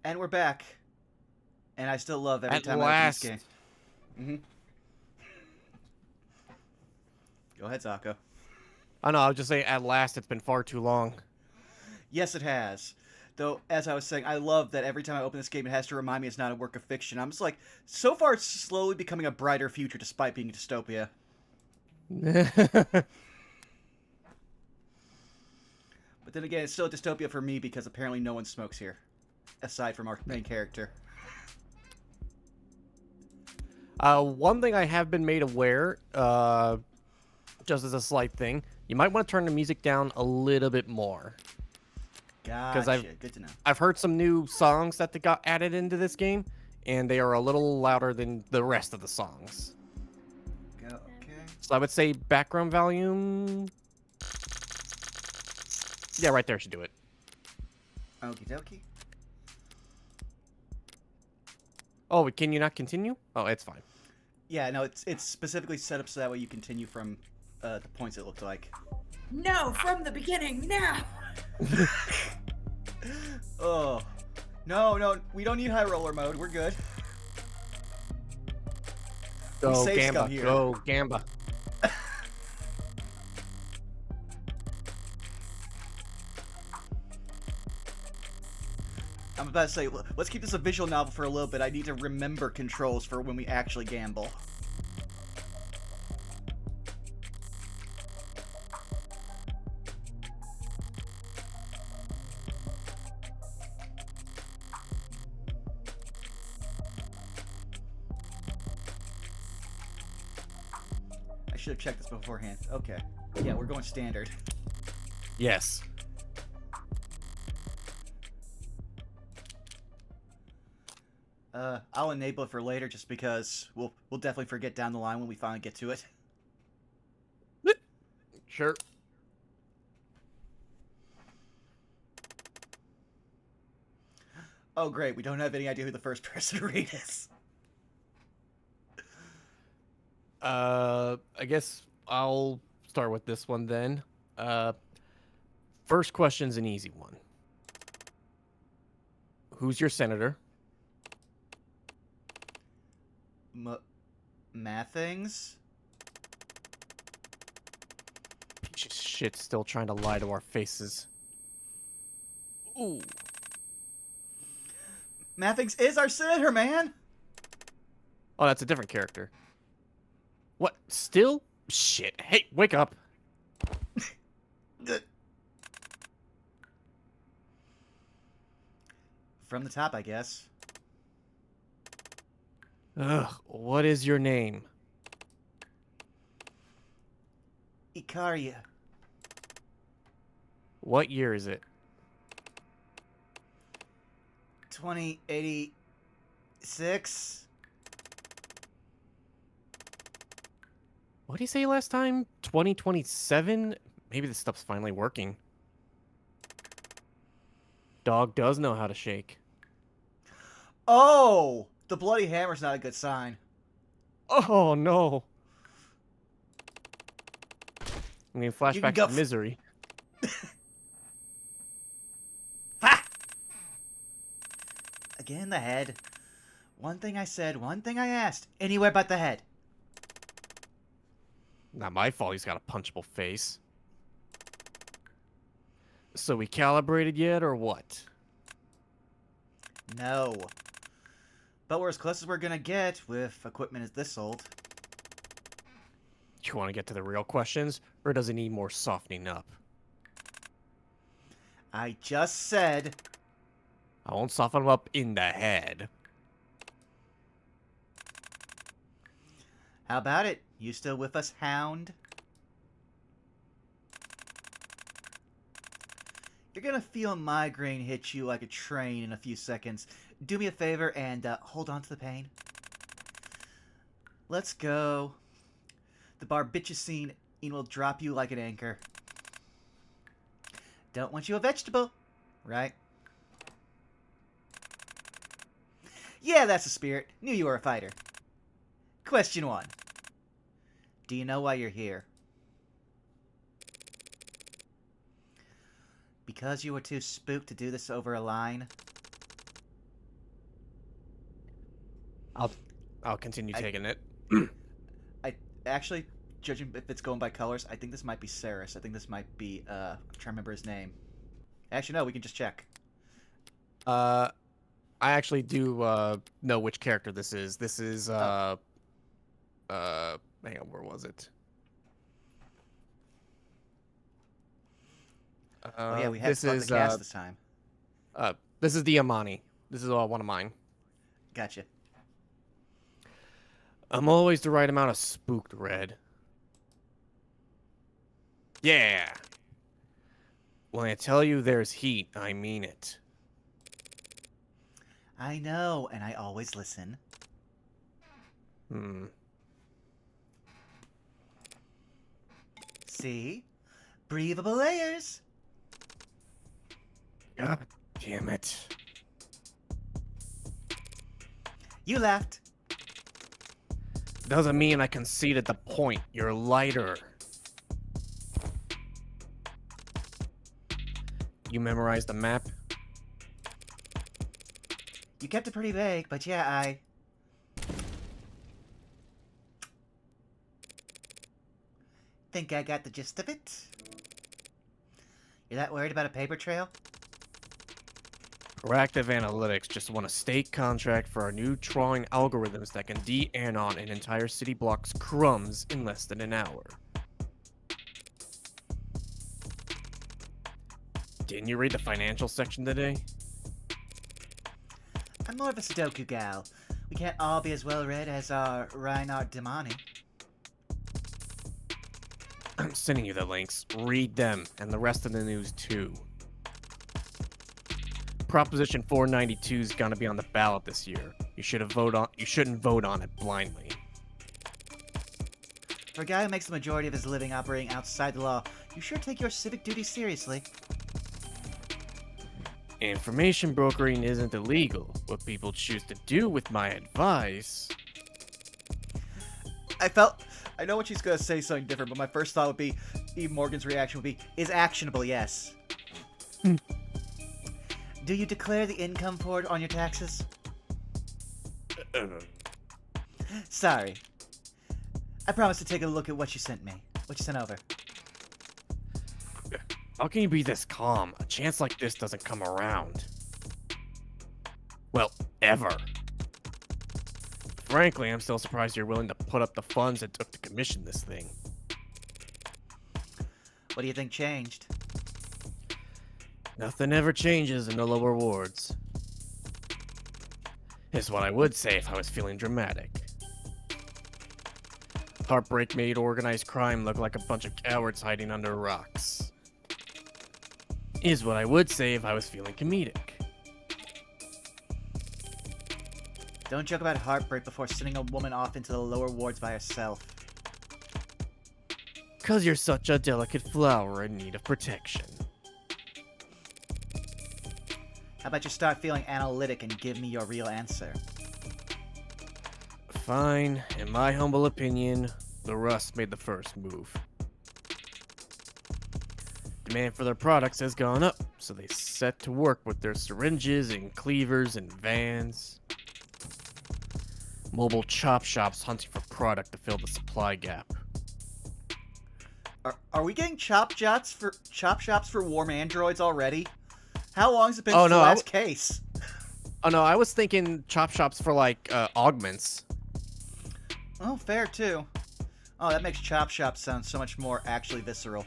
And we're back. And I still love every At time I open this last. game. Mm-hmm. Go ahead, Zako. I know, I was just saying, at last, it's been far too long. Yes, it has. Though, as I was saying, I love that every time I open this game, it has to remind me it's not a work of fiction. I'm just like, so far it's slowly becoming a brighter future despite being a dystopia. But then again, it's still a dystopia for me because apparently no one smokes here. Aside from our main character. One thing I have been made aware, just as a slight thing, you might want to turn the music down a little bit more. Gotcha. Good to know. I've heard some new songs that they got added into this game, and they are a little louder than the rest of the songs. Okay. So I would say background volume. Yeah, right there should do it. Okie dokie. Oh, can you not continue? Oh, it's fine. Yeah, no, it's specifically set up so that way you continue from the points it looks like. No, from the beginning, now! Oh. No, we don't need high roller mode. We're good. Go save Gamba, scum here. go Gamba. I'm about to say, let's keep this a visual novel for a little bit. I need to remember controls for when we actually gamble. I should have checked this beforehand. Okay. Yeah, we're going standard. Yes. I'll enable it for later just because we'll definitely forget down the line when we finally get to it. Sure. Oh great, we don't have any idea who the first person to read is. I guess I'll start with this one then. First question's an easy one. Who's your senator? Math things? Piece of shit, still trying to lie to our faces. Ooh. Mathings is our senator, man! Oh, that's a different character. What? Still? Shit. Hey, wake up. From the top, I guess. Ugh, what is your name? Icaria. What year is it? 2086? What did he say last time? 2027? Maybe this stuff's finally working. Dog does know how to shake. Oh! The bloody hammer's not a good sign. Oh, no. I mean, flashback to misery. Ha! Again, the head. One thing I said, one thing I asked. Anywhere but the head. Not my fault he's got a punchable face. So we calibrated yet, or what? No. But we're as close as we're gonna get with equipment as this old. You want to get to the real questions, or does it need more softening up? I just said... I won't soften them up in the head. How about it? You still with us, Hound? You're gonna feel a migraine hit you like a train in a few seconds. Do me a favor and hold on to the pain. Let's go. The barbitocene will drop you like an anchor. Don't want you a vegetable, right? Yeah, that's the spirit. Knew you were a fighter. Question 1. Do you know why you're here? Because you were too spooked to do this over a line? I'll continue taking it. I actually, judging if it's going by colors, I think this might be Serra's. I think this might be I'm trying to remember his name. Actually, no, we can just check. I actually do know which character this is. This is hang on, where was it? Oh yeah, we had fun the cast this time. This is the Amani. This is one of mine. Gotcha. I'm always the right amount of spooked, Red. Yeah. When I tell you there's heat, I mean it. I know, and I always listen. See? Breathable layers. God damn it. You laughed. Doesn't mean I conceded the point. You're lighter. You memorized the map? You kept it pretty vague, but yeah, I... think I got the gist of it. You're that worried about a paper trail? Proactive Analytics just won a state contract for our new drawing algorithms that can de-anon an entire city block's crumbs in less than an hour. Didn't you read the financial section today? I'm more of a Sudoku gal. We can't all be as well read as our Reinhard Demani. I'm sending you the links. Read them, and the rest of the news too. Proposition 492 is gonna be on the ballot this year. You shouldn't vote on it blindly. For a guy who makes the majority of his living operating outside the law, you sure take your civic duty seriously. Information brokering isn't illegal. What people choose to do with my advice... I know what she's gonna say something different, but my first thought would be, Eve Morgan's reaction would be, is actionable, yes. Do you declare the income for it on your taxes? Sorry. I promise to take a look at what you sent me. What you sent over. How can you be this calm? A chance like this doesn't come around. Well, ever. Frankly, I'm still surprised you're willing to put up the funds it took to commission this thing. What do you think changed? Nothing ever changes in the lower wards. Is what I would say if I was feeling dramatic. Heartbreak made organized crime look like a bunch of cowards hiding under rocks. Is what I would say if I was feeling comedic. Don't joke about heartbreak before sending a woman off into the lower wards by herself. 'Cause you're such a delicate flower in need of protection. How about you start feeling analytic and give me your real answer? Fine. In my humble opinion, the Rust made the first move. Demand for their products has gone up, so they set to work with their syringes and cleavers and vans. Mobile chop shops hunting for product to fill the supply gap. Are we getting chop shops for warm androids already? How long has it been since the last case? Oh no, I was thinking chop shops for like augments. Oh, fair too. Oh, that makes chop shops sound so much more actually visceral.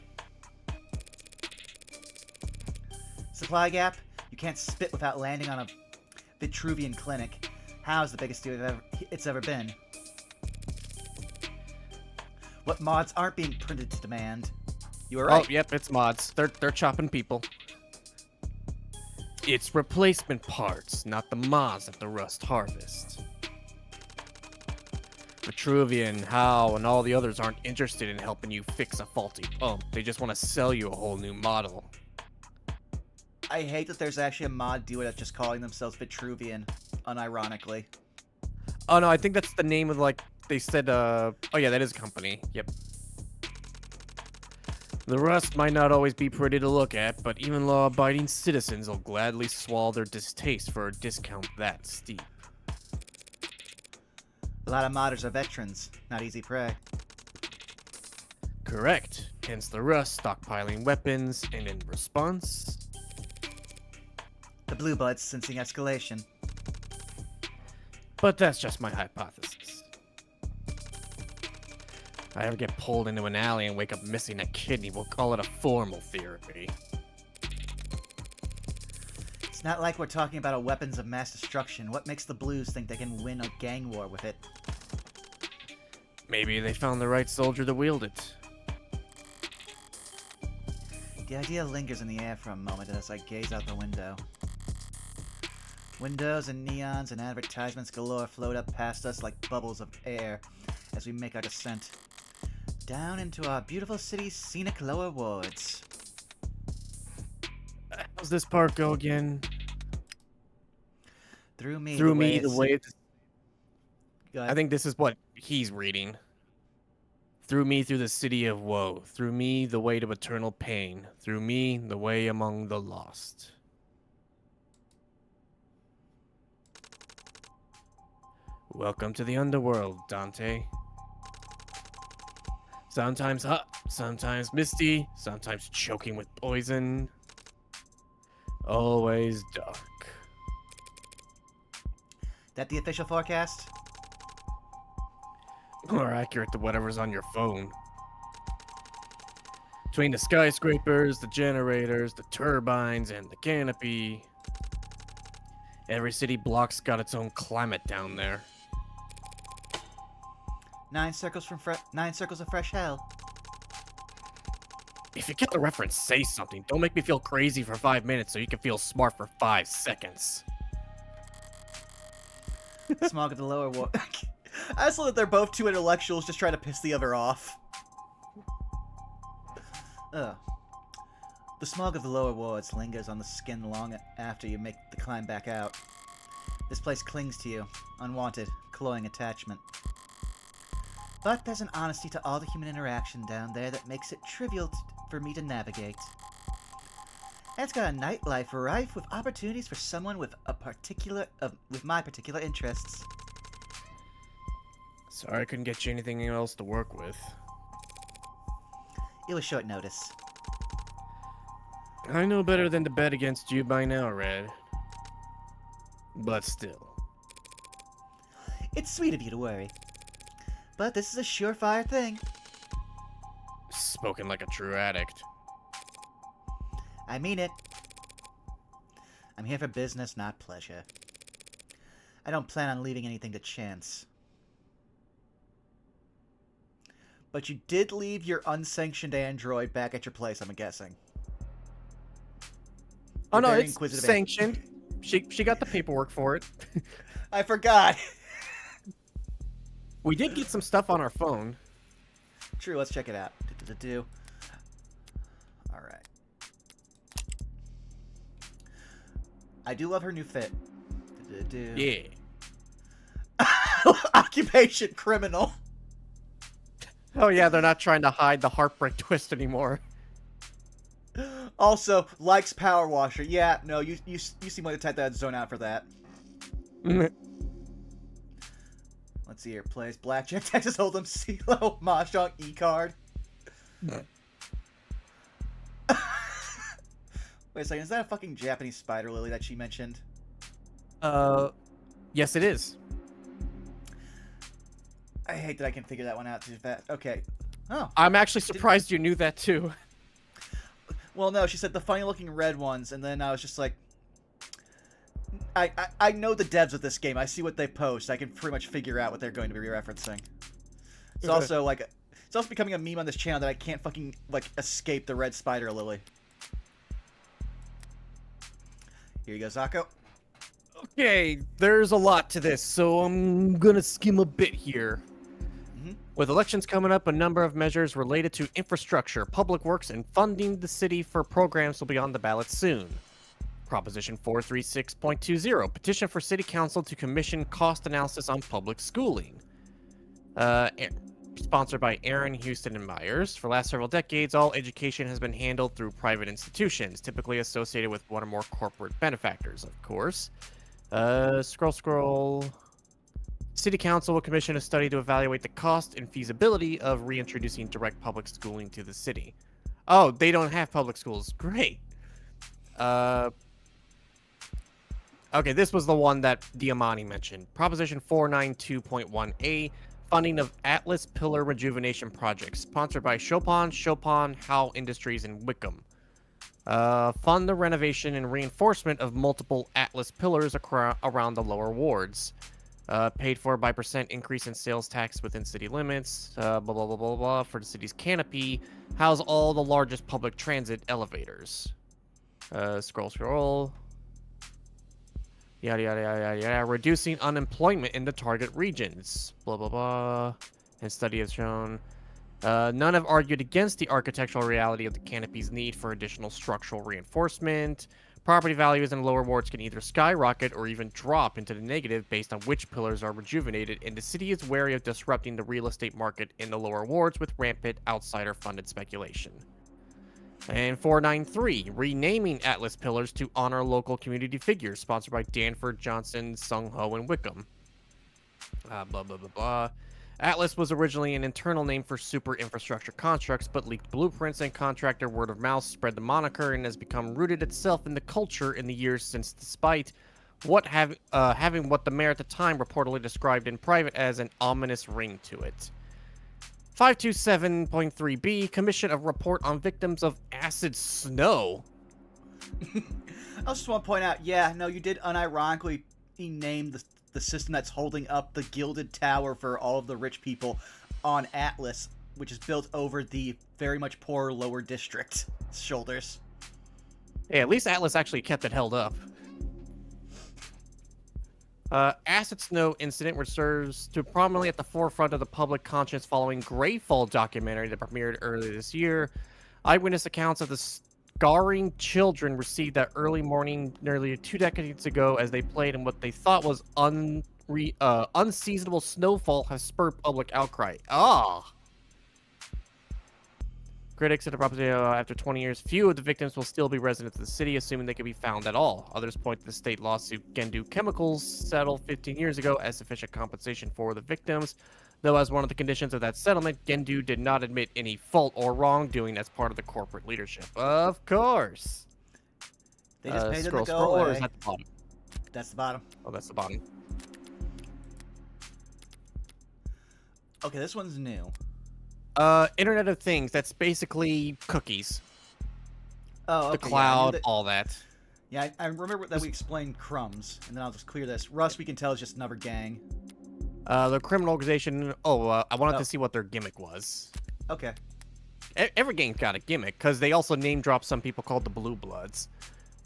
Supply gap? You can't spit without landing on a Vitruvian clinic. How's the biggest deal it's ever been? What mods aren't being printed to demand? You were right. Oh, yep, it's mods. They're chopping people. It's replacement parts, not the mods that the Rust harvest. Vitruvian, How, and all the others aren't interested in helping you fix a faulty pump. They just want to sell you a whole new model. I hate that there's actually a mod duo that's just calling themselves Vitruvian, unironically. Oh no, I think that's the name of, like, they said, oh yeah, that is a company. Yep. The Rust might not always be pretty to look at, but even law-abiding citizens will gladly swallow their distaste for a discount that steep. A lot of modders are veterans, not easy prey. Correct. Hence the rust, stockpiling weapons, and in response... The blue buds sensing escalation. But that's just my hypothesis. If I ever get pulled into an alley and wake up missing a kidney, we'll call it a formal theory. It's not like we're talking about a weapons of mass destruction. What makes the blues think they can win a gang war with it? Maybe they found the right soldier to wield it. The idea lingers in the air for a moment as I gaze out the window. Windows and neons and advertisements galore float up past us like bubbles of air as we make our descent down into our beautiful city's scenic lower wards. How's this part go again? Through me, Through the me, way the way... Go I ahead. think this is what he's reading. Through me, through the city of woe. Through me, the way to eternal pain. Through me, the way among the lost. Welcome to the underworld, Dante. Sometimes hot, sometimes misty, sometimes choking with poison. Always dark. That the official forecast? More accurate to whatever's on your phone. Between the skyscrapers, the generators, the turbines, and the canopy, every city block's got its own climate down there. 9 circles of fresh hell. If you get the reference, say something. Don't make me feel crazy for 5 minutes so you can feel smart for 5 seconds. Smog of the lower ward. I just love that they're both two intellectuals just trying to piss the other off. Ugh. The smog of the lower wards lingers on the skin long after you make the climb back out. This place clings to you, unwanted, cloying attachment. But there's an honesty to all the human interaction down there that makes it trivial for me to navigate. And it's got a nightlife rife with opportunities for someone with my particular interests. Sorry I couldn't get you anything else to work with. It was short notice. I know better than to bet against you by now, Red. But still. It's sweet of you to worry. But this is a surefire thing. Spoken like a true addict. I mean it. I'm here for business, not pleasure. I don't plan on leaving anything to chance. But you did leave your unsanctioned android back at your place, I'm guessing. Oh no, Very it's inquisitive sanctioned. She got the paperwork for it. I forgot. We did get some stuff on our phone. True, let's check it out. Alright. I do love her new fit. Yeah. Occupation criminal. Oh yeah, they're not trying to hide the heartbreak twist anymore. Also, likes Power Washer. Yeah, no, you seem like the type that'd zone out for that. Let's see here. Plays Blackjack, Texas Hold'em, CeeLo, Mahjong, E-Card. Wait a second, is that a fucking Japanese spider lily that she mentioned? Yes it is. I hate that I can figure that one out too fast. Okay. Oh. I'm actually surprised you knew that too. Well, no, she said the funny-looking red ones, and then I was just like, I know the devs of this game. I see what they post. I can pretty much figure out what they're going to be referencing. It's also like, it's also becoming a meme on this channel that I can't fucking like escape the red spider lily. Here you go, Zako. Okay, there's a lot to this, so I'm gonna skim a bit here. With elections coming up, a number of measures related to infrastructure, public works, and funding the city for programs will be on the ballot soon. Proposition 436.20, petition for city council to commission cost analysis on public schooling. Sponsored by Aaron, Houston, and Myers. For the last several decades, all education has been handled through private institutions, typically associated with one or more corporate benefactors, of course. Scroll. City Council will commission a study to evaluate the cost and feasibility of reintroducing direct public schooling to the city. Oh, they don't have public schools. Great. Okay, this was the one that Diamani mentioned. Proposition 492.1a, funding of Atlas Pillar Rejuvenation Project, sponsored by Chopin, Howe Industries, and Wickham. Fund the renovation and reinforcement of multiple Atlas pillars around the lower wards. Paid for by percent increase in sales tax within city limits. Blah, blah, blah, blah, blah. For the city's canopy. House all the largest public transit elevators. Scroll. Yada, yada, yada, yada. Reducing unemployment in the target regions. Blah, blah, blah. And study has shown. None have argued against the architectural reality of the canopy's need for additional structural reinforcement. Property values in lower wards can either skyrocket or even drop into the negative based on which pillars are rejuvenated, and the city is wary of disrupting the real estate market in the lower wards with rampant outsider-funded speculation. And 493, renaming Atlas pillars to honor local community figures, sponsored by Danford, Johnson, Sung Ho, and Wickham. Blah, blah, blah, blah. Atlas was originally an internal name for super infrastructure constructs, but leaked blueprints and contractor word of mouth spread the moniker and has become rooted itself in the culture in the years since, despite having what the mayor at the time reportedly described in private as an ominous ring to it. 527.3b, commission a report on victims of acid snow. I just want to point out, yeah, no, you did unironically name the system that's holding up the gilded tower for all of the rich people on Atlas, which is built over the very much poor lower district's shoulders. Yeah, at least Atlas actually kept it held up. Acid snow incident, which serves to prominently at the forefront of the public conscience following Greyfall documentary that premiered earlier this year. Eyewitness accounts of the scarring children received that early morning nearly 2 decades ago as they played in what they thought was unseasonable snowfall has spurred public outcry. Critics of the property, after 20 years, few of the victims will still be residents of the city, assuming they can be found at all. Others point to the state lawsuit Gendu Chemicals settled 15 years ago as sufficient compensation for the victims. Though as one of the conditions of that settlement, Gendu did not admit any fault or wrongdoing as part of the corporate leadership. Of course. They just paid them to go or away. is that the bottom? That's the bottom. Oh, that's the bottom. Okay, this one's new. Internet of Things. That's basically cookies. Oh, okay. The cloud, all that. Yeah, I remember that we explained crumbs, and then I'll just clear this. Rust, we can tell, is just another gang. The criminal organization. I wanted to see what their gimmick was. Okay. Every gang's got a gimmick, because they also name drop some people called the Blue Bloods.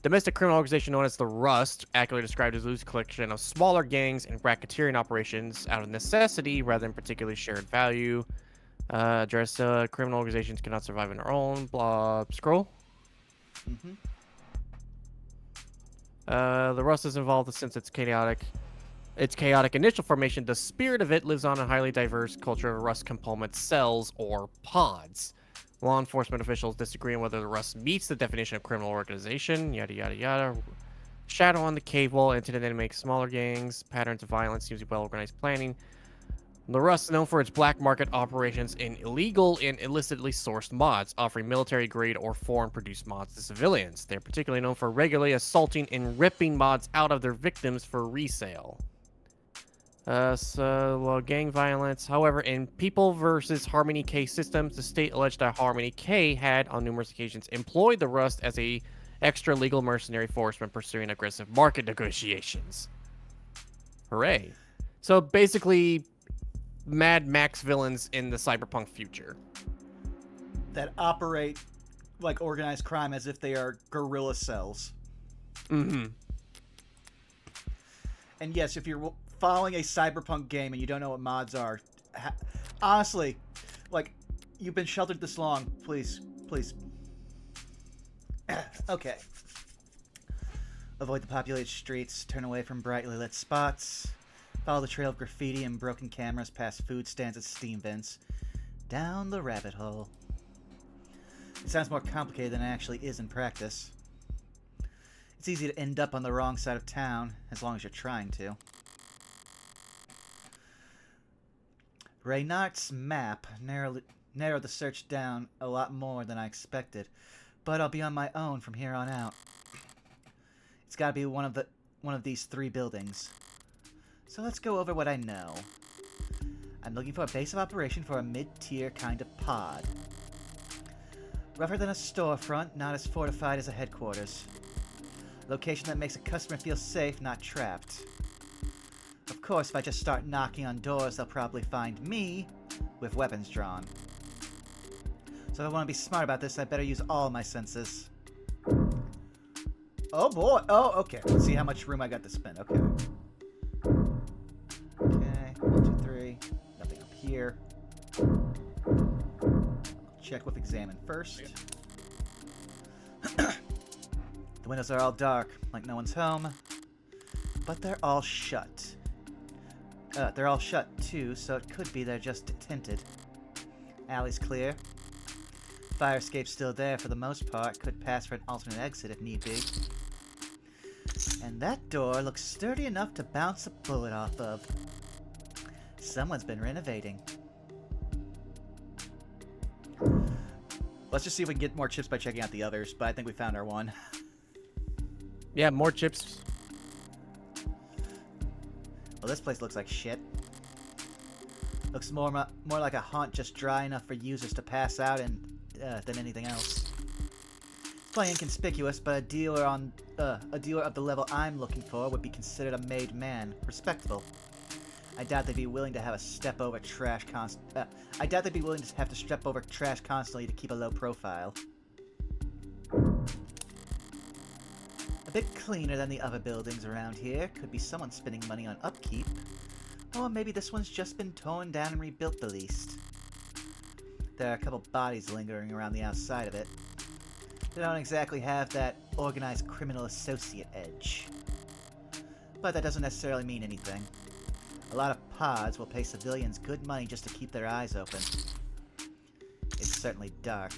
Domestic criminal organization known as the Rust, accurately described as a loose collection of smaller gangs and racketeering operations out of necessity rather than particularly shared value. Address criminal organizations cannot survive on their own. Blah. Scroll. Mm-hmm. The Rust is involved since its chaotic initial formation. The spirit of it lives on a highly diverse culture of Rust component cells or pods. Law enforcement officials disagree on whether the Rust meets the definition of criminal organization. Yada yada yada. Shadow on the cave wall. Incident that makes smaller gangs. Patterns of violence. Seems well organized planning. The Rust is known for its black market operations in illegal and illicitly sourced mods, offering military-grade or foreign-produced mods to civilians. They're particularly known for regularly assaulting and ripping mods out of their victims for resale. Gang violence. However, in People vs. Harmony K systems, the state alleged that Harmony K had, on numerous occasions, employed the Rust as a extra-legal mercenary force when pursuing aggressive market negotiations. Hooray. So basically, Mad Max villains in the cyberpunk future that operate like organized crime as if they are guerrilla cells. Mm-hmm. And yes, if you're following a cyberpunk game and you don't know what mods are, honestly, like, you've been sheltered this long, please. Okay. Avoid the populated streets, turn away from brightly lit spots. Follow the trail of graffiti and broken cameras past food stands and steam vents. Down the rabbit hole. It sounds more complicated than it actually is in practice. It's easy to end up on the wrong side of town, as long as you're trying to. Reynard's map narrowed the search down a lot more than I expected, but I'll be on my own from here on out. It's gotta be one of these 3 buildings. So let's go over what I know. I'm looking for a base of operation for a mid-tier kind of pod. Rougher than a storefront, not as fortified as a headquarters. Location that makes a customer feel safe, not trapped. Of course, if I just start knocking on doors, they'll probably find me with weapons drawn. So if I want to be smart about this, I better use all my senses. Oh boy! Oh, okay. Let's see how much room I got to spend. Okay. Okay. 1, 2, 3. Nothing up here. Check with examine first. The windows are all dark, like no one's home. But they're all shut. They're all shut too, so it could be they're just tinted. Alley's clear. Fire escape's still there for the most part. Could pass for an alternate exit if need be. And that door looks sturdy enough to bounce a bullet off of. Someone's been renovating. Let's just see if we can get more chips by checking out the others, but I think we found our one. Yeah, more chips. Well, this place looks like shit. Looks more like a haunt just dry enough for users to pass out and than anything else. It's plain inconspicuous, but a dealer of the level I'm looking for would be considered a made man, respectable. I doubt they'd be willing to have to step over trash constantly to keep a low profile. A bit cleaner than the other buildings around here. Could be someone spending money on upkeep. Or maybe this one's just been torn down and rebuilt the least. There are a couple bodies lingering around the outside of it. They don't exactly have that organized criminal associate edge. But that doesn't necessarily mean anything. A lot of pods will pay civilians good money just to keep their eyes open. It's certainly dark.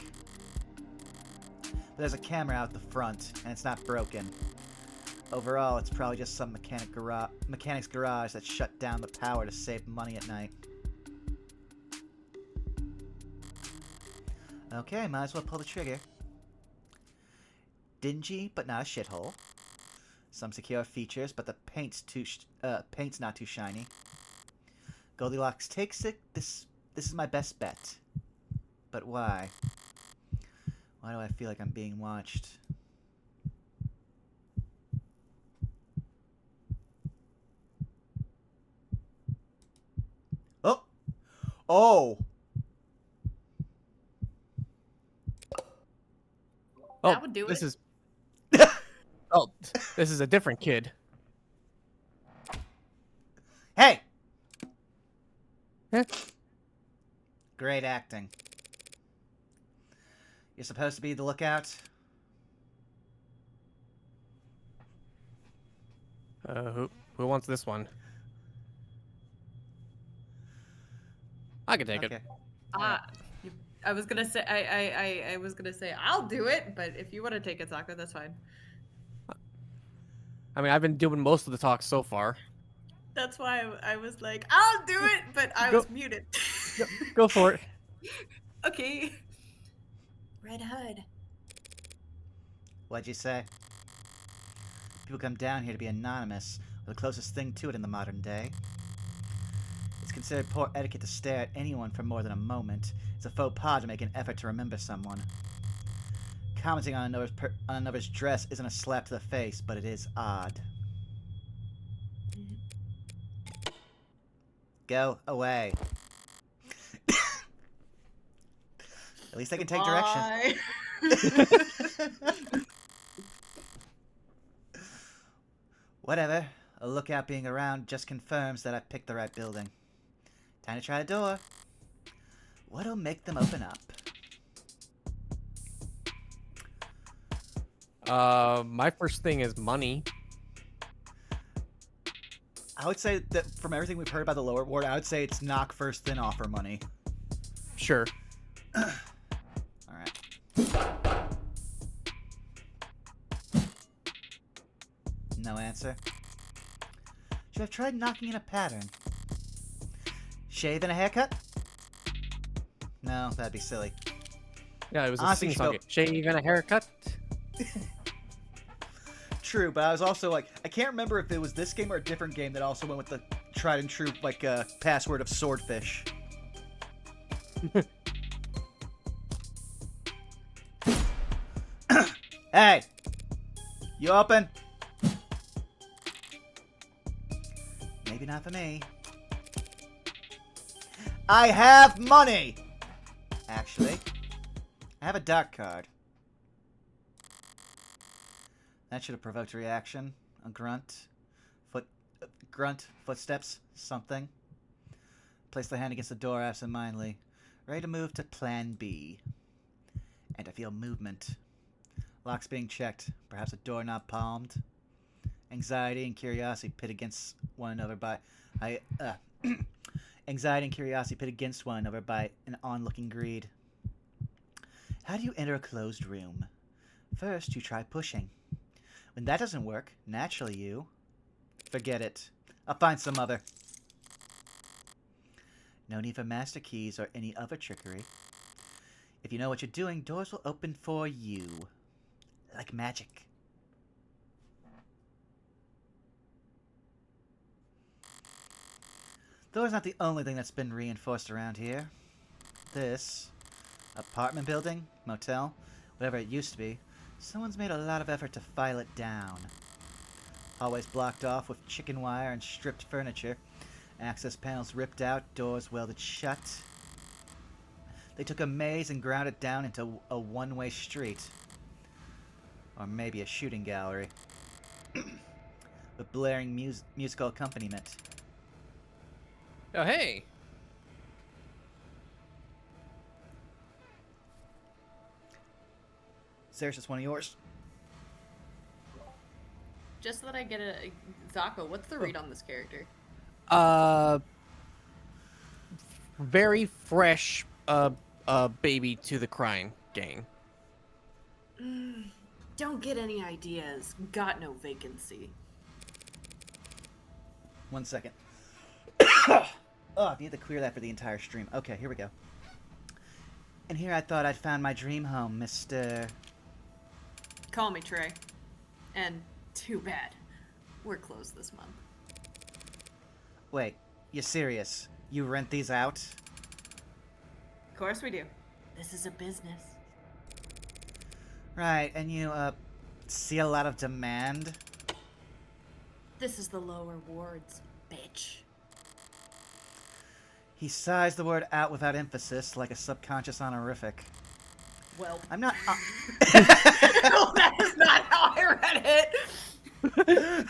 But there's a camera out the front, and it's not broken. Overall, it's probably just some mechanic's garage that shut down the power to save money at night. Okay, might as well pull the trigger. Dingy, but not a shithole. Some secure features, but the paint's not too shiny. Goldilocks takes it. This is my best bet. But why? Why do I feel like I'm being watched? Oh! Oh! That would do this it. is... Oh, this is a different kid. Hey! Huh? Great acting. You're supposed to be the lookout? Who wants this one? I can take it. I was gonna say I was gonna say I'll do it, but if you want to take it, Sokka, that's fine. I mean, I've been doing most of the talk so far. That's why I was like, I'll do it, but I was muted. Go for it. Okay. Red Hood. What'd you say? People come down here to be anonymous, or the closest thing to it in the modern day. It's considered poor etiquette to stare at anyone for more than a moment. It's a faux pas to make an effort to remember someone. Commenting on another's dress isn't a slap to the face, but it is odd. Go away. At least I can take direction. Whatever. A lookout being around just confirms that I've picked the right building. Time to try a door. What'll make them open up? My first thing is money. I would say that from everything we've heard about the lower ward, I would say it's knock first, then offer money. Sure. Alright. No answer. Should have tried knocking in a pattern. Shave and a haircut? No, that'd be silly. Yeah, it was a Honestly, sing-song. go- Shave and a haircut. True, but I was also like, I can't remember if it was this game or a different game that also went with the tried and true like password of swordfish. Hey, you open? Maybe not for me. I have money. Actually, I have a dark card. That should have provoked a reaction. A grunt. Grunt. Footsteps. Something. Place the hand against the door absentmindedly. Ready to move to plan B. And I feel movement. Locks being checked. Perhaps a doorknob palmed. Anxiety and curiosity pit against one another by... Anxiety and curiosity pit against one another by an onlooking greed. How do you enter a closed room? First, you try pushing. When that doesn't work, naturally you... Forget it. I'll find some other. No need for master keys or any other trickery. If you know what you're doing, doors will open for you. Like magic. Door's not the only thing that's been reinforced around here. This apartment building, motel, whatever it used to be, someone's made a lot of effort to file it down. Hallways blocked off with chicken wire and stripped furniture. Access panels ripped out, doors welded shut. They took a maze and ground it down into a one-way street. Or maybe a shooting gallery. With blaring musical accompaniment. Oh, hey. Serra's just one of yours. Just so that I get a Zako, what's the read on this character? Very fresh, baby to the crime gang. Don't get any ideas. Got no vacancy. 1 second. Oh, I need to clear that for the entire stream. Okay, here we go. And here I thought I'd found my dream home, Mr. Call me Trey. And too bad. We're closed this month. Wait, you're serious? You rent these out? Of course we do. This is a business. Right, and you, see a lot of demand? This is the lower wards, bitch. He sighs the word out without emphasis, like a subconscious honorific. Well, I'm not... that is not how I read it!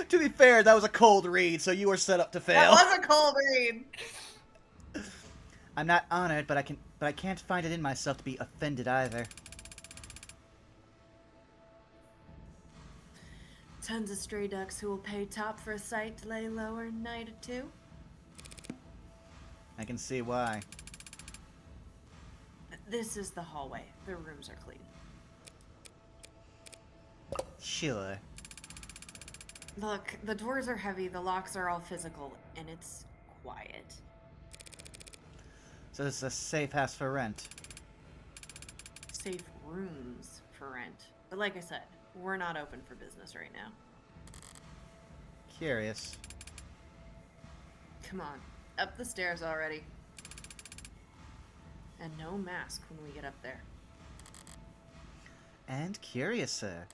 To be fair, that was a cold read, so you were set up to fail. That was a cold read! I'm not honored, but I can't find it in myself to be offended either. Tons of stray ducks who will pay top for a sight to lay lower a night or two. I can see why. This is the hallway. The rooms are clean. Sure. Look, the doors are heavy, the locks are all physical, and it's quiet. So this is a safe house for rent. Safe rooms for rent. But like I said, we're not open for business right now. Curious. Come on, up the stairs already. And no mask when we get up there. And curious, sir.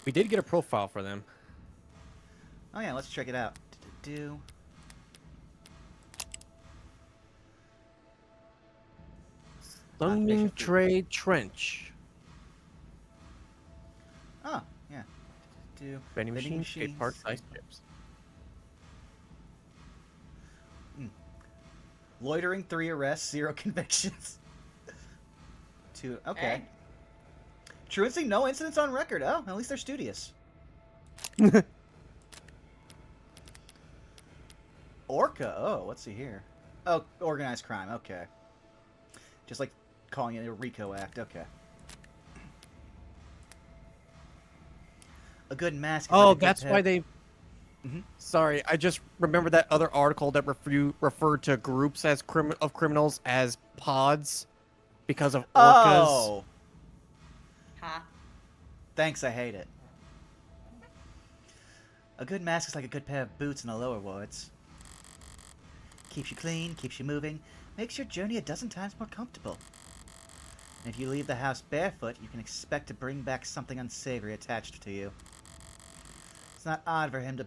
We did get a profile for them. Oh yeah, let's check it out. Do. London Trade Trench. Oh, yeah. Do. Vending machines, skate park, ice chips. Loitering, 3 arrests, 0 convictions. 2. Okay. Hey. Truancy, no incidents on record. Oh, at least they're studious. Orca. Oh, what's he here? Oh, organized crime. Okay. Just like calling it a RICO act. Okay. A good mask. Is Oh, like a good that's pet. why they. Sorry, I just remember that other article that referred to groups as of criminals as pods because of orcas. Oh! Ha. Thanks, I hate it. A good mask is like a good pair of boots in the lower wards. Keeps you clean, keeps you moving, makes your journey a dozen times more comfortable. And if you leave the house barefoot, you can expect to bring back something unsavory attached to you. It's not odd for him to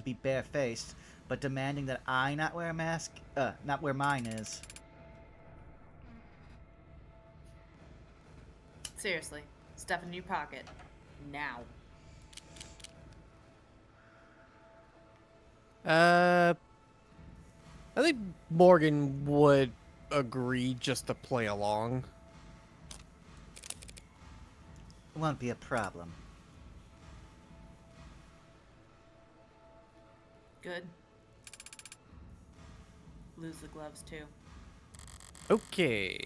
be barefaced, but demanding that I not wear a mask, not where mine is. Seriously, stuff in your pocket. Now. I think Morgan would agree just to play along. Won't be a problem. Good. Lose the gloves too. Okay.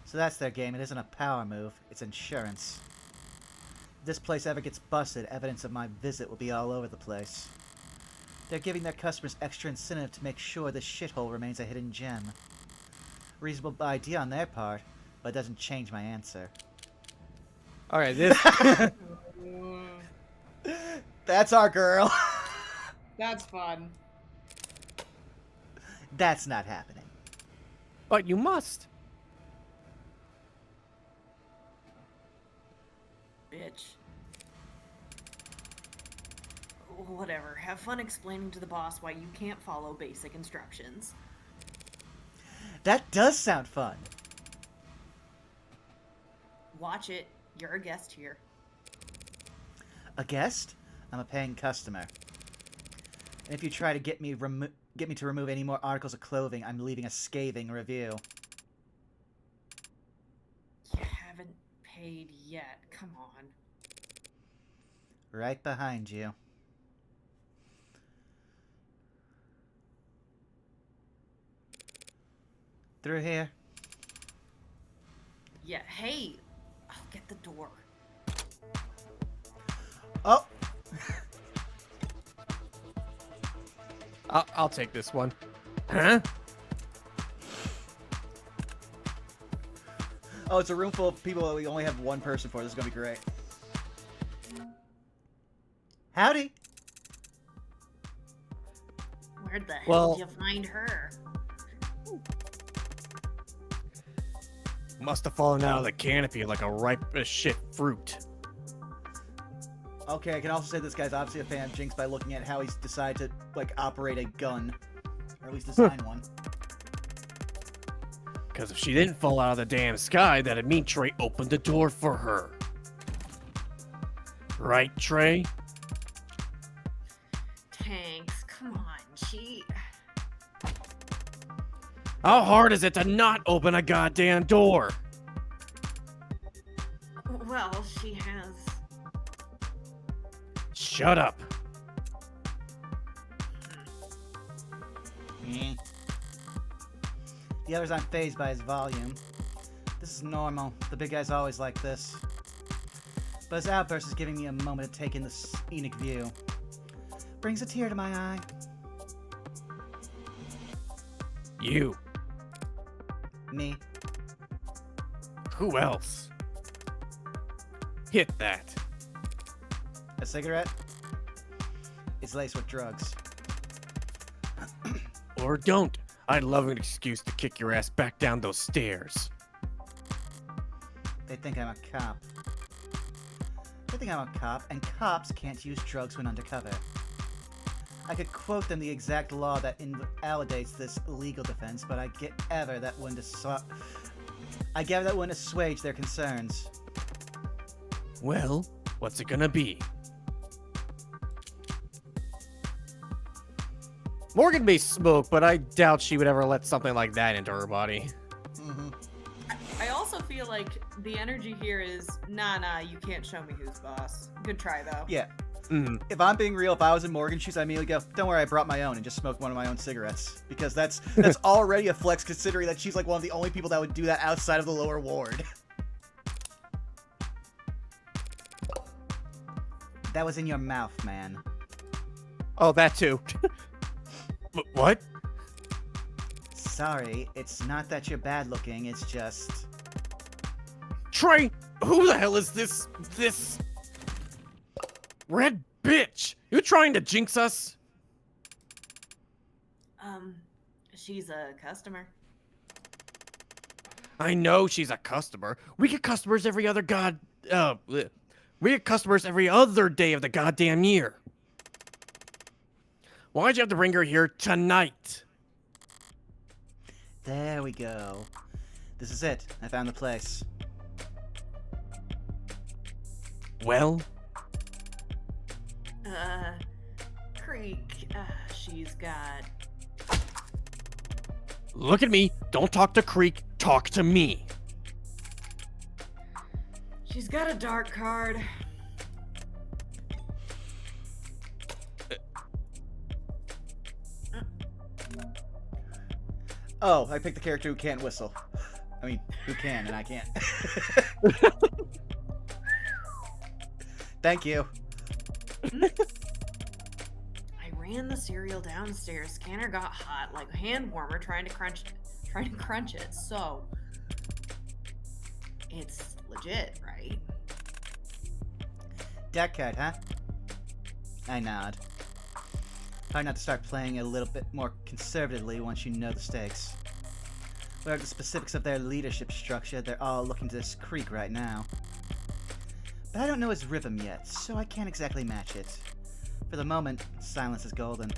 So that's their game. It isn't a power move, it's insurance. If this place ever gets busted, evidence of my visit will be all over the place. They're giving their customers extra incentive to make sure this shithole remains a hidden gem. Reasonable idea on their part, but it doesn't change my answer. Alright, this... That's our girl. That's fun. That's not happening. But you must. Bitch. Whatever. Have fun explaining to the boss why you can't follow basic instructions. That does sound fun. Watch it. You're a guest here. A guest? I'm a paying customer. And if you try to get me to remove any more articles of clothing, I'm leaving a scathing review. You haven't paid yet. Come on. Right behind you. Through here. Yeah, hey! I'll get the door. Oh! I'll take this one. Huh? Oh, it's a room full of people that we only have one person for. This is gonna be great. Howdy! Where the Well- hell did you find her? Must have fallen out of the canopy like a ripe as shit fruit. Okay, I can also say this guy's obviously a fan of Jinx by looking at how he's decided to, like, operate a gun. Or at least design one. Because if she didn't fall out of the damn sky, that'd mean Trey opened the door for her. Right, Trey? Tanks, come on, she... How hard is it to not open a goddamn door? Well, she has... Shut up. Mm. The others aren't fazed by his volume. This is normal. The big guy's always like this. But his outburst is giving me a moment to take in the scenic view. Brings a tear to my eye. You. Me. Who else? Hit that. A cigarette? It's laced with drugs. Or don't. I'd love an excuse to kick your ass back down those stairs. They think I'm a cop. They think I'm a cop, and cops can't use drugs when undercover. I could quote them the exact law that invalidates this legal defense, but I gather that wouldn't assuage their concerns. Well, what's it gonna be? Morgan may smoke, but I doubt she would ever let something like that into her body. Mm-hmm. I also feel like the energy here is, nah, you can't show me who's boss. Good try, though. Yeah. Mm. If I'm being real, if I was in Morgan's shoes, I'd immediately go, don't worry, I brought my own, and just smoke one of my own cigarettes. Because that's already a flex, considering that she's like one of the only people that would do that outside of the lower ward. That was in your mouth, man. Oh, that too. What? Sorry, it's not that you're bad looking, it's just... Trey, who the hell is this red bitch? You trying to jinx us? She's a customer. I know she's a customer. We get customers every other we get customers every other day of the goddamn year. Why'd you have to bring her here tonight? There we go. This is it. I found the place. Well? Creek, she's got... Look at me. Don't talk to Creek. Talk to me. She's got a dark card. Oh, I picked the character who can't whistle. I mean, who can and I can't. Thank you. I ran the cereal downstairs. Scanner got hot like a hand warmer trying to crunch it. So it's legit, right? Deck cut, huh? I nod. Hard not to start playing a little bit more conservatively once you know the stakes. What are the specifics of their leadership structure? They're all looking to this Creek right now. But I don't know his rhythm yet, so I can't exactly match it. For the moment, silence is golden.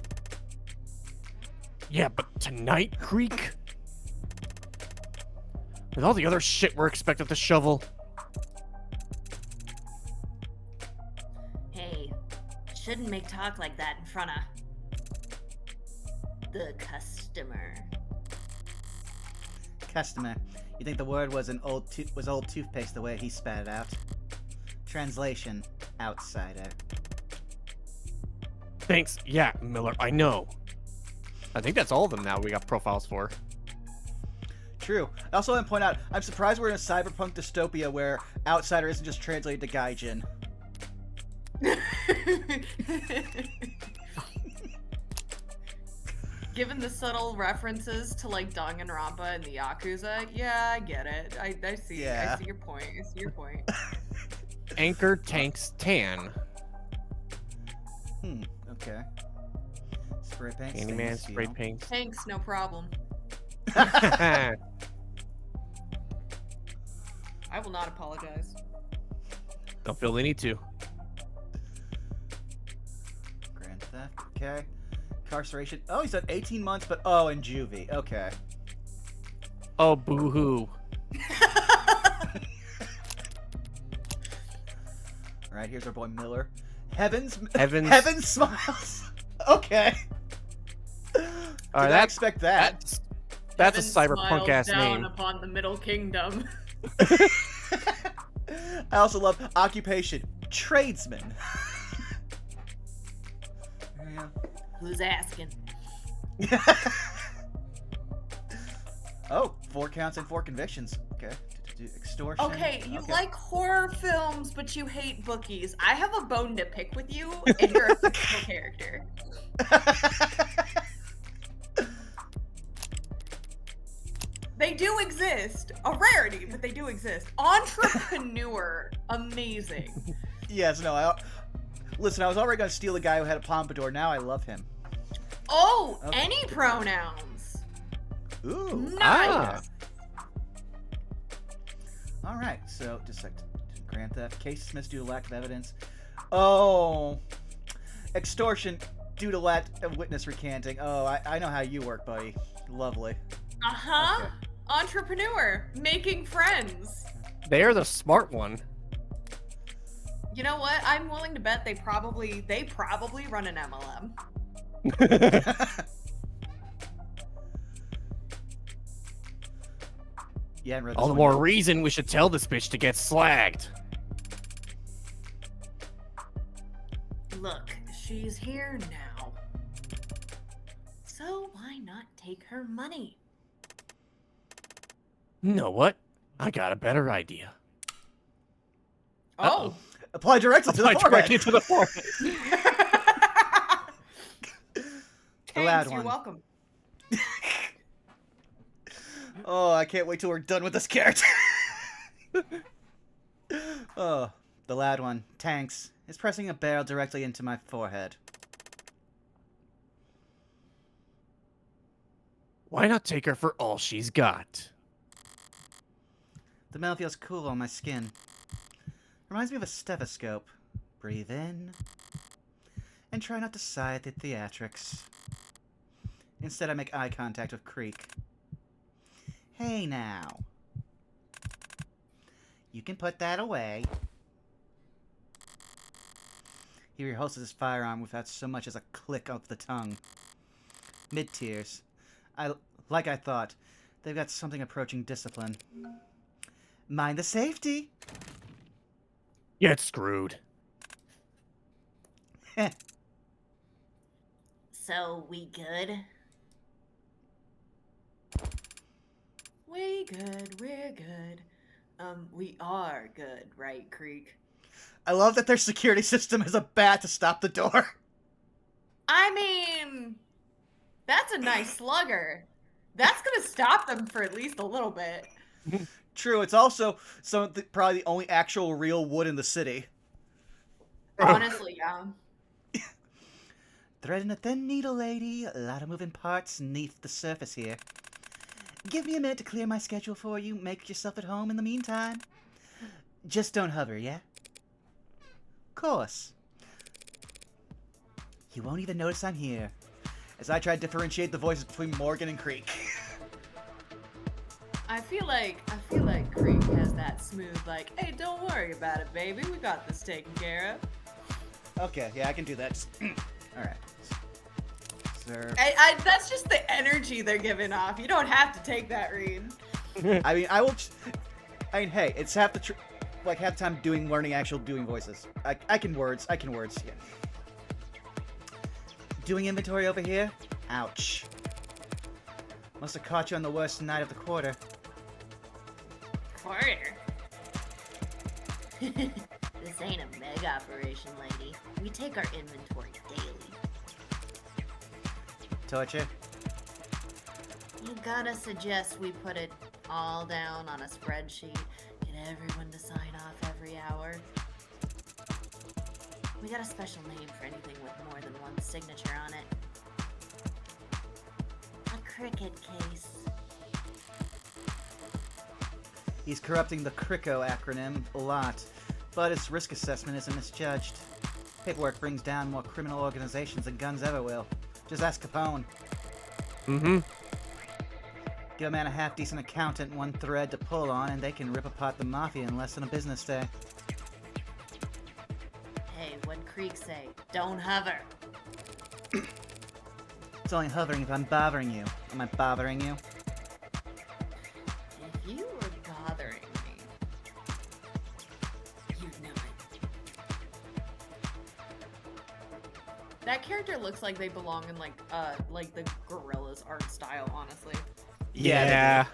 Yeah, but tonight, Creek? With all the other shit we're expected to shovel. Hey, shouldn't make talk like that in front of the customer. Customer. You think the word was old toothpaste the way he spat it out? Translation, outsider. Thanks. Yeah, Miller, I know. I think that's all of them now we got profiles for. True. I also want to point out, I'm surprised we're in a cyberpunk dystopia where outsider isn't just translated to gaijin. Given the subtle references to like Danganronpa and the Yakuza, yeah, I get it. I see. Yeah. I see your point. I see your point. Anchor tanks tan. Okay. Spray paint. Candyman stainless spray steel. paint. Thanks, no problem. Grand I will not apologize. Don't feel the need to. Grand theft. Okay. Incarceration. Oh, he said 18 months, but oh, in juvie. Okay. Oh, boo-hoo. All right, here's our boy Miller. Heavens smiles. Okay. Did All right, I expect that? That's a Heaven cyberpunk smiles ass down name. upon the Middle Kingdom. I also love occupation. Tradesman. Yeah. Who's asking? Oh, 4 counts and 4 convictions. Okay. Extortion. Okay, you like horror films, but you hate bookies. I have a bone to pick with you, and you're a fictional character. They do exist. A rarity, but they do exist. Entrepreneur. Amazing. Yes, no, listen, I was already going to steal the guy who had a pompadour. Now I love him. Oh, Okay. any pronouns. Ooh. Nice. All right, so just like grand theft, case dismissed due to lack of evidence. Oh, extortion due to lack of witness recanting. Oh, I know how you work, buddy. Lovely. Uh-huh. Okay. Entrepreneur. Making friends. They're the smart one. You know what? I'm willing to bet they probably run an MLM. Yeah, and read All this the one more yet. reason we should tell this bitch to get slagged. Look, she's here now. So why not take her money? Know what? I got a better idea. Oh. Apply directly to the Apply forehead. directly to the forehead. loud You're one. welcome. Oh, I can't wait till we're done with this character. Oh, the loud one, Tanks, is pressing a barrel directly into my forehead. Why not take her for all she's got? The metal feels cool on my skin. Reminds me of a stethoscope. Breathe in. And try not to sigh at the theatrics. Instead, I make eye contact with Creek. Hey now. You can put that away. He reholsters his firearm without so much as a click of the tongue. Mid-tears. Like I thought, they've got something approaching discipline. Mind the safety! Get screwed. So, we good? We good, we're good. We are good, right, Creek? I love that their security system is a bat to stop the door. I mean, that's a nice slugger. That's gonna stop them for at least a little bit. True, it's also probably the only actual real wood in the city. Honestly, yeah. Threading a thin needle, lady. A lot of moving parts neath the surface here. Give me a minute to clear my schedule for you. Make yourself at home in the meantime. Just don't hover, yeah? Course. You won't even notice I'm here, as I try to differentiate the voices between Morgan and Creek. I feel like Creek has that smooth, like, hey, don't worry about it, baby. We got this taken care of. Okay, yeah, I can do that. Alright. Sir. That's just the energy they're giving off. You don't have to take that read. I mean, hey, it's half the time learning voices. I can words, yeah. Doing inventory over here? Ouch. Must have caught you on the worst night of the quarter. Quarter? This ain't a mega operation, lady. We take our inventory daily. Torture? You gotta suggest we put it all down on a spreadsheet, get everyone to sign off every hour. We got a special name for anything with more than one signature on it. A cricket case. He's corrupting the CRICO acronym a lot, but his risk assessment isn't misjudged. Paperwork brings down more criminal organizations than guns ever will. Just ask Capone. Mm-hmm. Give a man a half-decent accountant and one thread to pull on, and they can rip apart the mafia in less than a business day. Hey, what'd Creek say? Don't hover. It's only hovering if I'm bothering you. Am I bothering you? If you were bothering me, you'd know it. That character looks like they belong in like the Gorillas art style, honestly. Yeah.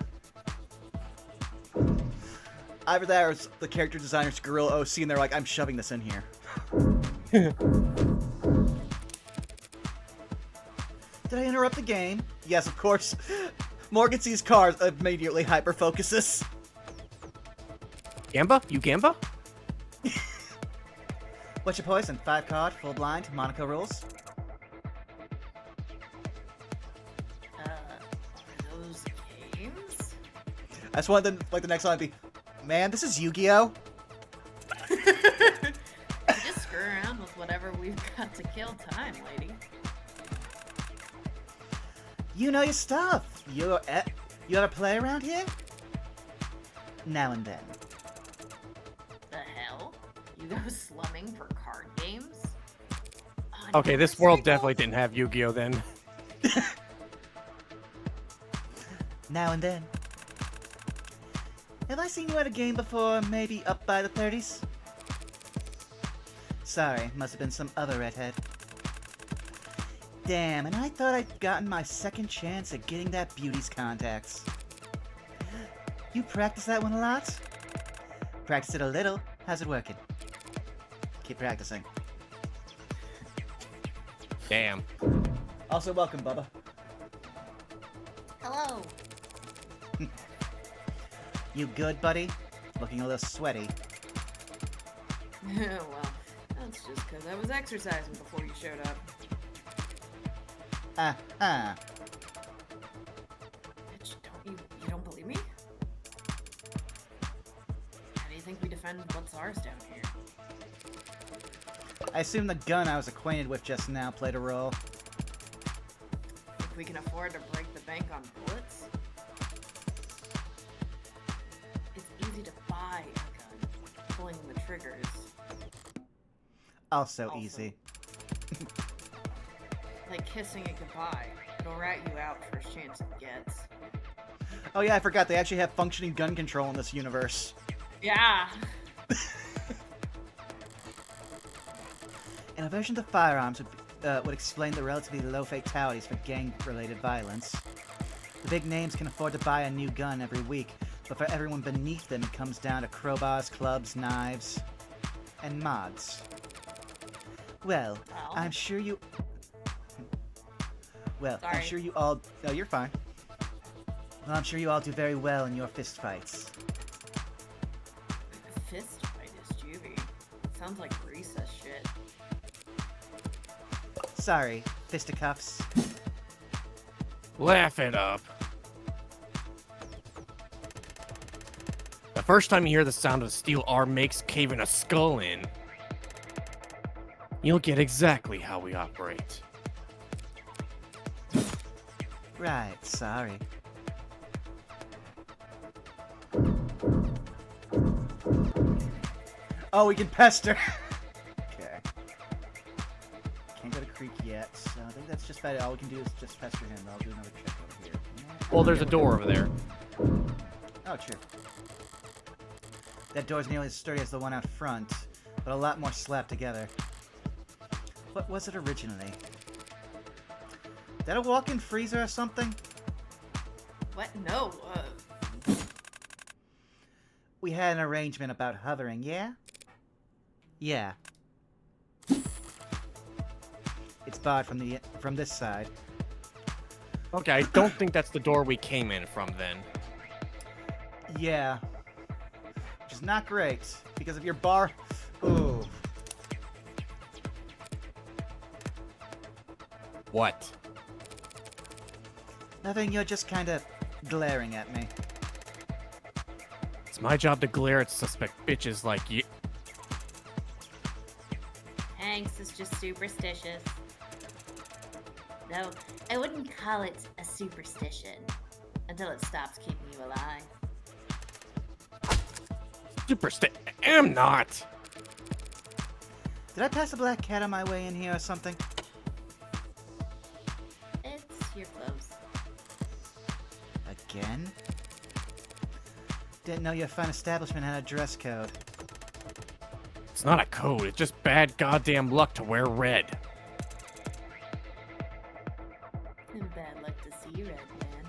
Either that or it's the character designer's Gorilla OC and they're like, I'm shoving this in here. Did I interrupt the game? Yes, of course. Morgan sees cars, immediately hyper-focuses. Gamba? You Gamba? What's your poison? 5 card, full blind, Monaco rules? Are those games? I just wanted the next line to be, man, this is Yu-Gi-Oh! We just screw around with whatever we've got to kill time, lady. You know your stuff. You ever play around here? Now and then. The hell? You go slumming for card games? Okay, this world definitely didn't have Yu-Gi-Oh then. Now and then. Have I seen you at a game before, maybe up by the 30s? Sorry, must have been some other redhead. Damn, and I thought I'd gotten my second chance at getting that beauty's contacts. You practice that one a lot? Practice it a little. How's it working? Keep practicing. Damn. Also, welcome, Bubba. Hello. You good, buddy? Looking a little sweaty. Well, that's just because I was exercising before you showed up. Uh-huh. Bitch, you don't believe me? How do you think we defend what's ours down here? I assume the gun I was acquainted with just now played a role. If we can afford to break the bank on bullets? It's easy to buy a gun. Pulling the triggers. Also easy. Like kissing it goodbye. It'll rat you out first chance it gets. Oh yeah, I forgot they actually have functioning gun control in this universe. Yeah. An aversion to firearms would explain the relatively low fatalities for gang-related violence. The big names can afford to buy a new gun every week, but for everyone beneath them it comes down to crowbars, clubs, knives, and mods. Well, I'm sure you... Well, Sorry. I'm sure you all... No, you're fine. Well, I'm sure you all do very well in your fist fights. Fist fight is juvie. Sounds like recess shit. Sorry, fisticuffs. Laugh it up. The first time you hear the sound of a steel arm makes caving a skull in, you'll get exactly how we operate. Right, sorry. Oh, we can pester. Okay. Can't go to creek yet, so I think that's just about it. All we can do is just pester him. I'll do another check over here. Well, there's a door over there. Oh, true. That door's nearly as sturdy as the one out front, but a lot more slapped together. What was it originally? That a walk-in freezer or something? What? No. We had an arrangement about hovering, yeah? Yeah. It's barred from this side. Okay, I don't think that's the door we came in from then. Yeah. Which is not great, because of your bar... Ooh. What? Nothing, you're just kind of glaring at me. It's my job to glare at suspect bitches like you. Thanks, it's just superstitious. Though, I wouldn't call it a superstition until it stops keeping you alive. Am not. Did I pass a black cat on my way in here or something? It's your clothes. Again? Didn't know your fine establishment had a dress code. It's not a code. It's just bad goddamn luck to wear red. And bad luck to see you, Red Man.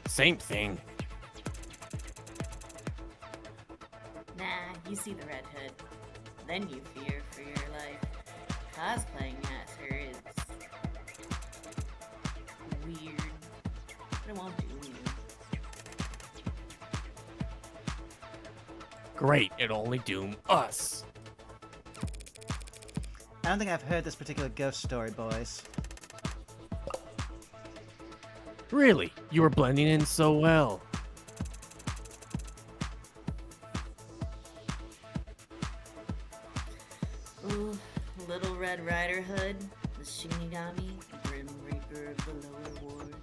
Same thing. Nah, you see the Red Hood. Then you fear for your life. Cosplaying as her is weird, but it won't do you. Great, it'll only doom us. I don't think I've heard this particular ghost story, boys. Really? You were blending in so well. Ooh, Little Red Rider Hood, the Shinigami, Grim Reaper of the lower wards.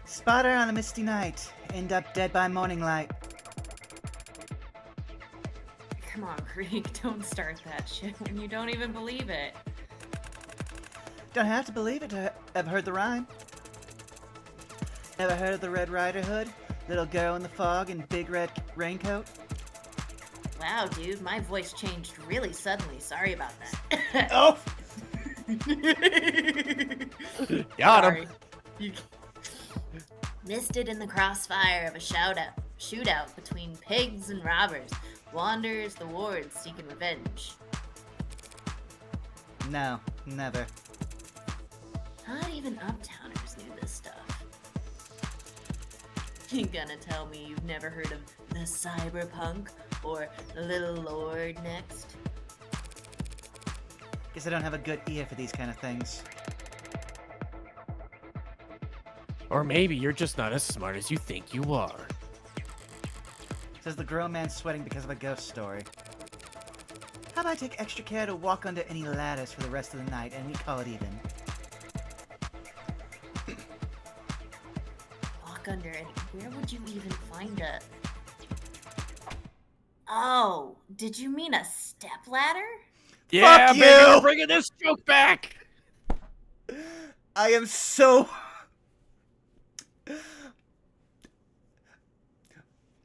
Spot her on a misty night. End up dead by morning light. Come on, Creek. Don't start that shit when you don't even believe it. Don't have to believe it to have heard the rhyme. Ever heard of the Red Rider Hood? Little girl in the fog and big red raincoat? Wow, dude, my voice changed really suddenly. Sorry about that. Oh! Got Sorry. him. You... Missed it in the crossfire of a shootout between pigs and robbers. Wanders the wards seeking revenge. No, never. Not even uptowners knew this stuff. You gonna tell me you've never heard of the cyberpunk or Little Lord next? Guess I don't have a good ear for these kind of things. Or maybe you're just not as smart as you think you are. Says the grown man sweating because of a ghost story. How about I take extra care to walk under any ladders for the rest of the night and we call it even? Walk under any... Where would you even find a... Oh, did you mean a stepladder? Yeah, Fuck baby, you! we're bringing this joke back! I am so...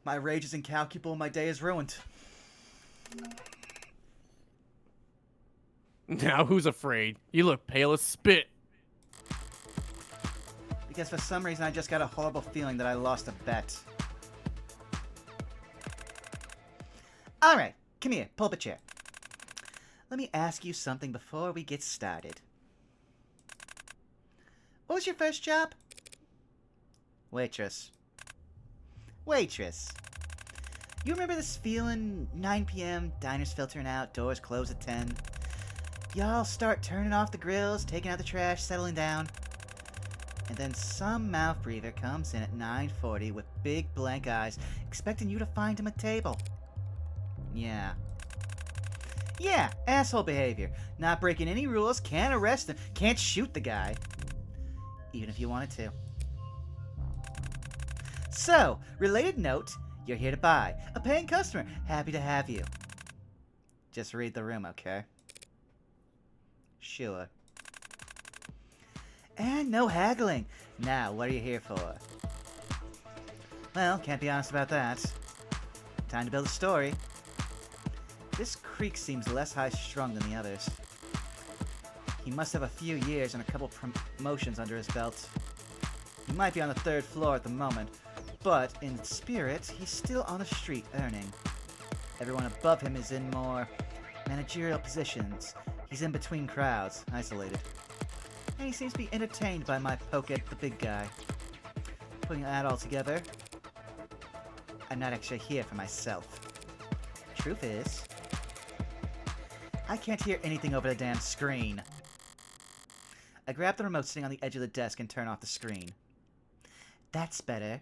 My rage is incalculable, my day is ruined. Now who's afraid? You look pale as spit. Because for some reason I just got a horrible feeling that I lost a bet. Alright, come here, pull up a chair. Let me ask you something before we get started. What was your first job? Waitress. Waitress. You remember this feeling? 9 p.m., diners filtering out, doors close at 10. Y'all start turning off the grills, taking out the trash, settling down. And then some mouth breather comes in at 9:40 with big blank eyes, expecting you to find him a table. Yeah. Yeah, asshole behavior. Not breaking any rules, can't arrest him, can't shoot the guy. Even if you wanted to. So, related note, you're here to buy. A paying customer, happy to have you. Just read the room, okay? Sure. And no haggling. Now, what are you here for? Well, can't be honest about that. Time to build a story. This creek seems less high-strung than the others. He must have a few years and a couple promotions under his belt. He might be on the 3rd floor at the moment, but in spirit, he's still on the street earning. Everyone above him is in more managerial positions. He's in between crowds, isolated. And he seems to be entertained by my poke at the big guy. Putting that all together, I'm not actually here for myself. Truth is, I can't hear anything over the damn screen. I grab the remote sitting on the edge of the desk and turn off the screen. That's better.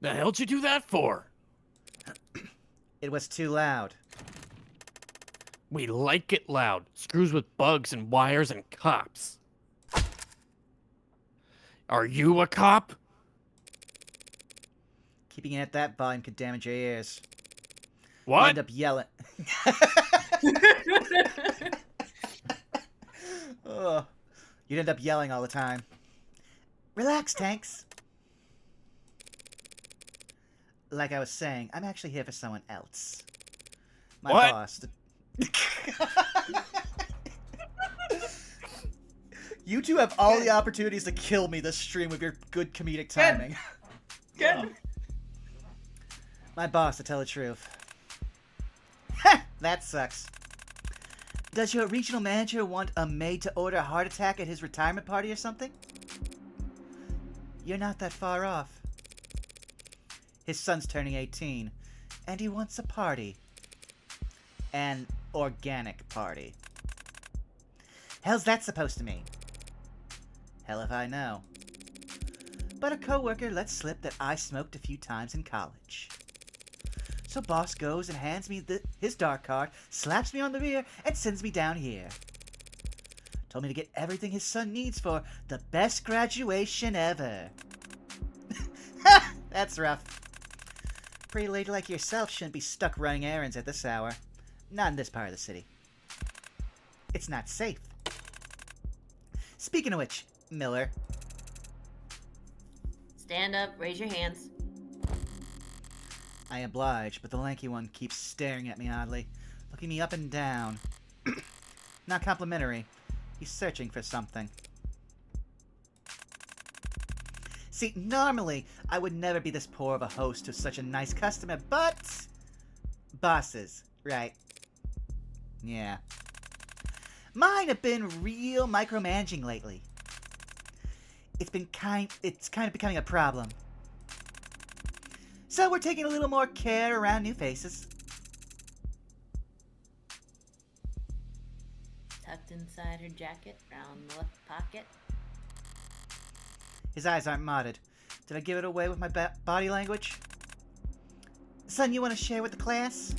The hell'd you do that for? It was too loud. We like it loud. Screws with bugs and wires and cops. Are you a cop? Keeping it at that volume could damage your ears. You What? end up yelling. Ugh. You'd end up yelling all the time. Relax, Tanks. Like I was saying, I'm actually here for someone else. My What? boss. You two have all the opportunities to kill me this stream with your good comedic timing. Good. My boss, to tell the truth. That sucks. Does your regional manager want a made-to-order heart attack at his retirement party or something? You're not that far off. His son's turning 18, and he wants a party. An organic party. Hell's that supposed to mean? Hell if I know. But a coworker let slip that I smoked a few times in college. So boss goes and hands me his dark card, slaps me on the rear, and sends me down here. Told me to get everything his son needs for the best graduation ever. That's rough. Pretty lady like yourself shouldn't be stuck running errands at this hour. Not in this part of the city. It's not safe. Speaking of which, Miller. Stand up, raise your hands. I oblige, but the lanky one keeps staring at me oddly, looking me up and down. Not complimentary. He's searching for something. See, normally, I would never be this poor of a host to such a nice customer, but... bosses, right. Yeah. Mine have been real micromanaging lately. It's kind of becoming a problem. So we're taking a little more care around new faces. Tucked inside her jacket, round the left pocket. His eyes aren't modded. Did I give it away with my body language? Son, you want to share with the class?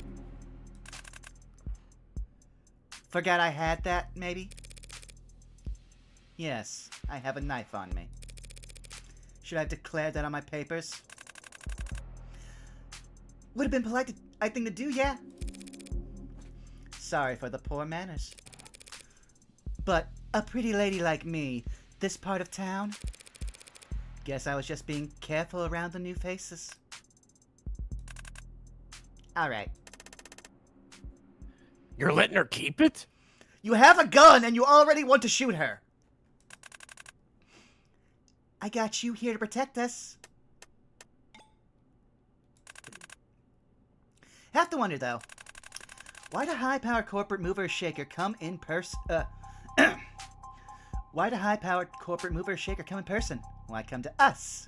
Forgot I had that, maybe? Yes, I have a knife on me. Should I have declared that on my papers? Would have been polite, I think, to do, yeah? Sorry for the poor manners. But a pretty lady like me, this part of town? Guess I was just being careful around the new faces. Alright. You're letting her keep it? You have a gun and you already want to shoot her. I got you here to protect us. Have to wonder, though. Why do high-powered corporate mover shaker come in person? Why do high-powered corporate mover shaker come in person? Why come to us?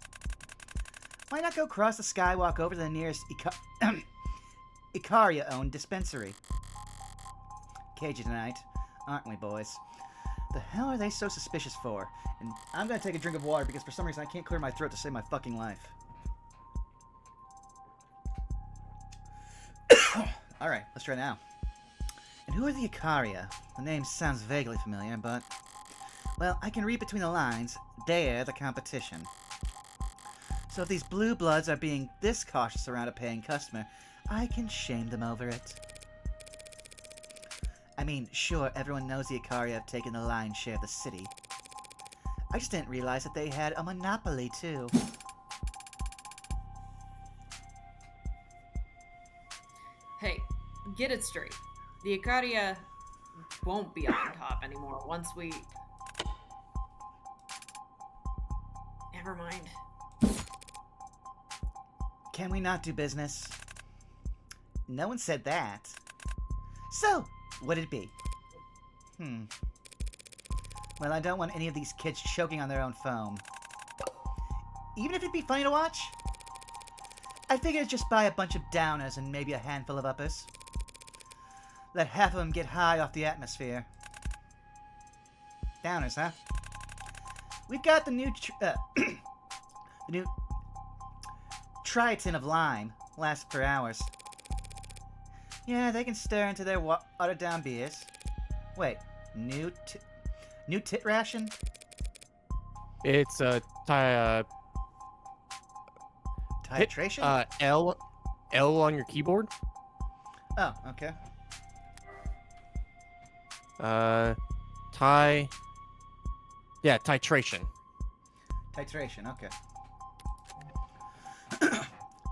Why not go cross the skywalk over to the nearest Icaria-owned dispensary? Cagey tonight, aren't we, boys? The hell are they so suspicious for? And I'm gonna take a drink of water because for some reason I can't clear my throat to save my fucking life. Alright, let's try now. And who are the Icaria? The name sounds vaguely familiar, but... well, I can read between the lines. They're the competition. So if these blue bloods are being this cautious around a paying customer, I can shame them over it. I mean, sure, everyone knows the Icaria have taken the lion's share of the city. I just didn't realize that they had a monopoly, too. Hey, get it straight. The Icaria won't be on top anymore once we... Never mind. Can we not do business? No one said that. So, what'd it be? Well, I don't want any of these kids choking on their own foam. Even if it'd be funny to watch, I figured just buy a bunch of downers and maybe a handful of uppers. Let half of them get high off the atmosphere. Downers, huh? We've got the new, the new Triton of Lime. Lasts for hours. Yeah, they can stir into their watered-down beers. Wait, new tit ration? It's Titration? L on your keyboard. Oh, okay. Titration. Titration, okay.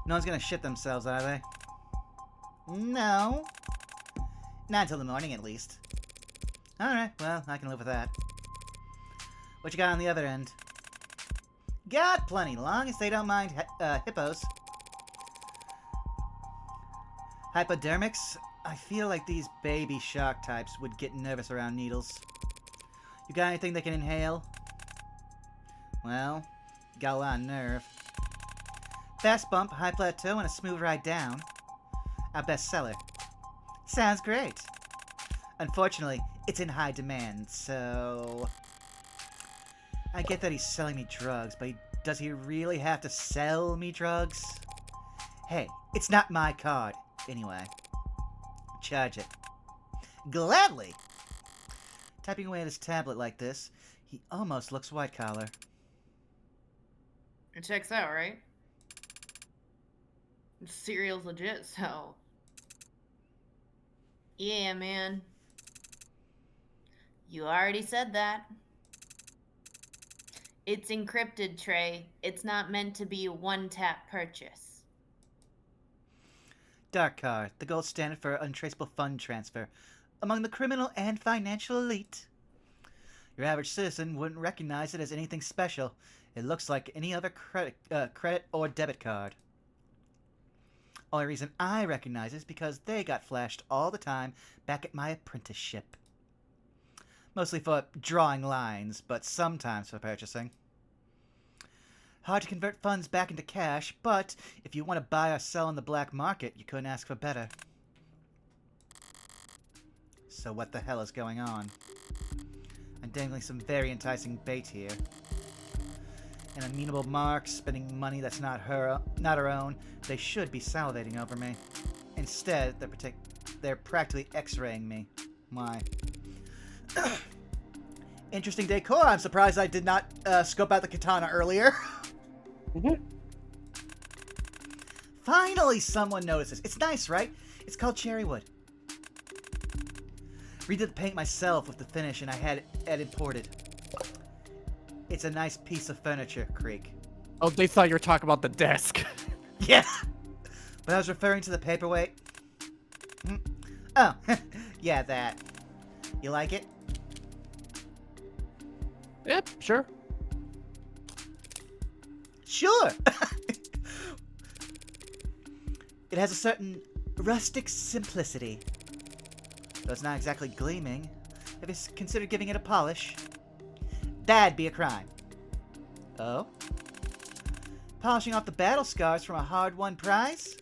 No one's gonna shit themselves, are they? No. Not until the morning, at least. Alright, well, I can live with that. What you got on the other end? Got plenty, long as they don't mind hippos. Hypodermics? I feel like these baby shark types would get nervous around needles. You got anything they can inhale? Well, got a lot of nerve. Fast bump, high plateau, and a smooth ride down. Our bestseller. Sounds great. Unfortunately, it's in high demand, so... I get that he's selling me drugs, but does he really have to sell me drugs? Hey, it's not my card, anyway. Charge it. Gladly! Typing away at his tablet like this, he almost looks white-collar. It checks out, right? Cereal's legit, so... Yeah, man. You already said that. It's encrypted, Trey. It's not meant to be a one-tap purchase. Dark card, the gold standard for untraceable fund transfer among the criminal and financial elite. Your average citizen wouldn't recognize it as anything special. It looks like any other credit or debit card. Only reason I recognize is because they got flashed all the time back at my apprenticeship. Mostly for drawing lines, but sometimes for purchasing. Hard to convert funds back into cash, but if you want to buy or sell on the black market, you couldn't ask for better. So what the hell is going on? I'm dangling some very enticing bait here. An amenable mark, spending money that's not her own. They should be salivating over me. Instead, they're practically x-raying me. Why? Interesting decor. I'm surprised I did not scope out the katana earlier. Finally, someone notices. It's nice, right? It's called cherry wood. Redid the paint myself with the finish, and I had it imported. It's a nice piece of furniture, Creek. Oh, they thought you were talking about the desk. Yeah! But I was referring to the paperweight. Oh, yeah, that. You like it? Yep, sure. Sure! It has a certain rustic simplicity. Though it's not exactly gleaming. Have you considered giving it a polish? That'd be a crime. Oh? Polishing off the battle scars from a hard-won prize?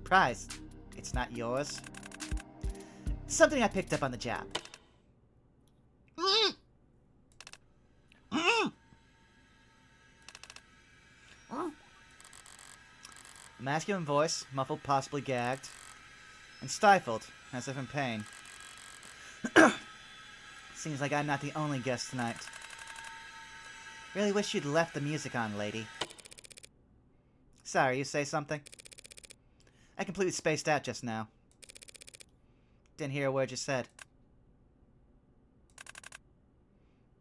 Prize. It's not yours. Something I picked up on the job. A masculine voice, muffled, possibly gagged, and stifled, as if in pain. Seems like I'm not the only guest tonight. Really wish you'd left the music on, lady. Sorry, you say something? I completely spaced out just now. Didn't hear a word you said.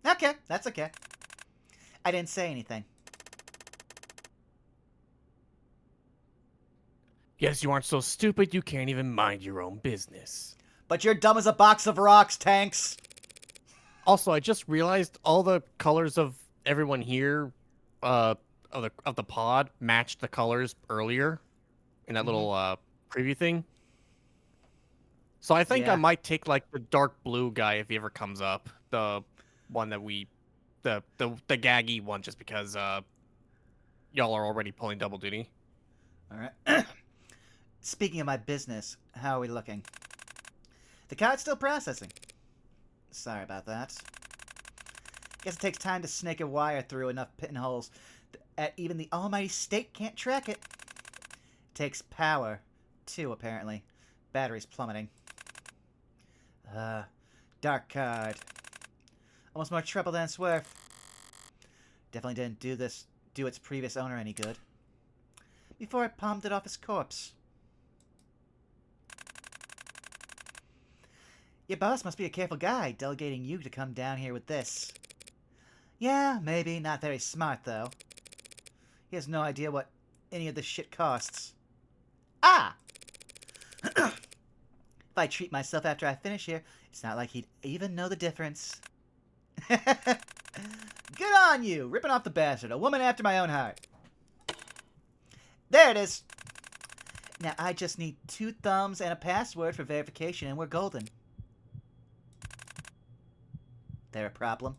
Okay, that's okay. I didn't say anything. Guess you aren't so stupid you can't even mind your own business. But you're dumb as a box of rocks, Tanks! Also, I just realized all the colors of everyone here, of the pod, matched the colors earlier in that little preview thing. So I think I might take like the dark blue guy if he ever comes up, the one that the gaggy one, just because y'all are already pulling double duty. All right. Speaking of my business, how are we looking? The card's still processing. Sorry about that. Guess it takes time to snake a wire through enough pinholes that even the almighty state can't track it. Takes power, too, apparently. Batteries plummeting. Dark card. Almost more trouble than it's worth. Definitely didn't do its previous owner any good. Before I palmed it off his corpse. Your boss must be a careful guy, delegating you to come down here with this. Yeah, maybe. Not very smart, though. He has no idea what any of this shit costs. Ah! If I treat myself after I finish here, it's not like he'd even know the difference. Good on you! Ripping off the bastard. A woman after my own heart. There it is! Now I just need 2 thumbs and a password for verification and we're golden. There a problem?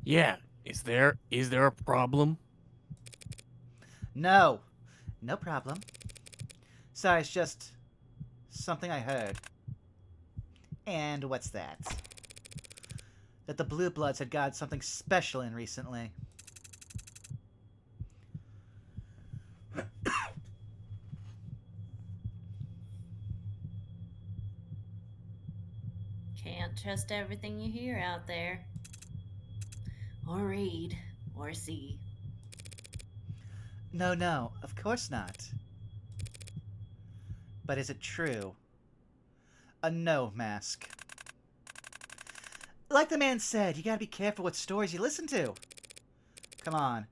Yeah, is there a problem? No. No problem. Sorry, it's just something I heard. And what's that? That the Blue Bloods had got something special in recently. Can't trust everything you hear out there. Or read. Or see. No, of course not. But is it true? A no mask. Like the man said, you gotta be careful what stories you listen to. Come on.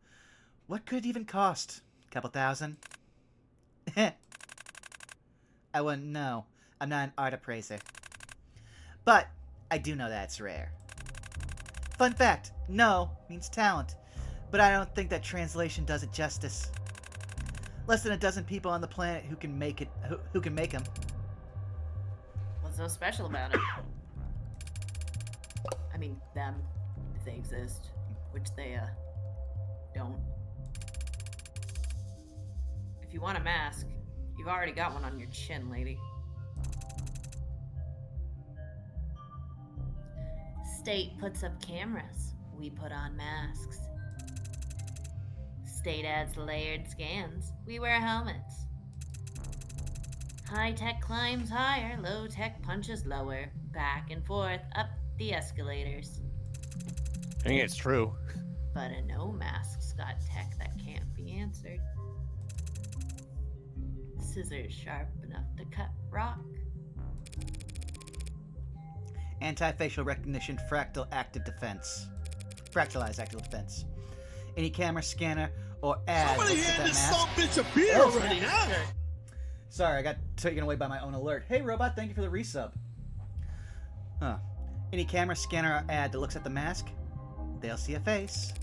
What could it even cost? Couple thousand? I wouldn't know. I'm not an art appraiser. But I do know that it's rare. Fun fact, no means talent. But I don't think that translation does it justice. Less than a dozen people on the planet who can make it. Who can make them. What's so special about it? I mean, them, if they exist, which they don't. If you want a mask, you've already got one on your chin, lady. State puts up cameras. We put on masks. State adds layered scans. We wear helmets. High tech climbs higher, low tech punches lower. Back and forth up the escalators. I think it's true. But a no mask's got tech that can't be answered. Scissors sharp enough to cut rock. Anti-facial recognition, fractalized active defense. Any camera, scanner, or ad. Somebody looks at hand that this mask. bitch a beer already now. Sorry, I got taken away by my own alert. Hey, robot, thank you for the resub. Huh. Any camera, scanner, or ad that looks at the mask, they'll see a face.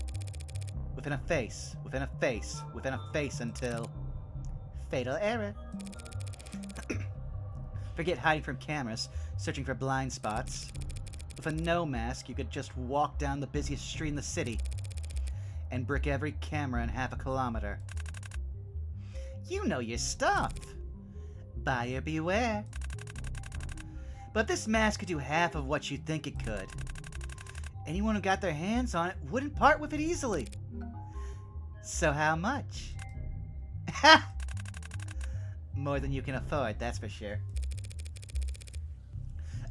Within a face, within a face, within a face until... fatal error. Forget hiding from cameras, searching for blind spots. With a no mask, you could just walk down the busiest street in the city and brick every camera in half a kilometer. You know your stuff. Buyer beware. But this mask could do half of what you think it could. Anyone who got their hands on it wouldn't part with it easily. So how much? Ha! More than you can afford, that's for sure.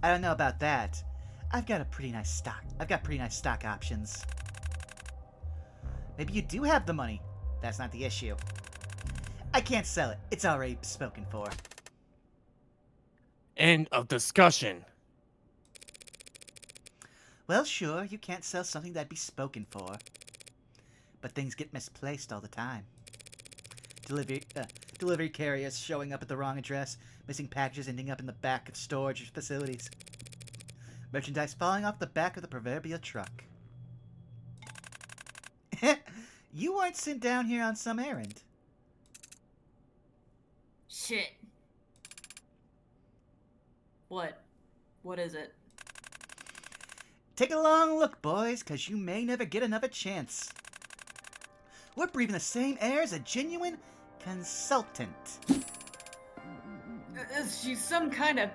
I don't know about that. I've got pretty nice stock options. Maybe you do have the money. That's not the issue. I can't sell it. It's already spoken for. End of discussion. Well, sure, you can't sell something that'd be spoken for. But things get misplaced all the time. Delivery carriers showing up at the wrong address, missing packages ending up in the back of storage facilities. Merchandise falling off the back of the proverbial truck. You weren't sent down here on some errand. Shit. What? What is it? Take a long look, boys, because you may never get another chance. We're breathing the same air as a genuine consultant. Is she some kind of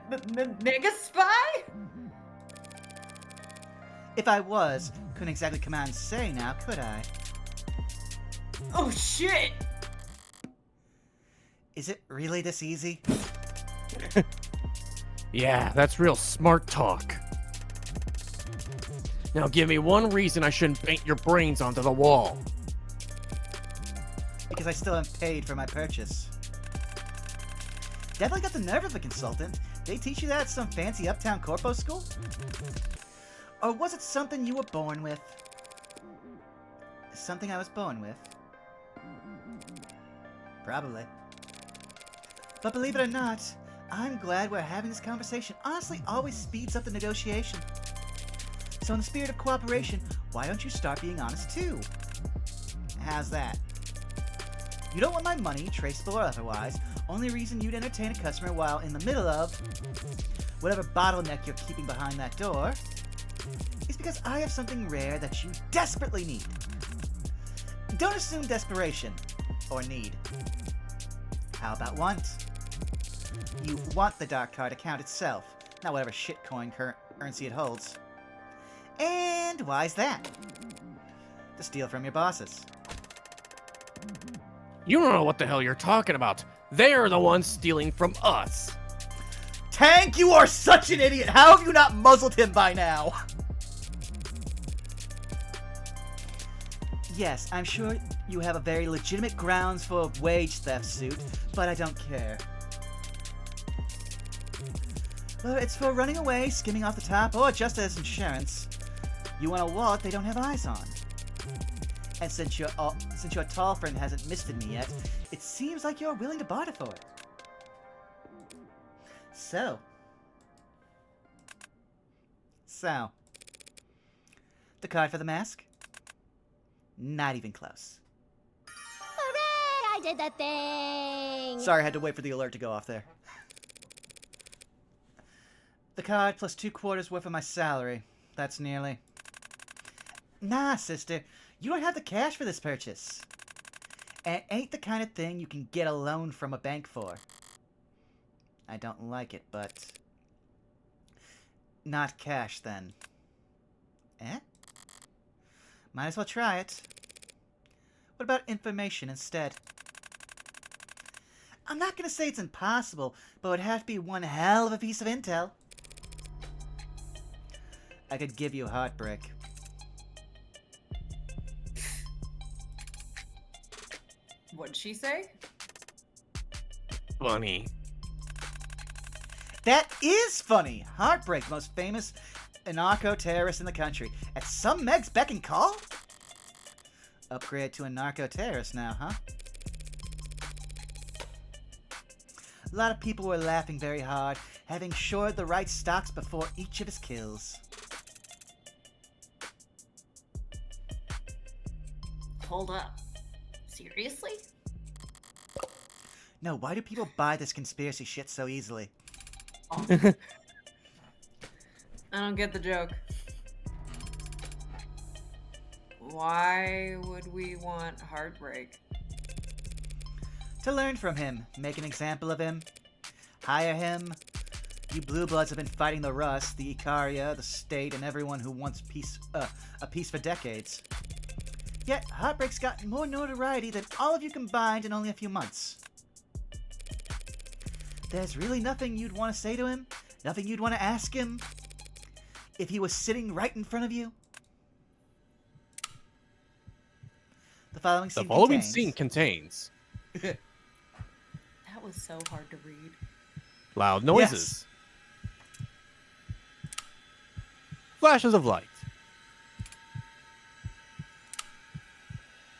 mega spy? If I was, couldn't exactly come out and say now, could I? Oh shit! Is it really this easy? Yeah, that's real smart talk. Now give me one reason I shouldn't paint your brains onto the wall. Because I still haven't paid for my purchase. Definitely got the nerve of a consultant. They teach you that at some fancy uptown corpo school? Or was it something you were born with? Something I was born with? Probably. But believe it or not, I'm glad we're having this conversation. Honestly, always speeds up the negotiation. So in the spirit of cooperation, why don't you start being honest too? How's that? You don't want my money, traceable or otherwise. Only reason you'd entertain a customer while in the middle of whatever bottleneck you're keeping behind that door is because I have something rare that you desperately need. Don't assume desperation or need. How about want? You want the dark card account itself, not whatever shitcoin currency it holds. And why's that? To steal from your bosses. You don't know what the hell you're talking about. They're the ones stealing from us. Tank, you are such an idiot! How have you not muzzled him by now? Yes, I'm sure you have a very legitimate grounds for a wage theft suit, but I don't care. Whether it's for running away, skimming off the top, or just as insurance, you want a wallet they don't have eyes on. And since your tall friend hasn't misted me yet, it seems like you're willing to barter for it. So. The card for the mask? Not even close. Hooray! I I did that thing! Sorry, I had to wait for the alert to go off there. The card plus 2/4 worth of my salary. That's nearly... Nah, sister. You don't have the cash for this purchase. It ain't the kind of thing you can get a loan from a bank for. I don't like it, but... Not cash, then. Eh? Might as well try it. What about information instead? I'm not gonna say it's impossible, but it would have to be one hell of a piece of intel. I could give you heartbreak. What'd she say? Funny. That is funny! Heartbreak, most famous narco-terrorist in the country. At some Meg's beck and call? Upgrade to a narco-terrorist now, huh? A lot of people were laughing very hard, having shored the right stocks before each of his kills. Hold up. Seriously? No, why do people buy this conspiracy shit so easily? I don't get the joke. Why would we want heartbreak? To learn from him, make an example of him, hire him. You blue bloods have been fighting the Rust, the Icaria, the state, and everyone who wants a peace for decades. Yet, Heartbreak's gotten more notoriety than all of you combined in only a few months. There's really nothing you'd want to say to him, nothing you'd want to ask him, if he was sitting right in front of you. The following scene contains That was so hard to read. loud noises, flashes of light,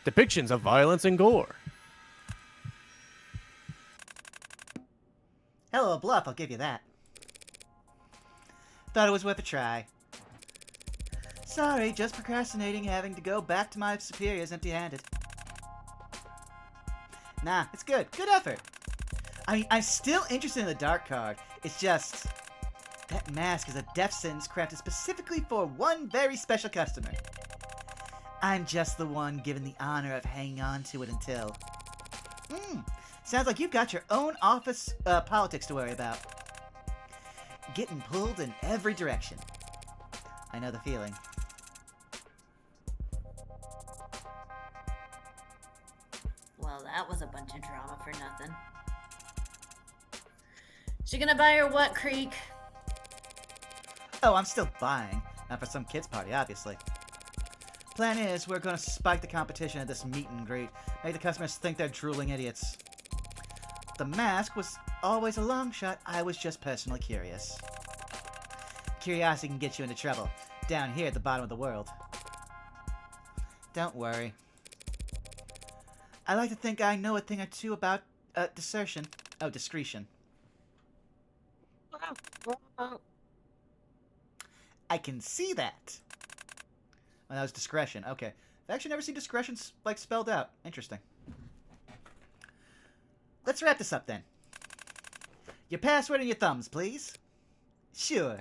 depictions of violence and gore. Hello, bluff, I'll give you that. Thought it was worth a try. Sorry, just procrastinating having to go back to my superiors empty-handed. Nah, it's good. Good effort. I mean, I'm still interested in the dark card. It's just... that mask is a death sentence crafted specifically for one very special customer. I'm just the one given the honor of hanging on to it until... Sounds like you've got your own office politics to worry about. Getting pulled in every direction. I know the feeling. Well, that was a bunch of drama for nothing. She gonna buy her what, Creek? Oh, I'm still buying. Not for some kid's party, obviously. Plan is, we're gonna spike the competition at this meet and greet. Make the customers think they're drooling idiots. The mask was always a long shot. I was just personally curious. Curiosity can get you into trouble. Down here at the bottom of the world. Don't worry. I like to think I know a thing or two about, desertion. Oh, discretion. I can see that. Well, that was discretion. Okay. I've actually never seen discretion, like, spelled out. Interesting. Let's wrap this up, then. Your password and your thumbs, please. Sure.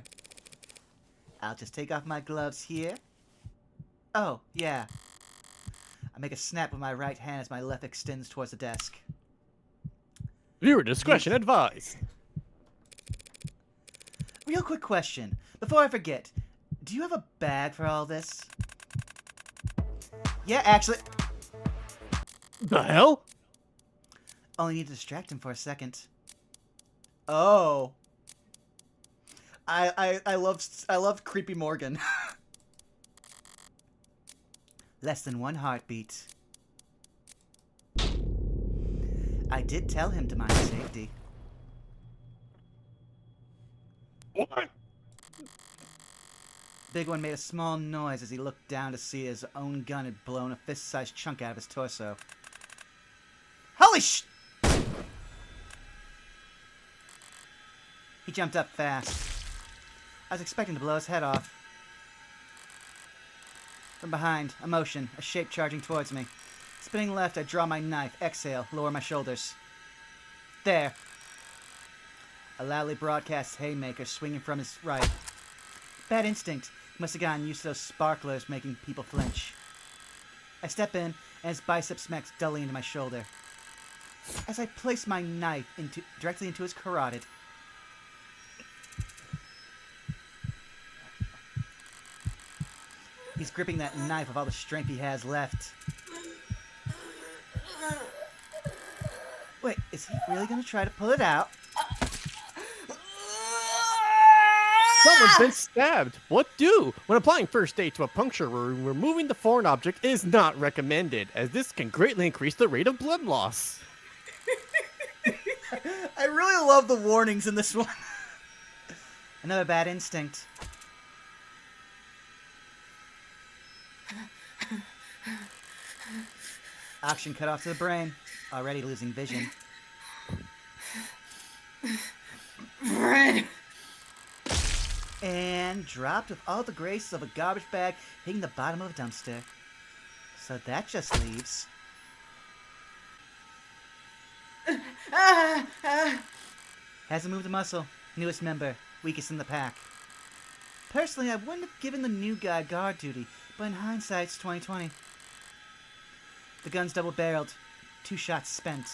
I'll just take off my gloves here. Oh, yeah. I make a snap with my right hand as my left extends towards the desk. Viewer discretion advised. Real quick question. Before I forget, do you have a bag for all this? Yeah, actually... The hell? Only need to distract him for a second. Oh. I love creepy Morgan. Less than one heartbeat. I did tell him to mind safety. What? Big one made a small noise as he looked down to see his own gun had blown a fist-sized chunk out of his torso. Holy sh... He jumped up fast. I was expecting to blow his head off. From behind, a motion, a shape charging towards me. Spinning left, I draw my knife. Exhale, lower my shoulders. There. A loudly broadcast haymaker swinging from his right. Bad instinct. Must have gotten used to those sparklers making people flinch. I step in, and his bicep smacks dully into my shoulder. As I place my knife directly into his carotid. He's gripping that knife with all the strength he has left. Wait, is he really going to try to pull it out? Someone's been stabbed. What do? When applying first aid to a puncture wound, removing the foreign object is not recommended, as this can greatly increase the rate of blood loss. I really love the warnings in this one. Another bad instinct. Oxygen cut off to the brain. Already losing vision. Fred! And dropped with all the grace of a garbage bag hitting the bottom of a dumpster. So that just leaves... Hasn't moved a muscle. Newest member. Weakest in the pack. Personally, I wouldn't have given the new guy guard duty, but in hindsight, it's 2020. The gun's double-barreled. 2 shots spent.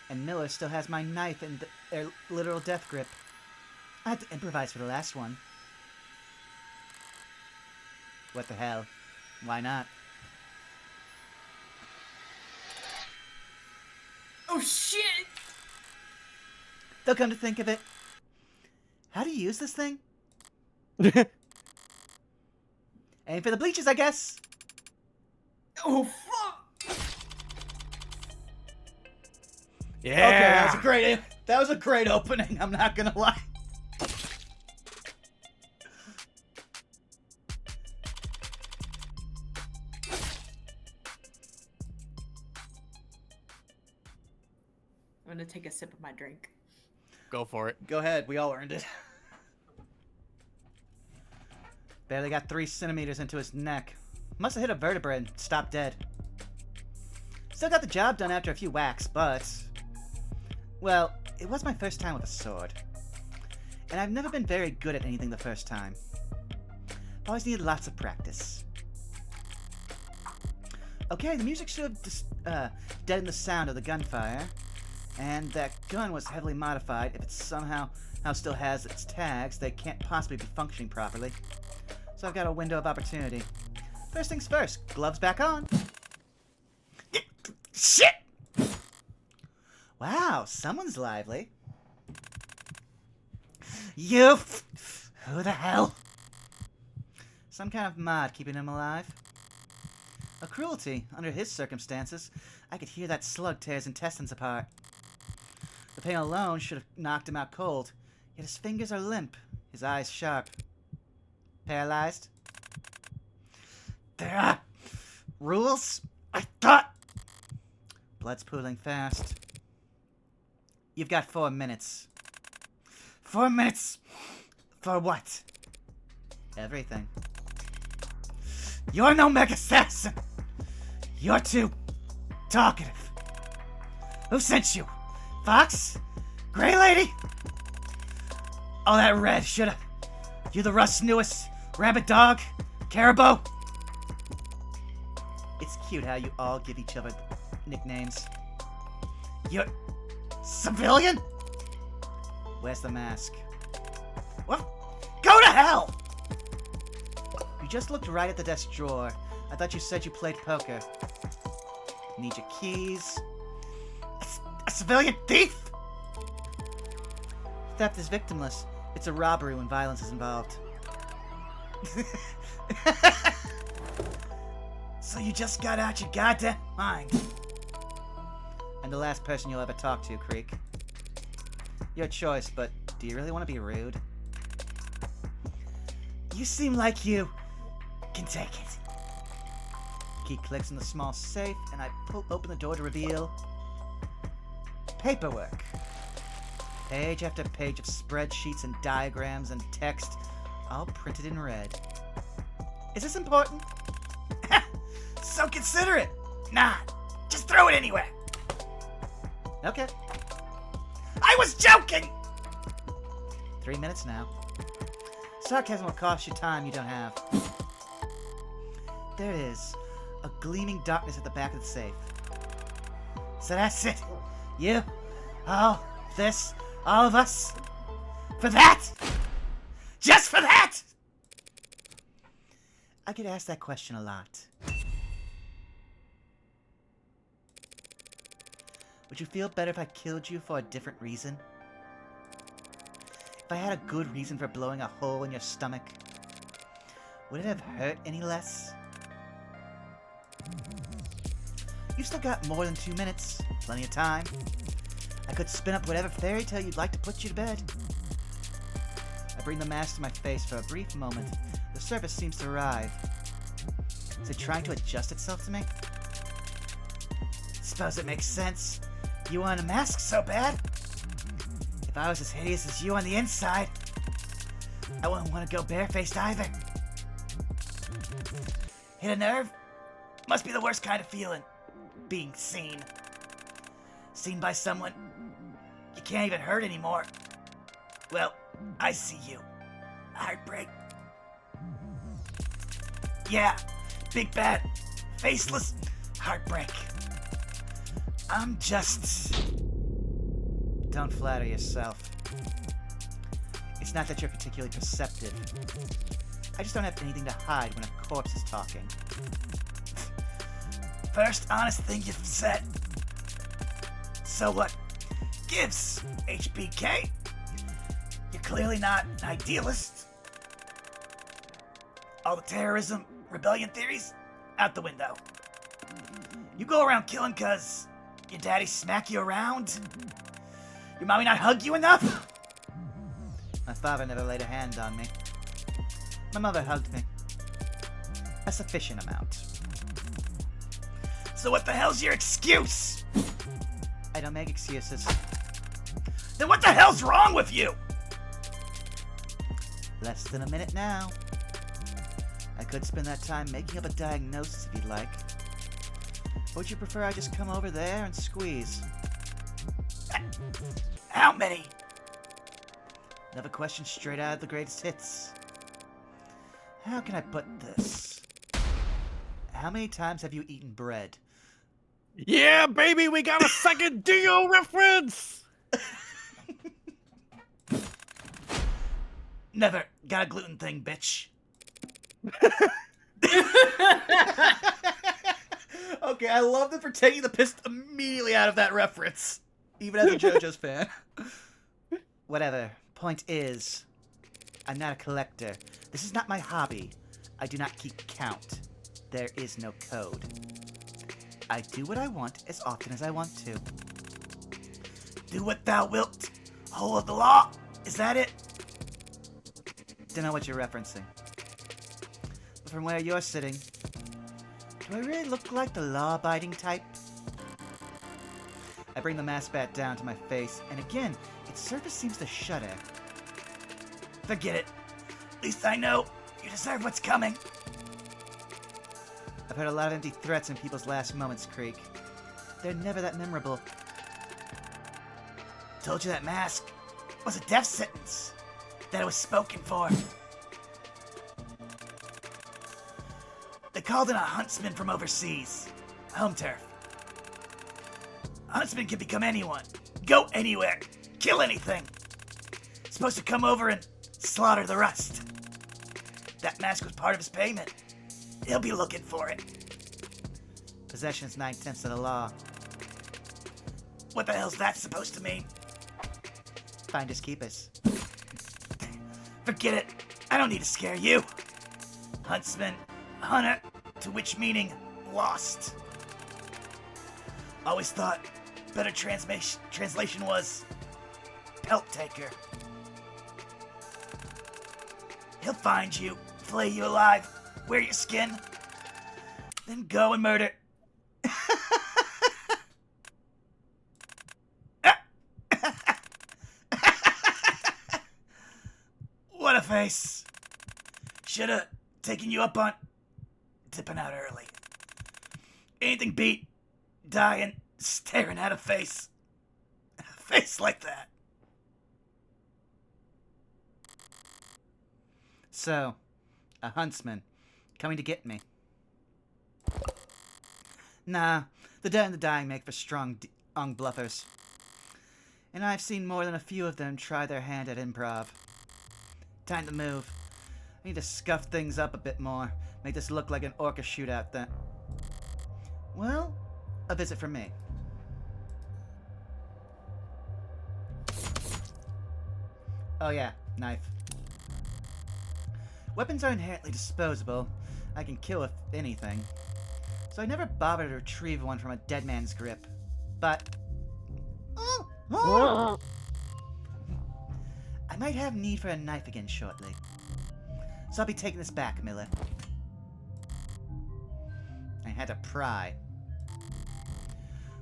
And Miller still has my knife in their literal death grip. I had to improvise for the last one. What the hell? Why not? Oh shit! They'll come to think of it. How do you use this thing? Aim for the bleachers, I guess. Oh fuck! Yeah. Okay, that was a great opening, I'm not gonna lie. I'm gonna take a sip of my drink. Go for it. Go ahead, we all earned it. Barely got 3 centimeters into his neck. Must have hit a vertebra and stopped dead. Still got the job done after a few whacks, but... Well, it was my first time with a sword. And I've never been very good at anything the first time. I've always needed lots of practice. Okay, the music should have deadened the sound of the gunfire. And that gun was heavily modified. If it somehow still has its tags, they can't possibly be functioning properly. So I've got a window of opportunity. First things first, gloves back on. Shit! Wow, someone's lively. You! Who the hell? Some kind of mod keeping him alive. A cruelty. Under his circumstances, I could hear that slug tear his intestines apart. The pain alone should have knocked him out cold, yet his fingers are limp, his eyes sharp. Paralyzed? There are rules? I thought... Blood's pooling fast. You've got 4 minutes. 4 minutes? For what? Everything. You're no mega assassin! You're too talkative. Who sent you? Fox? Grey Lady? Oh, that red shoulda. You the Rust's newest rabbit dog? Caribou? It's cute how you all give each other nicknames. You're... civilian? Where's the mask? What? Go to hell! You just looked right at the desk drawer. I thought you said you played poker. Need your keys. A civilian thief? Theft is victimless. It's a robbery when violence is involved. So you just got out your goddamn mind. And the last person you'll ever talk to, Creek. Your choice, but do you really want to be rude? You seem like you can take it. Key clicks in the small safe, and I pull open the door to reveal... paperwork. Page after page of spreadsheets and diagrams and text, all printed in red. Is this important? So consider it! Nah, just throw it anywhere. Okay. I was joking! 3 minutes now. Sarcasm will cost you time you don't have. There it is. A gleaming darkness at the back of the safe. So that's it. You? All this, all of us? For that? Just for that? I get asked that question a lot. Would you feel better if I killed you for a different reason? If I had a good reason for blowing a hole in your stomach, would it have hurt any less? You've still got more than 2 minutes. Plenty of time. I could spin up whatever fairy tale you'd like to put you to bed. I bring the mask to my face for a brief moment. The surface seems to arrive. Is it trying to adjust itself to me? Suppose it makes sense. You want a mask so bad? If I was as hideous as you on the inside, I wouldn't want to go barefaced either. Hit a nerve? Must be the worst kind of feeling. Being seen. Seen by someone you can't even hurt anymore. Well, I see you. Heartbreak. Yeah, big bad, faceless heartbreak. I'm just... Don't flatter yourself. It's not that you're particularly perceptive. I just don't have anything to hide when a corpse is talking. First honest thing you've said. So what gives, HBK? You're clearly not an idealist. All the terrorism, rebellion theories, out the window. You go around killing 'cause your daddy smack you around? Your mommy not hug you enough? My father never laid a hand on me. My mother hugged me. A sufficient amount. So what the hell's your excuse? I don't make excuses. Then what the hell's wrong with you? Less than a minute now. I could spend that time making up a diagnosis if you'd like. Or would you prefer I just come over there and squeeze? How many? Another question straight out of the greatest hits. How can I put this? How many times have you eaten bread? Yeah, baby, we got a second Dio reference! Never got a gluten thing, bitch. Okay, I love them for taking the piss immediately out of that reference. Even as a JoJo's fan. Whatever. Point is, I'm not a collector. This is not my hobby. I do not keep count. There is no code. I do what I want as often as I want to. Do what thou wilt. Whole of the law? Is that it? Don't know what you're referencing. But from where you're sitting, do I really look like the law-abiding type? I bring the mask back down to my face, and again, its surface seems to shudder. Forget it. At least I know you deserve what's coming. I've heard a lot of empty threats in people's last moments, Creek. They're never that memorable. Told you that mask was a death sentence. That it was spoken for. They called in a huntsman from overseas. Home turf. A huntsman can become anyone. Go anywhere. Kill anything. Supposed to come over and slaughter the rest. That mask was part of his payment. He'll be looking for it. Possession is 9/10 of the law. What the hell's that supposed to mean? Finders keepers. Forget it. I don't need to scare you. Huntsman, hunter, to which meaning lost. Always thought better translation was pelt taker. He'll find you, flay you alive, wear your skin, then go and murder. What a face. Shoulda taken you up on dipping out early. Anything beat dying, staring at a face like that. So, a huntsman coming to get me. Nah, the dead and the dying make for strong bluffers. And I've seen more than a few of them try their hand at improv. Time to move. I need to scuff things up a bit more. Make this look like an orca shootout then. Well, a visit from me. Oh yeah, knife. Weapons are inherently disposable. I can kill with anything. So I never bothered to retrieve one from a dead man's grip. But... I might have need for a knife again shortly. So I'll be taking this back, Miller. I had to pry.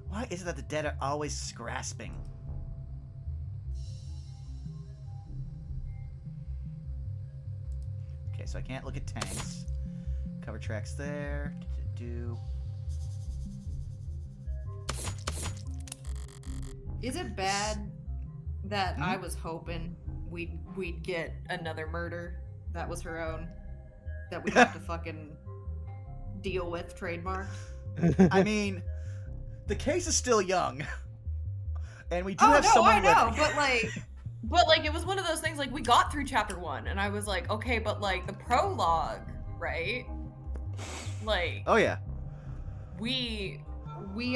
Why is it that the dead are always grasping? Okay, so I can't look at tanks. Cover tracks there. Is it bad that I was hoping we'd get another murder that was her own, that we'd have to fucking deal with trademark? I mean, the case is still young, and we do Oh have no, someone I know, living. but like it was one of those things. Like we got through chapter 1, and I was like, okay, but like the prologue, right? Like, Oh yeah. we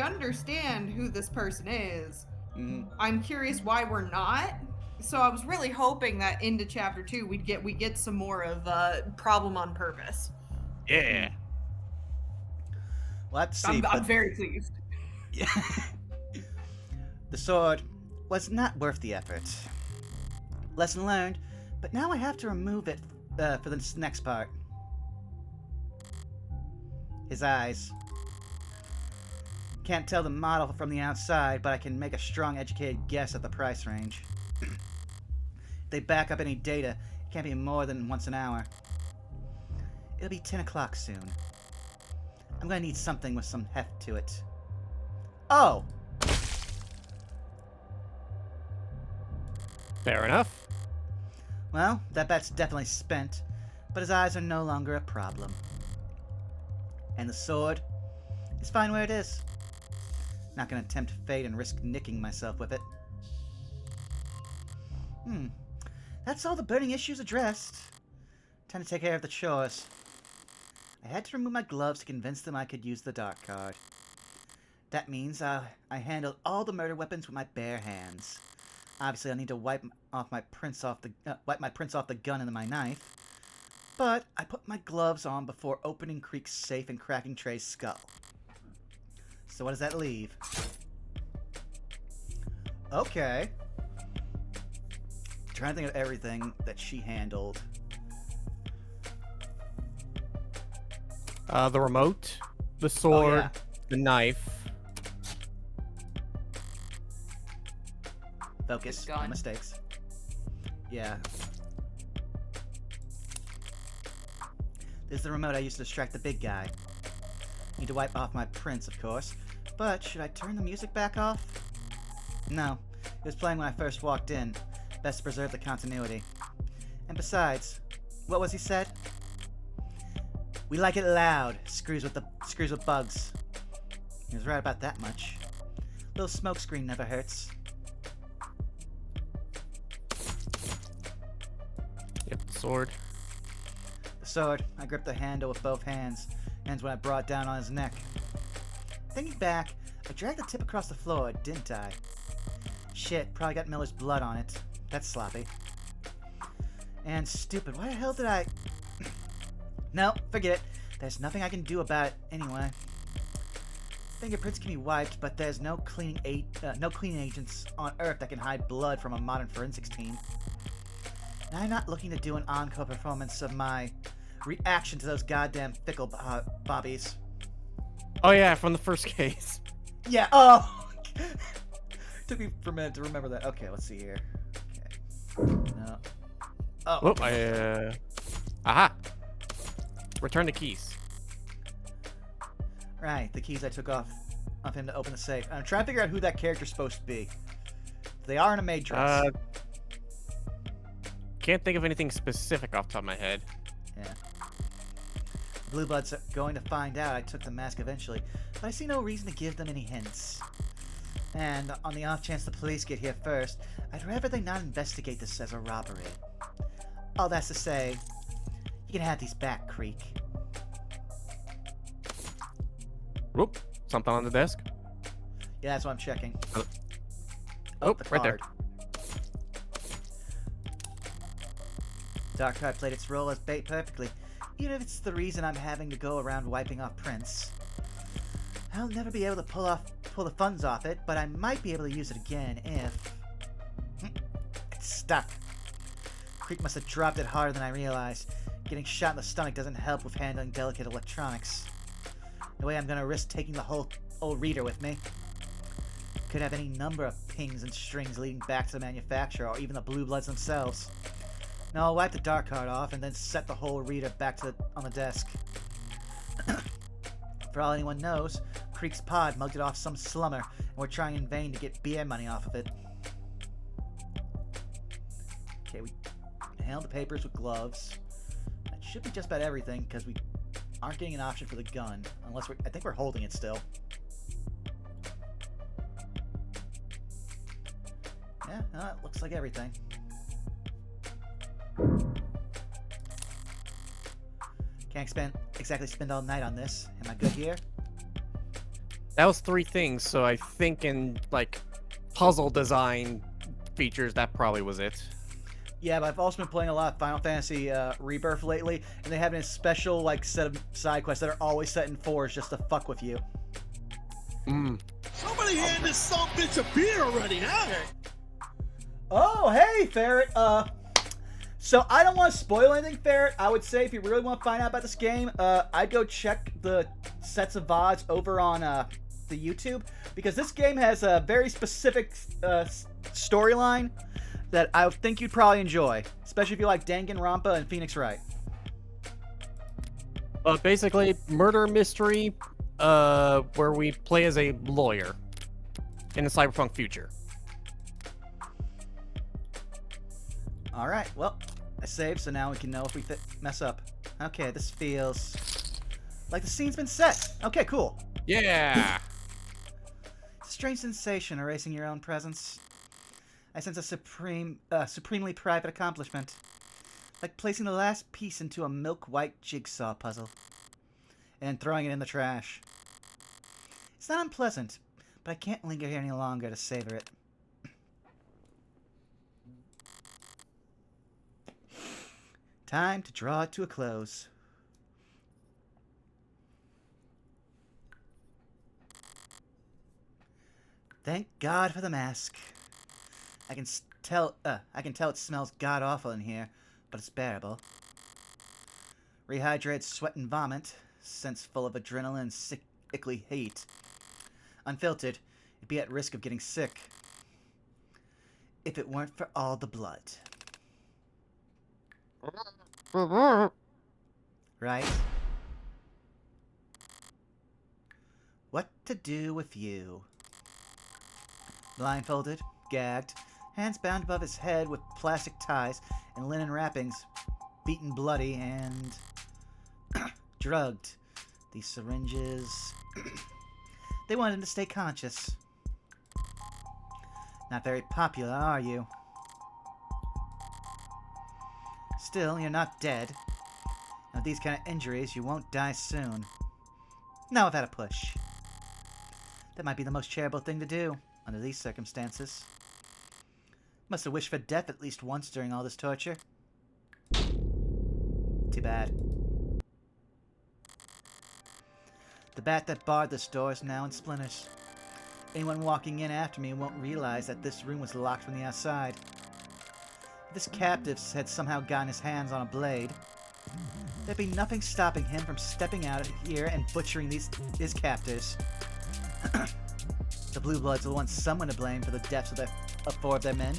understand who this person is. Mhm. I'm curious why we're not. So I was really hoping that into chapter 2 we get some more of problem on purpose. Yeah. We'll have to see. I'm very pleased. Yeah. The sword was not worth the effort. Lesson learned, but now I have to remove it for this next part. His eyes. Can't tell the model from the outside, but I can make a strong, educated guess at the price range. If they back up any data, it can't be more than once an hour. It'll be 10 o'clock soon. I'm gonna need something with some heft to it. Oh! Fair enough. Well, that bet's definitely spent, but his eyes are no longer a problem. And the sword is fine where it is. Not gonna tempt fate and risk nicking myself with it. That's all the burning issues addressed. Time to take care of the chores. I had to remove my gloves to convince them I could use the dark card. That means I handled all the murder weapons with my bare hands. Obviously, I'll need to wipe my prints off the gun and my knife. But I put my gloves on before opening Creek's safe and cracking Trey's skull. So what does that leave? Okay. Trying to think of everything that she handled. The remote, the sword, the knife. Focus. No mistakes. Yeah. This is the remote I used to distract the big guy. Need to wipe off my prints, of course. But should I turn the music back off? No. It was playing when I first walked in. Best to preserve the continuity. And besides, what was he said? We like it loud. Screws with bugs. He was right about that much. Little smoke screen never hurts. Yep, sword. The sword. I gripped the handle with both hands. Ends when I brought it down on his neck. Thinking back, I dragged the tip across the floor, didn't I? Shit, probably got Miller's blood on it. That's sloppy. And stupid, why the hell did I... No, forget it. There's nothing I can do about it anyway. Fingerprints can be wiped, but there's no cleaning agents on Earth that can hide blood from a modern forensics team. And I'm not looking to do an encore performance of my reaction to those goddamn fickle bobbies. Oh yeah, from the first case. Yeah, oh! Took me for a minute to remember that. Okay, let's see here. Okay. No. Oh. Whoop, aha! Return the keys. Right, the keys I took off of him to open the safe. I'm trying to figure out who that character's supposed to be. They are in a maid dress. Can't think of anything specific off the top of my head. Yeah. Blue Bloods are going to find out I took the mask eventually, but I see no reason to give them any hints. And on the off chance the police get here first, I'd rather they not investigate this as a robbery. All that's to say, you can have these back, Creek. Whoop, something on the desk. Yeah, that's what I'm checking. Oh, the right there. card. Dark card played its role as bait perfectly, even if it's the reason I'm having to go around wiping off prints. I'll never be able to pull the funds off it, but I might be able to use it again if... It's stuck. Creek must have dropped it harder than I realized. Getting shot in the stomach doesn't help with handling delicate electronics. No way I'm gonna risk taking the whole old reader with me. Could have any number of pings and strings leading back to the manufacturer or even the Blue Bloods themselves. Now I'll wipe the dark card off and then set the whole reader back on the desk. For all anyone knows, Creek's pod mugged it off some slummer, and we're trying in vain to get beer money off of it. Okay, we handle the papers with gloves. That should be just about everything, because we aren't getting an option for the gun, unless I think we're holding it still. Yeah, it looks like everything. Can't exactly spend all night on this. Am I good here? That was 3 things, so I think in, like, puzzle design features, that probably was it. Yeah, but I've also been playing a lot of Final Fantasy Rebirth lately, and they have a special, like, set of side quests that are always set in 4s just to fuck with you. Somebody hand this son bitch a beer already, huh? Oh, hey, Ferret. So I don't want to spoil anything, Ferret. I would say if you really want to find out about this game, I'd go check the sets of VODs over on the YouTube, because this game has a very specific storyline that I think you'd probably enjoy, especially if you like Danganronpa and Phoenix Wright. Basically, murder mystery, where we play as a lawyer in the cyberpunk future. All right, well, I saved, so now we can know if we mess up. Okay, this feels like the scene's been set. Okay, cool. Yeah. It's a strange sensation erasing your own presence. I sense a supremely private accomplishment, like placing the last piece into a milk-white jigsaw puzzle and throwing it in the trash. It's not unpleasant, but I can't linger here any longer to savor it. Time to draw it to a close. Thank God for the mask. I can tell it smells god-awful in here, but it's bearable. Rehydrated sweat and vomit, scents full of adrenaline and sickly heat. Unfiltered, it'd be at risk of getting sick. If it weren't for all the blood. Right? What to do with you? Blindfolded, gagged, hands bound above his head with plastic ties and linen wrappings, beaten bloody and drugged. These syringes... they wanted him to stay conscious. Not very popular, are you? Still, you're not dead. And with these kind of injuries, you won't die soon. Now I've had a push. That might be the most charitable thing to do, under these circumstances. Must have wished for death at least once during all this torture. Too bad. The bat that barred this door is now in splinters. Anyone walking in after me won't realize that this room was locked from the outside. If this captive had somehow gotten his hands on a blade, there'd be nothing stopping him from stepping out of here and butchering his captors. The Blue Bloods will want someone to blame for the deaths of 4 of their men.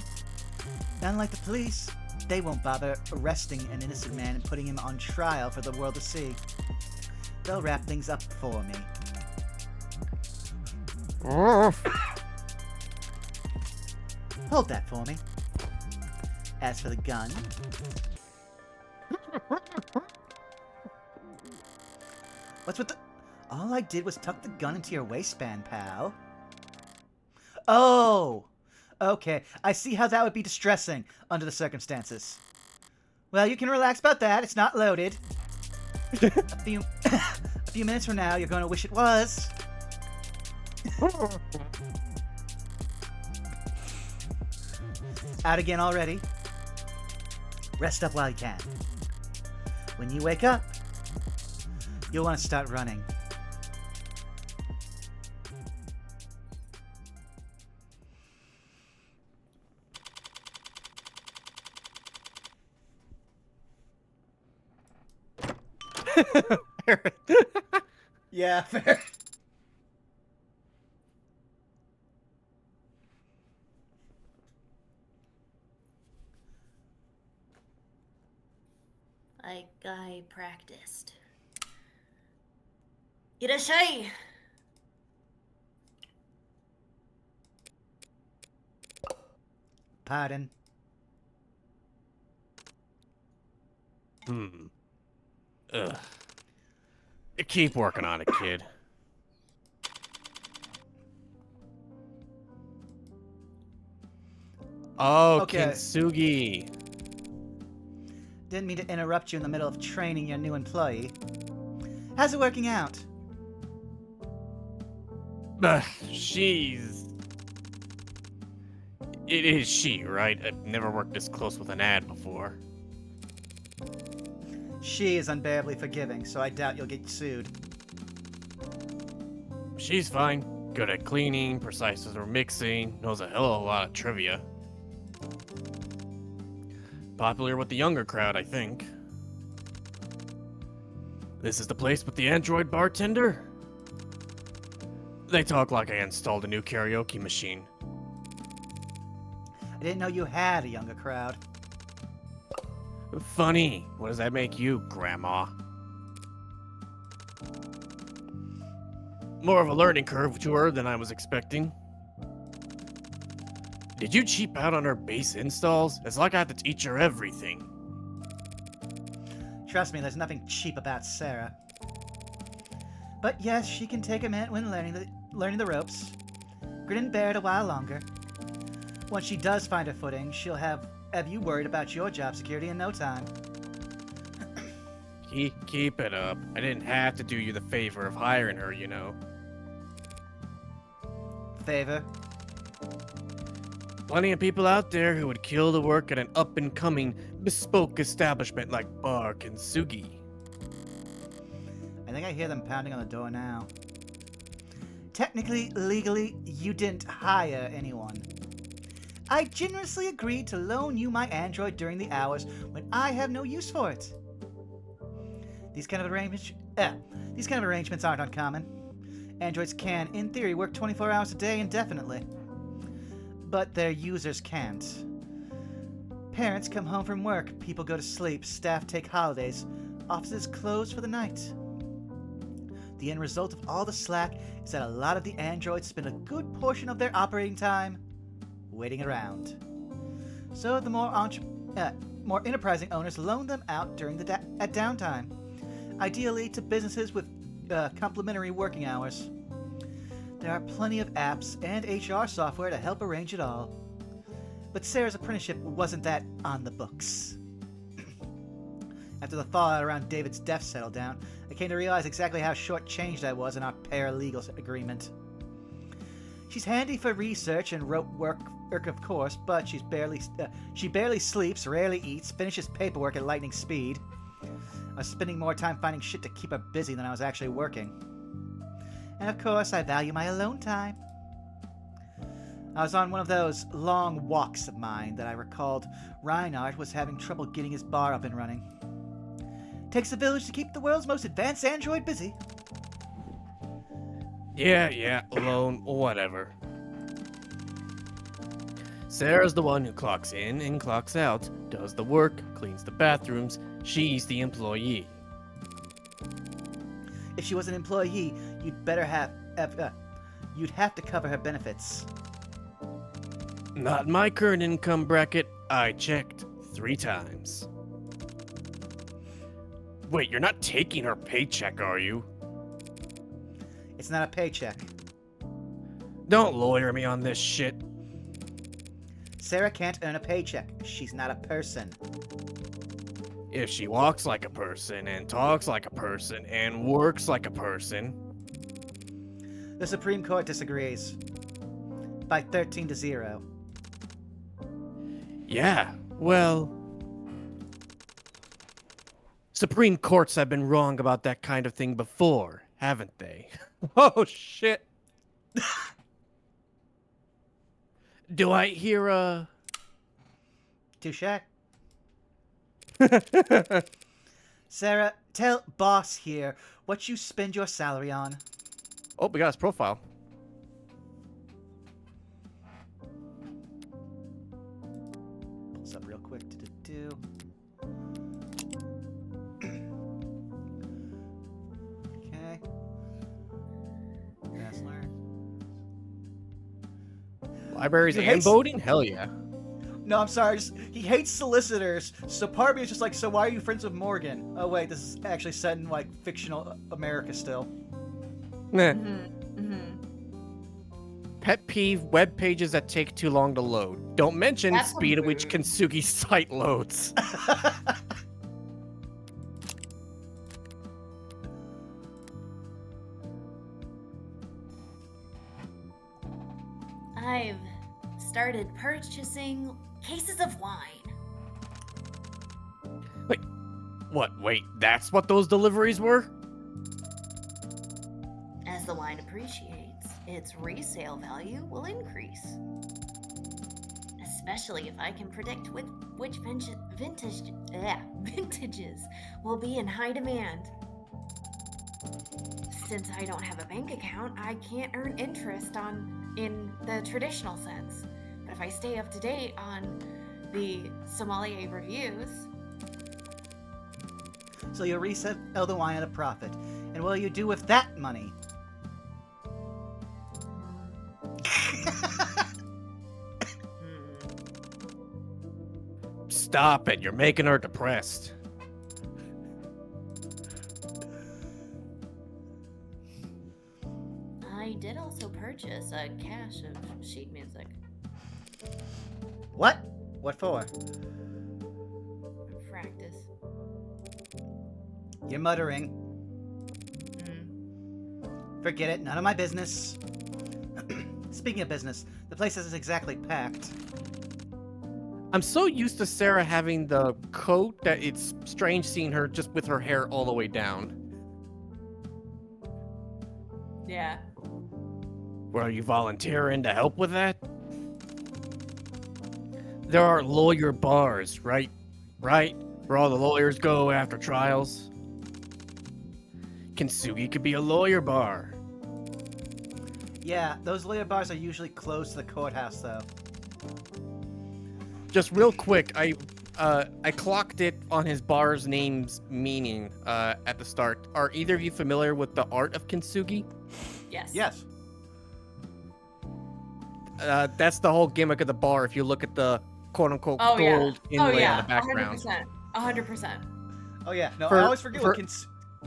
Not unlike the police, they won't bother arresting an innocent man and putting him on trial for the world to see. They'll wrap things up for me. Hold that for me. As for the gun... What's with the... All I did was tuck the gun into your waistband, pal. Oh! Okay, I see how that would be distressing under the circumstances. Well, you can relax about that. It's not loaded. a few minutes from now, you're going to wish it was. Out again already. Rest up while you can. When you wake up, you'll want to start running. Yeah, fair. I practiced. Irasshaima! Pardon. Ugh. Keep working on it, kid. Oh, Okay. Kintsugi. Didn't mean to interrupt you in the middle of training your new employee. How's it working out? She's... It is she, right? I've never worked this close with an ad before. She is unbearably forgiving, so I doubt you'll get sued. She's fine. Good at cleaning, precise with her mixing, knows a hell of a lot of trivia. Popular with the younger crowd, I think. This is the place with the android bartender? They talk like I installed a new karaoke machine. I didn't know you had a younger crowd. Funny. What does that make you, Grandma? More of a learning curve to her than I was expecting. Did you cheap out on her base installs? It's like I have to teach her everything. Trust me, there's nothing cheap about Serra. But yes, she can take a minute when learning the ropes. Grin and bear it a while longer. Once she does find her footing, she'll have you worried about your job security in no time. Keep it up. I didn't have to do you the favor of hiring her, you know. Favor? Plenty of people out there who would kill to work at an up-and-coming, bespoke establishment like Bar Kintsugi. I think I hear them pounding on the door now. Technically, legally, you didn't hire anyone. I generously agreed to loan you my android during the hours when I have no use for it. These kind of arrangements aren't uncommon. Androids can, in theory, work 24 hours a day indefinitely. But their users can't. Parents come home from work, people go to sleep, staff take holidays, offices close for the night. The end result of all the slack is that a lot of the androids spend a good portion of their operating time waiting around. So the more enterprising owners loan them out during at downtime, ideally to businesses with complementary working hours. There are plenty of apps and HR software to help arrange it all. But Serra's apprenticeship wasn't that on the books. After the fallout around David's death settled down, I came to realize exactly how short-changed I was in our paralegal agreement. She's handy for research and rote work, of course, but she barely sleeps, rarely eats, finishes paperwork at lightning speed. I was spending more time finding shit to keep her busy than I was actually working. And of course, I value my alone time. I was on one of those long walks of mine that I recalled Reinhardt was having trouble getting his bar up and running. Takes a village to keep the world's most advanced android busy. Yeah, alone, whatever. Sarah's the one who clocks in and clocks out, does the work, cleans the bathrooms. She's the employee. If she was an employee, you'd better you'd have to cover her benefits. Not my current income bracket. I checked 3 times. Wait, you're not taking her paycheck, are you? It's not a paycheck. Don't lawyer me on this shit. Serra can't earn a paycheck. She's not a person. If she walks like a person and talks like a person and works like a person. The Supreme Court disagrees. By 13-0. Yeah, well... Supreme Courts have been wrong about that kind of thing before, haven't they? Oh, shit. Do I hear a... Touche. Serra, tell boss here what you spend your salary on. Oh, we got his profile. Pull this up real quick. Okay. Dazzler. Libraries He and hates- voting? Hell yeah. No, I'm sorry. He hates solicitors. So part of me is just like, so why are you friends with Morgan? Oh wait, this is actually set in like fictional America still. Nah. Mm-hmm. Pet peeve, web pages that take too long to load. Don't mention That's speed at which rude. Kintsugi's site loads. I've started purchasing cases of wine. What, wait, that's what those deliveries were? As the wine appreciates, its resale value will increase. Especially if I can predict which vintages will be in high demand. Since I don't have a bank account, I can't earn interest in the traditional sense. But if I stay up to date on the sommelier reviews, So you'll resell the wine at a profit. And what will you do with that money? Stop it, you're making her depressed. I did also purchase a cache of sheet music. What? What for? Practice. You're muttering. Mm. Forget it. None of my business. Speaking of business, the place isn't exactly packed. I'm so used to Serra having the coat that it's strange seeing her just with her hair all the way down. Yeah. Well, are you volunteering to help with that? There are lawyer bars, right? Right? Where all the lawyers go after trials. Kintsugi could be a lawyer bar. Yeah, those lawyer bars are usually close to the courthouse, though. Just real quick, I clocked it on his bar's name's meaning at the start. Are either of you familiar with the art of Kintsugi? Yes. Yes. That's the whole gimmick of the bar. If you look at the quote-unquote Oh yeah. gold Oh inlay yeah. on the background. 100%. 100%. Oh, yeah. No, For- I always forget what for-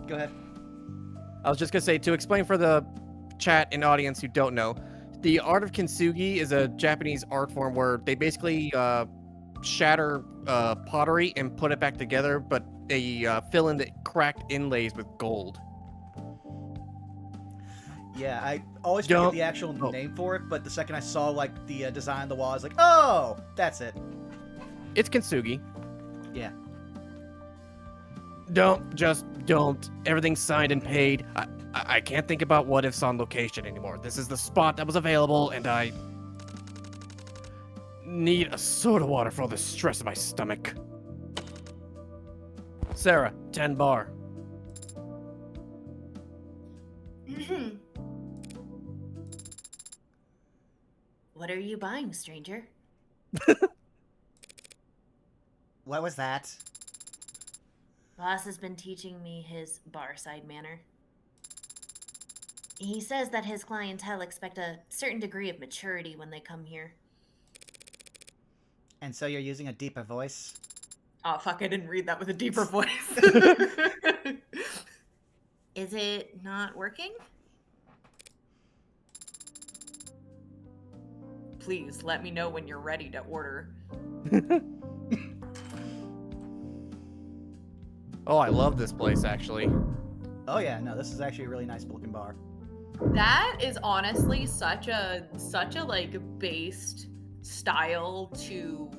Go ahead. I was just gonna say, to explain for the chat and audience who don't know, the art of Kintsugi is a Japanese art form where they basically shatter pottery and put it back together, but they fill in the cracked inlays with gold. Yeah, I always forget Don't- the actual oh. name for it, but the second I saw, like, the design on the wall, I was like, oh, that's it. It's Kintsugi. Yeah. Don't. Everything's signed and paid. I can't think about what ifs on location anymore. This is the spot that was available, and I need a soda water for all the stress in my stomach. Serra, 10 bar. What are you buying, stranger? What was that? Boss has been teaching me his bar side manner. He says that his clientele expect a certain degree of maturity when they come here. And so you're using a deeper voice? Oh, fuck, I didn't read that with a deeper voice. Is it not working? Please let me know when you're ready to order. Oh, I love this place, actually. Oh yeah, no, this is actually a really nice looking bar. That is honestly such a like based style to,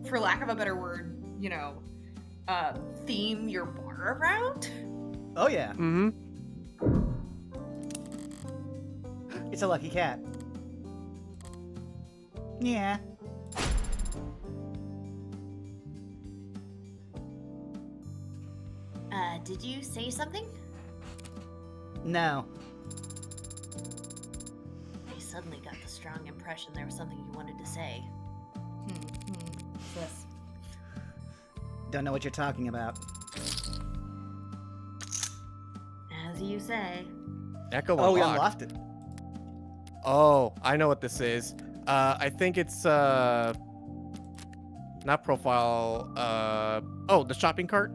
for lack of a better word, you know, theme your bar around. Oh yeah, Mm-hmm. it's a lucky cat. Yeah. Did you say something? No. I suddenly got the strong impression there was something you wanted to say. Sis. Don't know what you're talking about. As you say. Echo Oh, we unlocked. unlocked it. Oh, I know what this is. I think it's not profile. Oh, the shopping cart.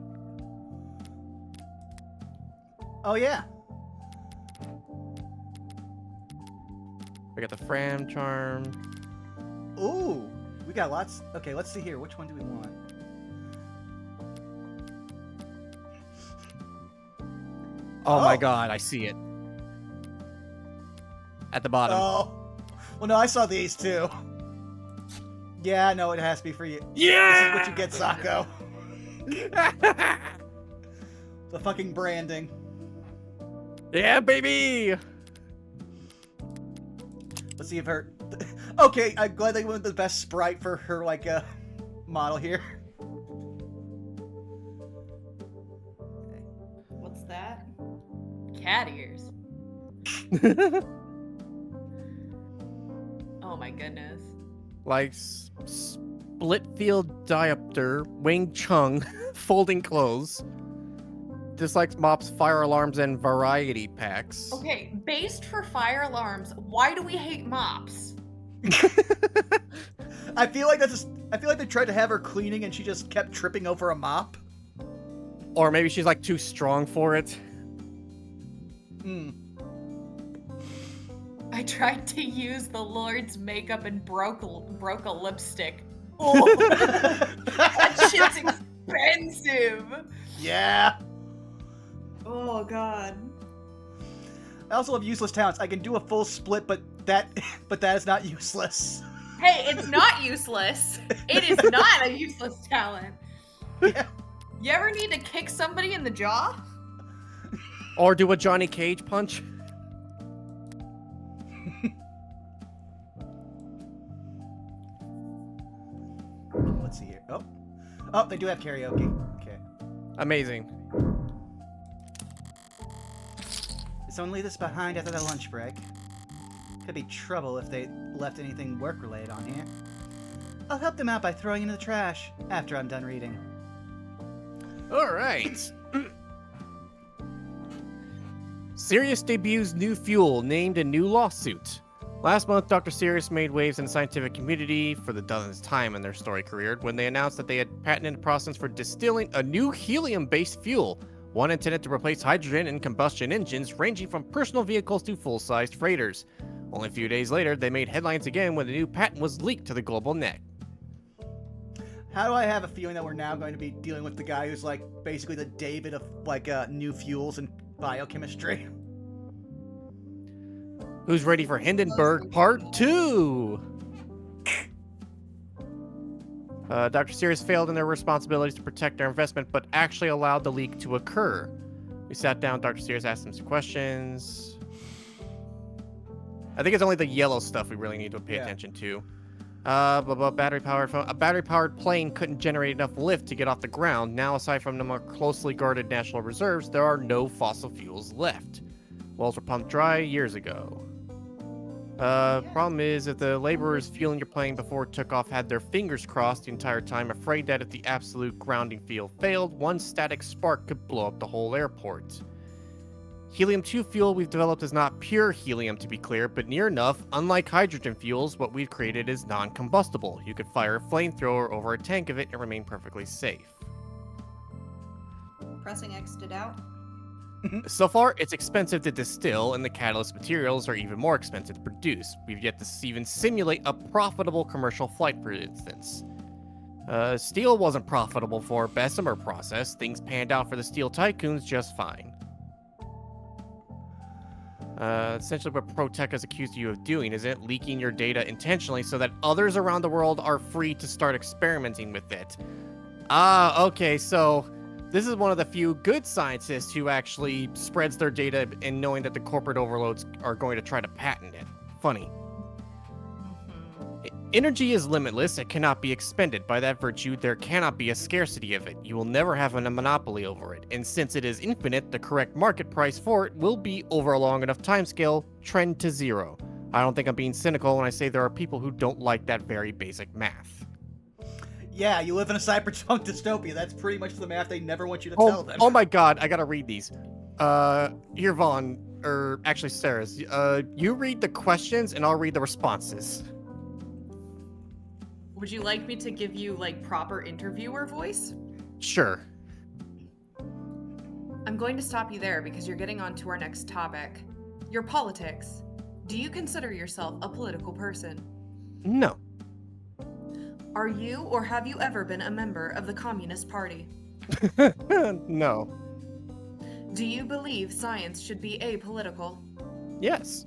Oh yeah. We got the Fram charm. Ooh, we got lots. Okay, let's see here. Which one do we want? Oh my Oh. god, I see it. At the bottom. Oh. Well, no, I saw these too. Yeah, no, it has to be for you. Yeah! This is what you get, Sako. The fucking branding. Yeah, baby! Let's see if her. Okay, I'm glad they went with the best sprite for her, like, model here. What's that? Cat ears. Oh my goodness. Like split field diopter, Wing Chun, folding clothes. Dislikes mops, fire alarms, and variety packs. Okay, based for fire alarms, why do we hate mops? I feel like I feel like they tried to have her cleaning and she just kept tripping over a mop. Or maybe she's like too strong for it. Hmm. I tried to use the Lord's makeup and broke a lipstick. Oh, that shit's expensive. Yeah. Oh god. I also have useless talents. I can do a full split, but that is not useless. Hey, it's not useless. It is not a useless talent. Yeah. You ever need to kick somebody in the jaw? Or do a Johnny Cage punch. Let's see here. Oh, they do have karaoke. Okay. Amazing. Did someone leave this behind after that lunch break? Could be trouble if they left anything work-related on here. I'll help them out by throwing it in the trash after I'm done reading. Alright. Sirius debuts new fuel named a new lawsuit. Last month, Dr. Sirius made waves in the scientific community for the dozenth time in their story career when they announced that they had patented a process for distilling a new helium-based fuel, one intended to replace hydrogen in combustion engines ranging from personal vehicles to full-sized freighters. Only a few days later, they made headlines again when the new patent was leaked to the global net. How do I have a feeling that we're now going to be dealing with the guy who's like basically the David of like new fuels and biochemistry? Who's ready for Hindenburg Part 2? Dr. Sirius failed in their responsibilities to protect their investment, but actually allowed the leak to occur. We sat down, Dr. Sirius asked him some questions. I think it's only the yellow stuff we really need to pay attention to. Battery-powered phone. A battery-powered plane couldn't generate enough lift to get off the ground. Now, aside from the more closely guarded national reserves, there are no fossil fuels left. Wells were pumped dry years ago. Problem is, if the laborers fueling your plane before it took off had their fingers crossed the entire time, afraid that if the absolute grounding field failed, one static spark could blow up the whole airport. Helium-2 fuel we've developed is not pure helium, to be clear, but near enough. Unlike hydrogen fuels, what we've created is non-combustible. You could fire a flamethrower over a tank of it and remain perfectly safe. Pressing X to doubt. So far, it's expensive to distill, and the catalyst materials are even more expensive to produce. We've yet to even simulate a profitable commercial flight, for instance. Steel wasn't profitable for Bessemer process. Things panned out for the steel tycoons just fine. Essentially what ProTech has accused you of doing, isn't it? Leaking your data intentionally so that others around the world are free to start experimenting with it. Ah, okay, so this is one of the few good scientists who actually spreads their data and knowing that the corporate overloads are going to try to patent it. Funny. Energy is limitless, it cannot be expended. By that virtue, there cannot be a scarcity of it. You will never have a monopoly over it. And since it is infinite, the correct market price for it will be, over a long enough timescale, trend to zero. I don't think I'm being cynical when I say there are people who don't like that very basic math. Yeah, you live in a cyberpunk dystopia. That's pretty much the math they never want you to tell them. Oh my god, I gotta read these. Here, Vaughn, or actually Sarah, you read the questions and I'll read the responses. Would you like me to give you, like, proper interviewer voice? Sure. I'm going to stop you there because you're getting on to our next topic. Your politics. Do you consider yourself a political person? No. Are you or have you ever been a member of the Communist Party? No. Do you believe science should be apolitical? Yes.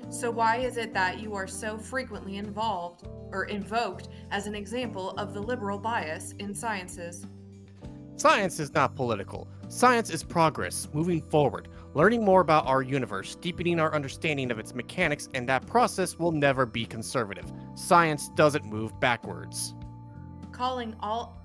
So why is it that you are so frequently involved or invoked as an example of the liberal bias in sciences? Science is not political. Science is progress, moving forward, learning more about our universe, deepening our understanding of its mechanics, and that process will never be conservative. Science doesn't move backwards. Calling all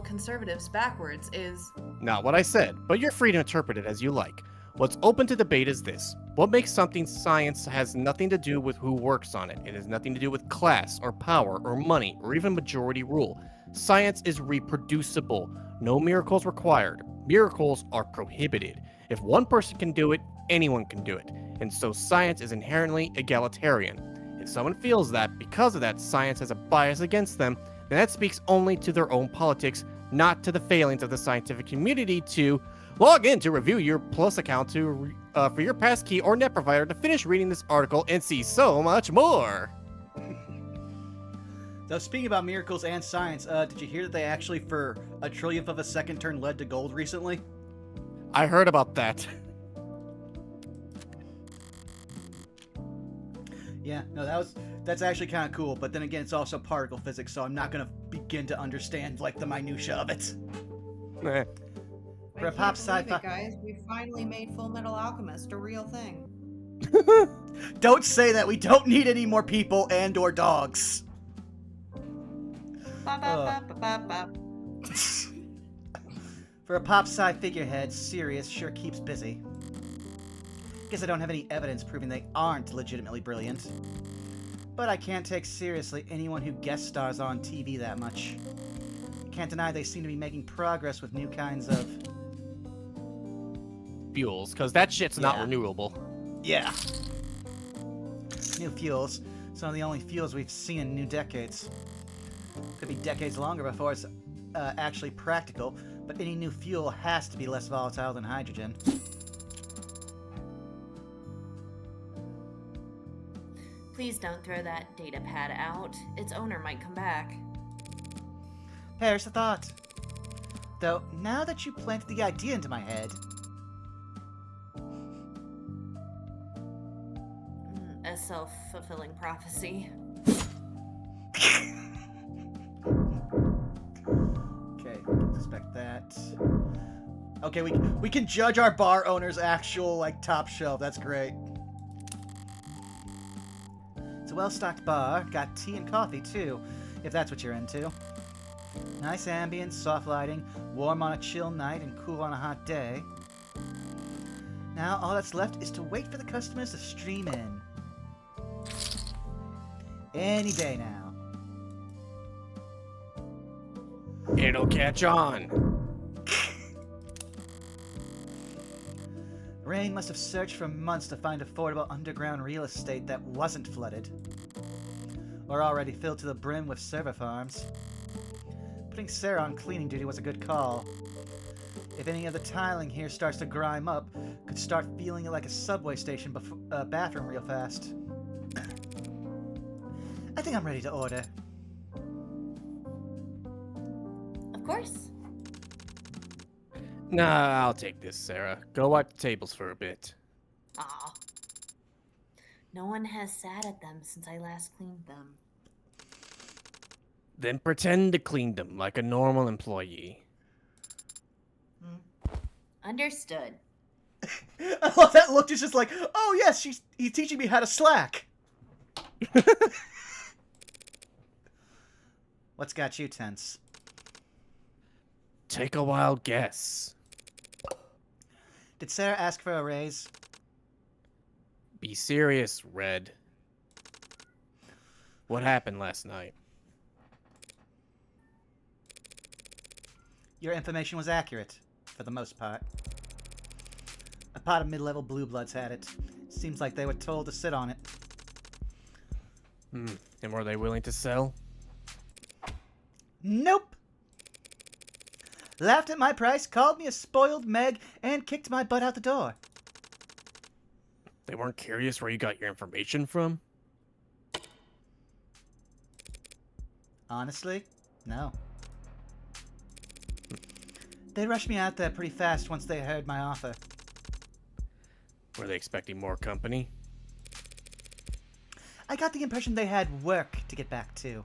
conservatives backwards is... Not what I said, but you're free to interpret it as you like. What's open to debate is this. What makes something science has nothing to do with who works on it. It has nothing to do with class, or power, or money, or even majority rule. Science is reproducible. No miracles required. Miracles are prohibited. If one person can do it, anyone can do it. And so science is inherently egalitarian. If someone feels that, because of that, science has a bias against them, then that speaks only to their own politics, not to the failings of the scientific community to log in to review your Plus account for your passkey or net provider to finish reading this article and see so much more. So speaking about miracles and science, did you hear that they actually, for a trillionth of a second, turned lead to gold recently? I heard about that. Yeah, no, that's actually kind of cool. But then again, it's also particle physics, so I'm not gonna begin to understand like the minutia of it. For a pop sci-fi, guys, we finally made Full Metal Alchemist a real thing. Don't say that. We don't need any more people and/or dogs. For a pop sci figurehead, Sirius sure keeps busy. Guess I don't have any evidence proving they aren't legitimately brilliant. But I can't take seriously anyone who guest stars on TV that much. Can't deny they seem to be making progress with new kinds of... fuels, because that shit's not renewable. Yeah. New fuels. Some of the only fuels we've seen in new decades. Could be decades longer before it's actually practical, but any new fuel has to be less volatile than hydrogen. Please don't throw that data pad out. Its owner might come back. Perish the thought. Though, now that you planted the idea into my head... A self-fulfilling prophecy. Okay, didn't expect that. Okay, we can judge our bar owner's actual, like, top shelf. That's great. It's a well-stocked bar. Got tea and coffee, too, if that's what you're into. Nice ambience, soft lighting, warm on a chill night and cool on a hot day. Now, all that's left is to wait for the customers to stream in. Any day now. It'll catch on. Rain must have searched for months to find affordable underground real estate that wasn't flooded. Or already filled to the brim with server farms. Putting Serra on cleaning duty was a good call. If any of the tiling here starts to grime up, could start feeling like a subway station bathroom real fast. I think I'm ready to order. Of course. Nah, I'll take this, Sarah. Go wipe the tables for a bit. Aw. No one has sat at them since I last cleaned them. Then pretend to clean them like a normal employee. Understood. I love that look. It's just like, oh yes, he's teaching me how to slack. What's got you tense? Take a wild guess. Did Serra ask for a raise? Be serious, Red. What happened last night? Your information was accurate, for the most part. A pot of mid-level blue bloods had it. Seems like they were told to sit on it. And were they willing to sell? Nope! Laughed at my price, called me a spoiled Meg, and kicked my butt out the door. They weren't curious where you got your information from? Honestly, no. They rushed me out there pretty fast once they heard my offer. Were they expecting more company? I got the impression they had work to get back to.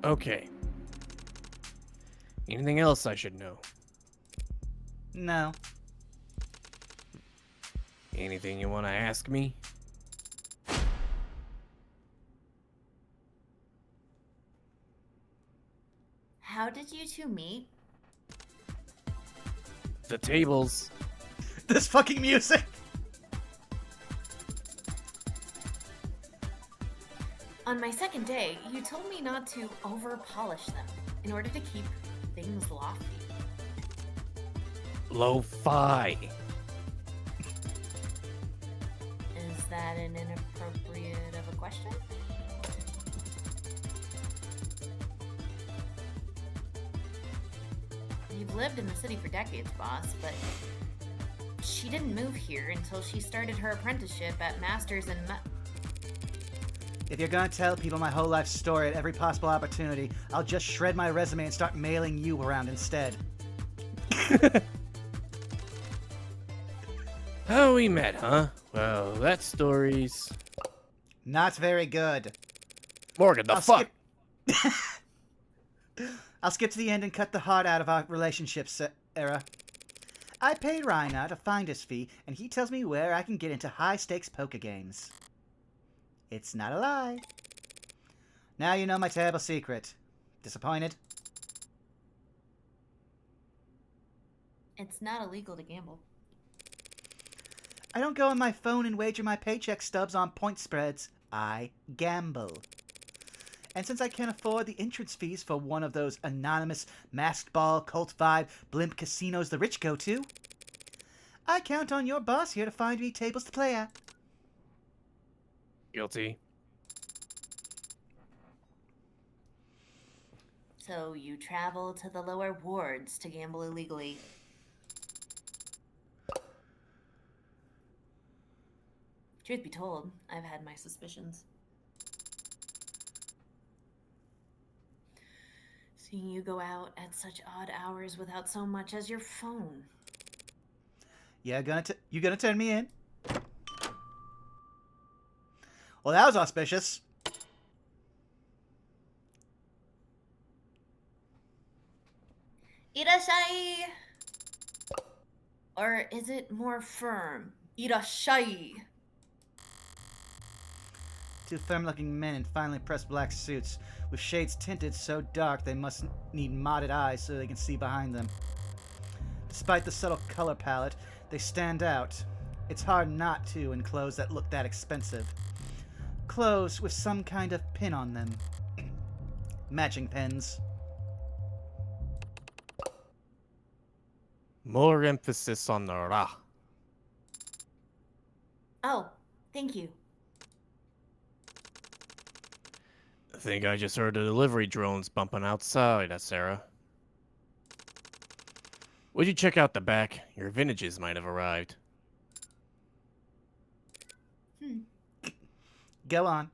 Okay. Anything else I should know? No. Anything you want to ask me? How did you two meet? The tables. This fucking music! On my second day, you told me not to over-polish them in order to keep things lofty. Lo-fi. Is that an inappropriate of a question? You've lived in the city for decades, boss, but she didn't move here until she started her apprenticeship at Masters in If you're gonna tell people my whole life story at every possible opportunity, I'll just shred my resume and start mailing you around instead. How we met, huh? Well, that story's... Not very good. Morgan, the fuck? I'll skip to the end and cut the heart out of our relationship, Serra. I paid Rhina to find his fee, and he tells me where I can get into high-stakes poker games. It's not a lie. Now you know my terrible secret. Disappointed? It's not illegal to gamble. I don't go on my phone and wager my paycheck stubs on point spreads. I gamble. And since I can't afford the entrance fees for one of those anonymous, masked ball, cult vibe, blimp casinos the rich go to, I count on your boss here to find me tables to play at. Guilty. So you travel to the lower wards to gamble illegally. Truth be told, I've had my suspicions. Seeing you go out at such odd hours without so much as your phone. Yeah, you gonna turn me in? Well, that was auspicious. Irasshaima! Or is it more firm? Irasshaima! Two firm-looking men in finely pressed black suits, with shades tinted so dark they must need modded eyes so they can see behind them. Despite the subtle color palette, they stand out. It's hard not to in clothes that look that expensive. Clothes with some kind of pin on them. Matching pins. More emphasis on the ra. Oh, thank you. I think I just heard the delivery drones bumping outside, Serra. Would you check out the back? Your vintages might have arrived. Go on.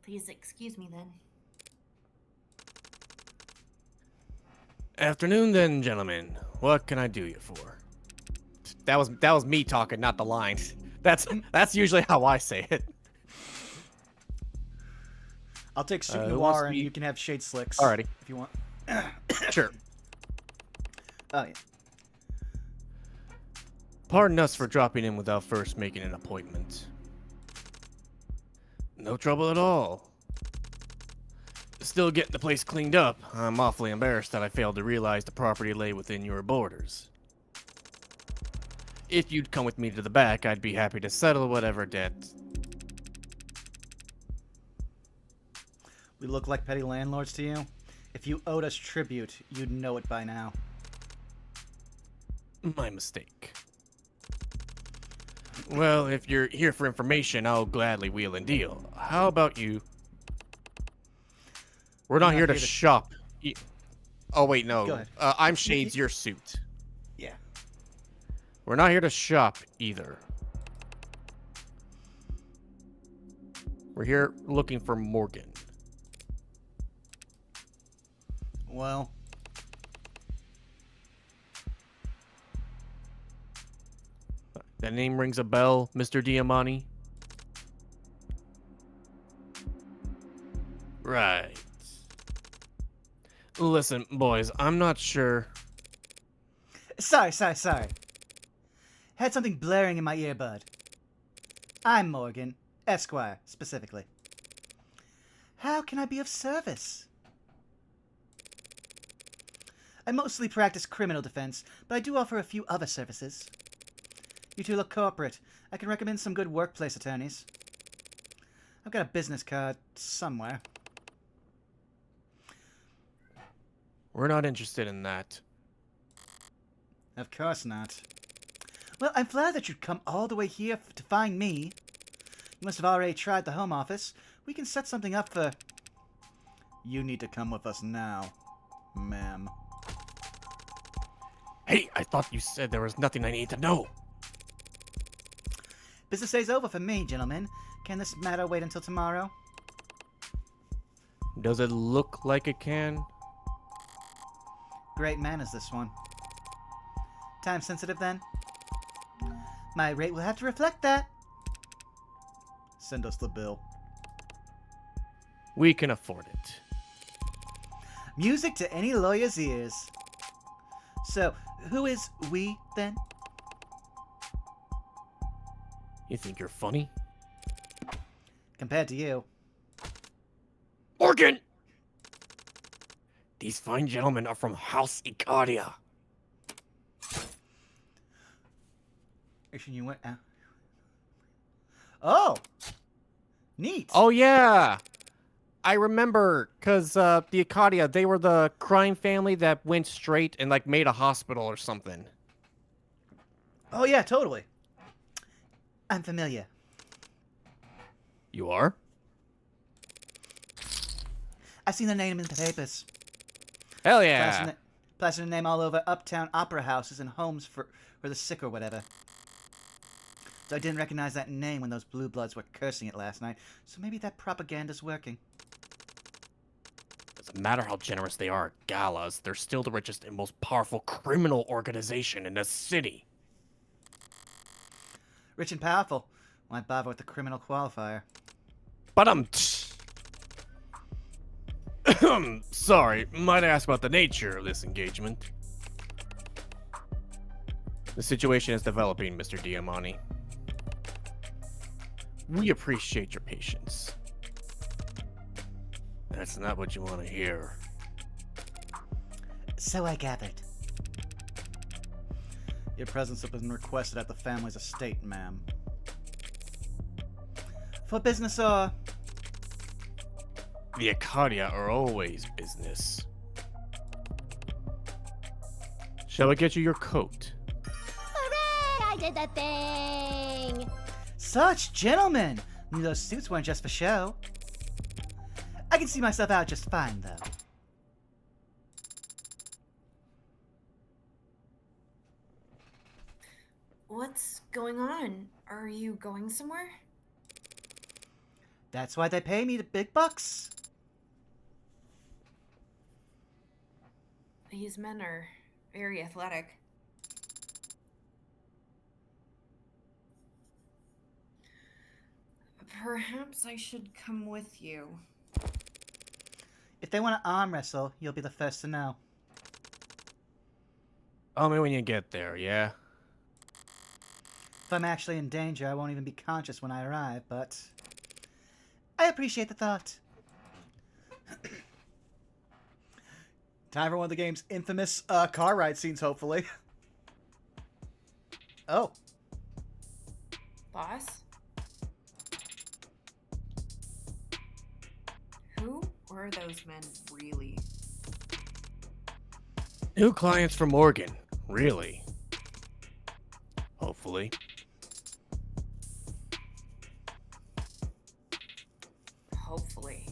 Please excuse me then. Afternoon then, gentlemen. What can I do you for? That was me talking, not the line. That's usually how I say it. I'll take Soup it Noir wants to and be- you can have Shade Slicks. Alrighty. If you want. Sure. Oh, yeah. Pardon us for dropping in without first making an appointment. No trouble at all. Still getting the place cleaned up. I'm awfully embarrassed that I failed to realize the property lay within your borders. If you'd come with me to the back, I'd be happy to settle whatever debt. We look like petty landlords to you? If you owed us tribute, you'd know it by now. My mistake. Well, if you're here for information, I'll gladly wheel and deal. How about you? We're not here to shop. Oh, wait, no. Go ahead. I'm Shades, your suit. Yeah. We're not here to shop either. We're here looking for Morgan. Well, That name rings a bell, Mr. Diamani? Right. Listen, boys, I'm not sure. sorry. Had something blaring in my earbud. I'm Morgan, Esquire, specifically. How can I be of service? I mostly practice criminal defense, but I do offer a few other services. You two look corporate. I can recommend some good workplace attorneys. I've got a business card somewhere. We're not interested in that. Of course not. Well, I'm glad that you'd come all the way here to find me. You must have already tried the home office. We can set something up for... You need to come with us now, ma'am. Hey, I thought you said there was nothing I need to know. Business day's over for me, gentlemen. Can this matter wait until tomorrow? Does it look like it can? Great man is this one. Time sensitive then? My rate will have to reflect that. Send us the bill. We can afford it. Music to any lawyer's ears. So, who is we then? You think you're funny? Compared to you. Morgan! These fine gentlemen are from House Icaria. Actually, you went. Oh, neat. Oh yeah, I remember, cause the Icaria, they were the crime family that went straight and like made a hospital or something. Oh yeah, totally. I'm familiar. You are? I've seen the name in the papers. Hell yeah! Plastered the name all over uptown opera houses and homes for the sick or whatever. So I didn't recognize that name when those blue bloods were cursing it last night. So maybe that propaganda's working. Doesn't matter how generous they are at galas, they're still the richest and most powerful criminal organization in the city. Rich and powerful. Why bother with the criminal qualifier? But sorry, might I ask about the nature of this engagement? The situation is developing, Mr. Diamani. We appreciate your patience. That's not what you want to hear. So I gathered. Your presence has been requested at the family's estate, ma'am. For business or... The Icaria are always business. Shall I get you your coat? Hooray! I did the thing! Such gentlemen! Knew those suits weren't just for show. I can see myself out just fine, though. What's going on? Are you going somewhere? That's why they pay me the big bucks. These men are very athletic. Perhaps I should come with you. If they want to arm wrestle, you'll be the first to know. Tell me when you get there, yeah? If I'm actually in danger, I won't even be conscious when I arrive, but I appreciate the thought. Time for one of the game's infamous car ride scenes, hopefully. Oh. Boss? Who were those men really? New clients from Oregon, really. Hopefully. Hopefully.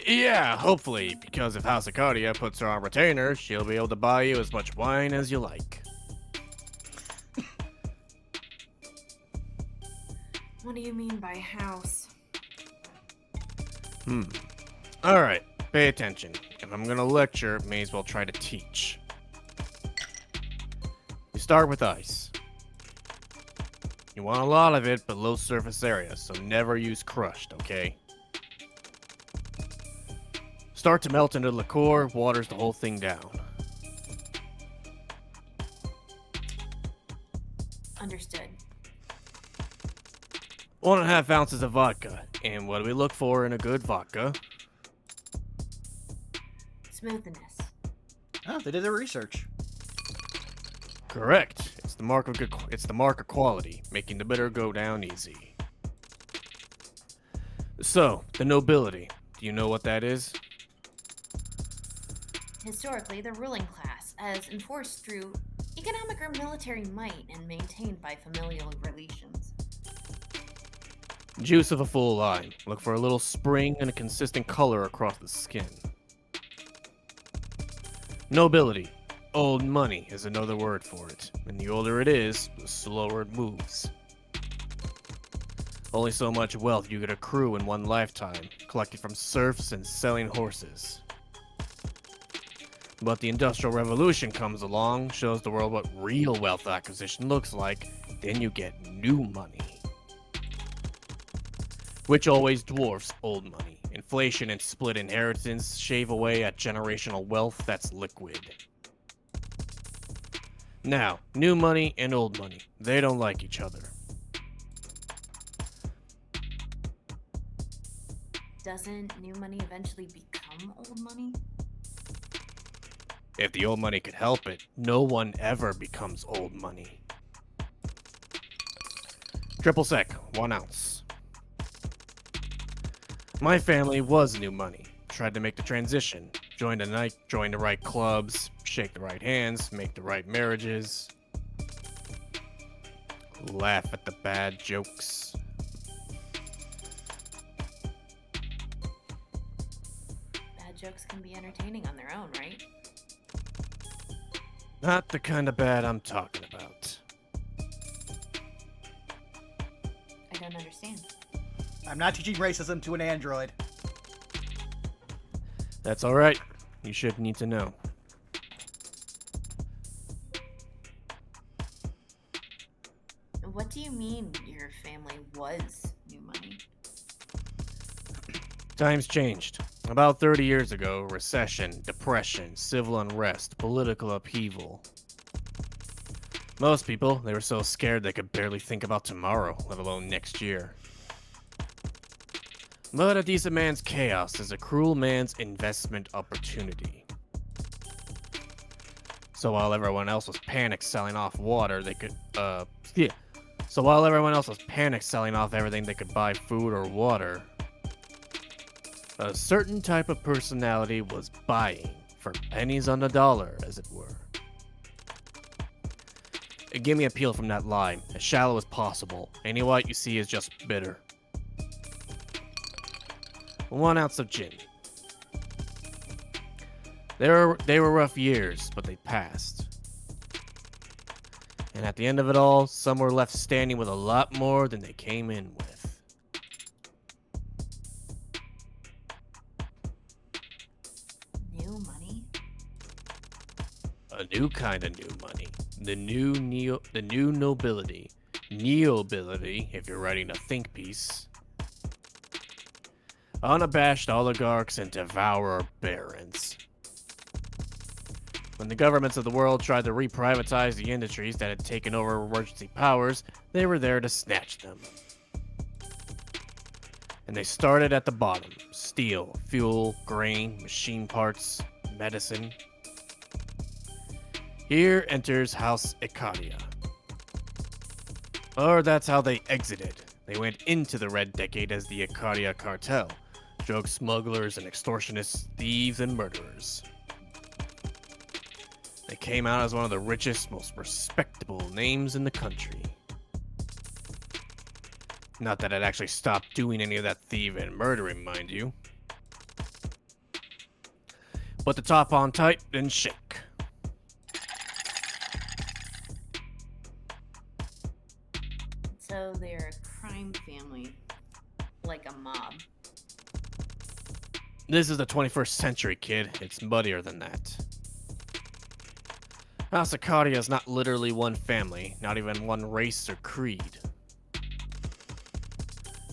Yeah, hopefully, because if House Arcadia puts her on retainer, she'll be able to buy you as much wine as you like. What do you mean by house? Alright, pay attention. If I'm gonna lecture, may as well try to teach. You start with ice. You want a lot of it, but low surface area, so never use crushed, okay? Start to melt into liqueur, waters the whole thing down. Understood. 1.5 ounces of vodka. And what do we look for in a good vodka? Smoothness. Oh, they did their research. Correct. It's the mark of good. It's the mark of quality, making the bitter go down easy. So, the nobility. Do you know what that is? Historically, the ruling class, as enforced through economic or military might and maintained by familial relations. Juice of a full lime. Look for a little spring and a consistent color across the skin. Nobility. Old money is another word for it. And the older it is, the slower it moves. Only so much wealth you could accrue in one lifetime, collected from serfs and selling horses. But the Industrial Revolution comes along, shows the world what real wealth acquisition looks like, then you get new money. Which always dwarfs old money. Inflation and split inheritance shave away at generational wealth that's liquid. Now, new money and old money, they don't like each other. Doesn't new money eventually become old money? If the old money could help it, no one ever becomes old money. Triple sec, 1 ounce. My family was new money. Tried to make the transition. Joined the right clubs, shake the right hands, make the right marriages. Laugh at the bad jokes. Bad jokes can be entertaining on their own, right? Not the kind of bad I'm talking about. I don't understand. I'm not teaching racism to an android. That's alright. You should need to know. What do you mean your family was new money? Times changed. About 30 years ago, recession, depression, civil unrest, political upheaval. Most people, they were so scared they could barely think about tomorrow, let alone next year. But a decent man's chaos is a cruel man's investment opportunity. So while everyone else was panic selling off water, they could, So while everyone else was panic selling off everything they could buy food or water, a certain type of personality was buying for pennies on the dollar, as it were. Give me a peel from that lime, as shallow as possible. Any white you see is just bitter. 1 ounce of gin. They were rough years, but they passed. And at the end of it all, some were left standing with a lot more than they came in with. New money? A new kind of new money. The new nobility. Neobility, if you're writing a think piece. Unabashed oligarchs and devourer barons. When the governments of the world tried to re-privatize the industries that had taken over emergency powers, they were there to snatch them. And they started at the bottom. Steel, fuel, grain, machine parts, medicine. Here enters House Ikaria. Or that's how they exited. They went into the Red Decade as the Ikaria Cartel. Drug smugglers and extortionists, thieves and murderers. They came out as one of the richest, most respectable names in the country. Not that I'd actually stopped doing any of that thieving and murdering, mind you. But the top on tight didn't shake. So they're a crime family, like a mob. This is the 21st century, kid. It's muddier than that. House Ikaria is not literally one family, not even one race or creed.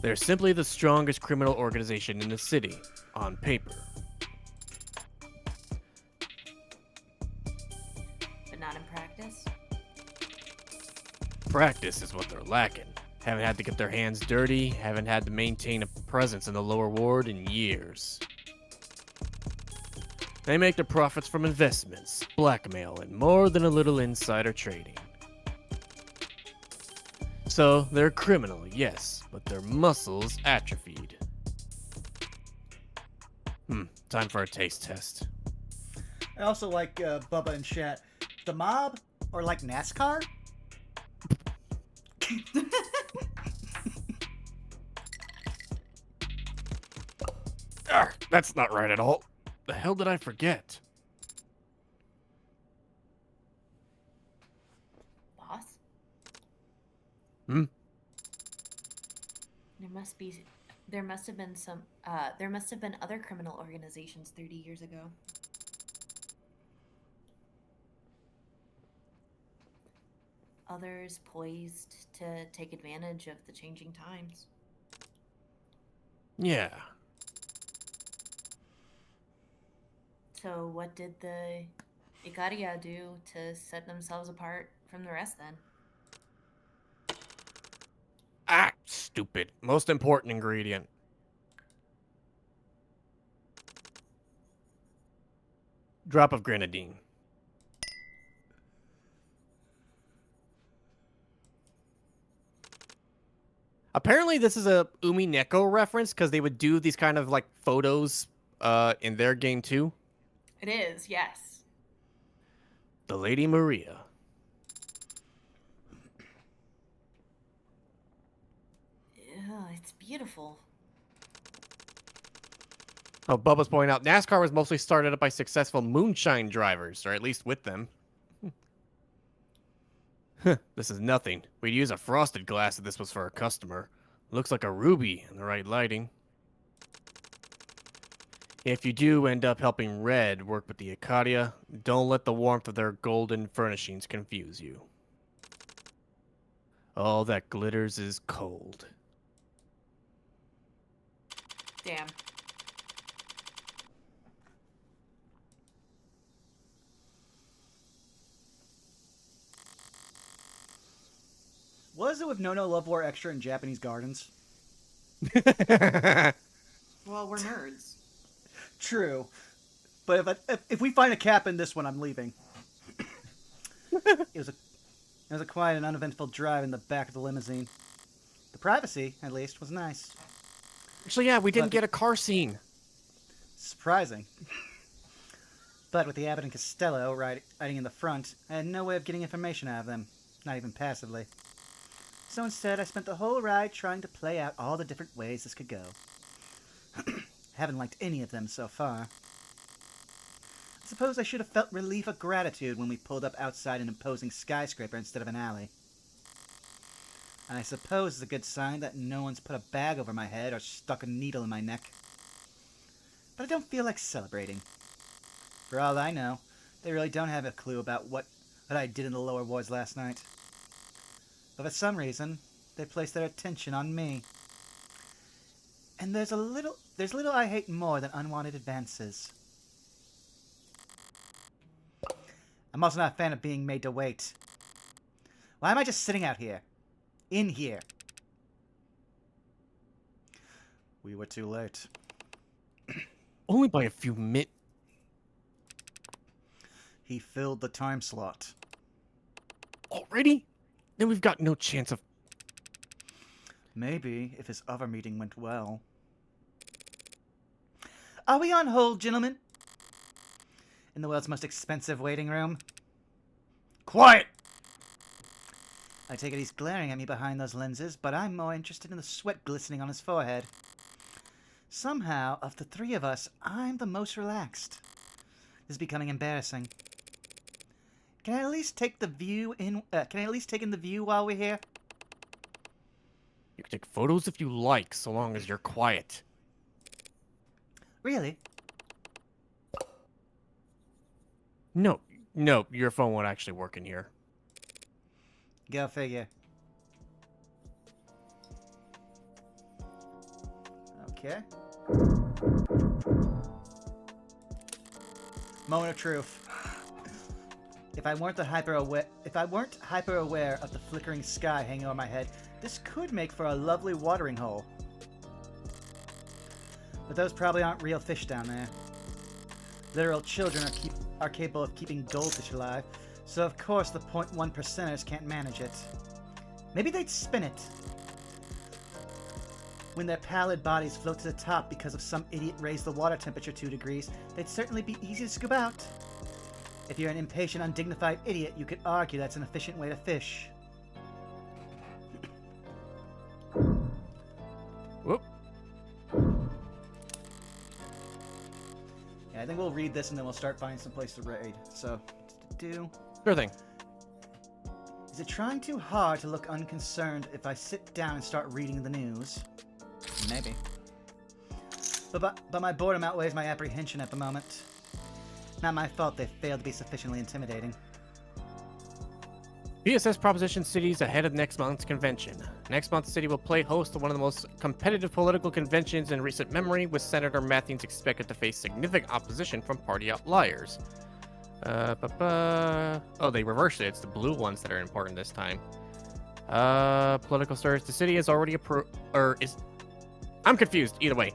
They're simply the strongest criminal organization in the city, on paper. But not in practice? Practice is what they're lacking. Haven't had to get their hands dirty, haven't had to maintain a presence in the lower ward in years. They make their profits from investments, blackmail, and more than a little insider trading. So, they're criminal, yes, but their muscles atrophied. Time for a taste test. I also like Bubba and chat. The mob or like NASCAR? That's not right at all. The hell did I forget? Boss? Hmm? There must have been other criminal organizations 30 years ago. Others poised to take advantage of the changing times. Yeah. So what did the Ikaria do to set themselves apart from the rest then? Ah, stupid. Most important ingredient. Drop of grenadine. Apparently this is a Umi Neko reference because they would do these kind of like photos in their game too. It is, yes. The Lady Maria. Yeah, it's beautiful. Oh, Bubba's pointing out NASCAR was mostly started up by successful moonshine drivers, or at least with them. This is nothing. We'd use a frosted glass if this was for a customer. Looks like a ruby in the right lighting. If you do end up helping Red work with the Ikaria, don't let the warmth of their golden furnishings confuse you. All that glitters is cold. Damn. What is it with No Love War Extra in Japanese gardens? Well, we're nerds. True. But if we find a cap in this one, I'm leaving. It was a quiet and uneventful drive in the back of the limousine. The privacy, at least, was nice. Actually, yeah, we didn't get a car scene. Surprising. But with the Abbott and Costello riding in the front, I had no way of getting information out of them, not even passively. So instead, I spent the whole ride trying to play out all the different ways this could go. Haven't liked any of them so far. I suppose I should have felt relief or gratitude when we pulled up outside an imposing skyscraper instead of an alley. I suppose it's a good sign that no one's put a bag over my head or stuck a needle in my neck. But I don't feel like celebrating. For all I know, they really don't have a clue about what I did in the lower wards last night. But for some reason, they placed their attention on me. And there's little I hate more than unwanted advances. I'm also not a fan of being made to wait. Why am I just sitting out here? In here. We were too late. Only by a few minutes. He filled the time slot. Already? Then we've got no chance of... Maybe, if his other meeting went well. Are we on hold, gentlemen? In the world's most expensive waiting room? Quiet! I take it he's glaring at me behind those lenses, but I'm more interested in the sweat glistening on his forehead. Somehow, of the three of us, I'm the most relaxed. This is becoming embarrassing. Can I at least take the view in? Can I at least take in the view while we're here? You can take photos if you like, so long as you're quiet. Really? No, your phone won't actually work in here. Go figure. Okay. Moment of truth. If I weren't hyper aware of the flickering sky hanging over my head, this could make for a lovely watering hole. But those probably aren't real fish down there. Literal children are capable of keeping goldfish alive, so of course the 0.1%ers can't manage it. Maybe they'd spin it. When their pallid bodies float to the top because of some idiot raised the water temperature 2 degrees, they'd certainly be easy to scoop out. If you're an impatient, undignified idiot, you could argue that's an efficient way to fish. Whoop. Yeah, I think we'll read this and then we'll start finding some place to raid. So, Sure thing. Is it trying too hard to look unconcerned if I sit down and start reading the news? Maybe. But my boredom outweighs my apprehension at the moment. Not my fault they failed to be sufficiently intimidating. PSS propositions cities ahead of next month's convention. Next month, the city will play host to one of the most competitive political conventions in recent memory, with Senator Matthews expected to face significant opposition from party outliers. Oh, they reversed it. It's the blue ones that are important this time. Political stirs. The city is already I'm confused. Either way.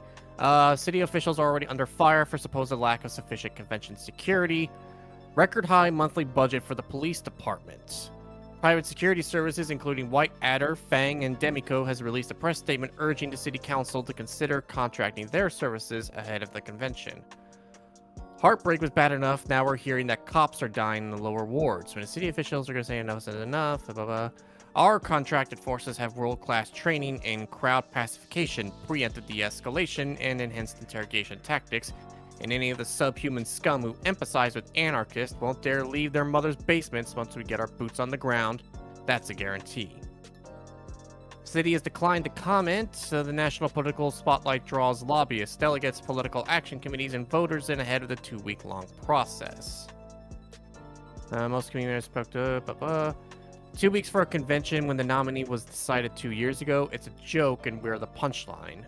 City officials are already under fire for supposed lack of sufficient convention security. Record high monthly budget for the police department. Private security services, including White Adder, Fang, and Demico, has released a press statement urging the city council to consider contracting their services ahead of the convention. Heartbreak was bad enough. Now we're hearing that cops are dying in the lower wards. When the city officials are going to say enough is enough, blah, blah, blah. Our contracted forces have world-class training in crowd pacification, preemptive de-escalation, and enhanced interrogation tactics, and any of the subhuman scum who empathize with anarchists won't dare leave their mother's basements once we get our boots on the ground. That's a guarantee. City has declined to comment, so the national political spotlight draws lobbyists, delegates, political action committees, and voters in ahead of the 2-week-long process. Most communities spoke to... 2 weeks for a convention when the nominee was decided 2 years ago. It's a joke, and we're the punchline.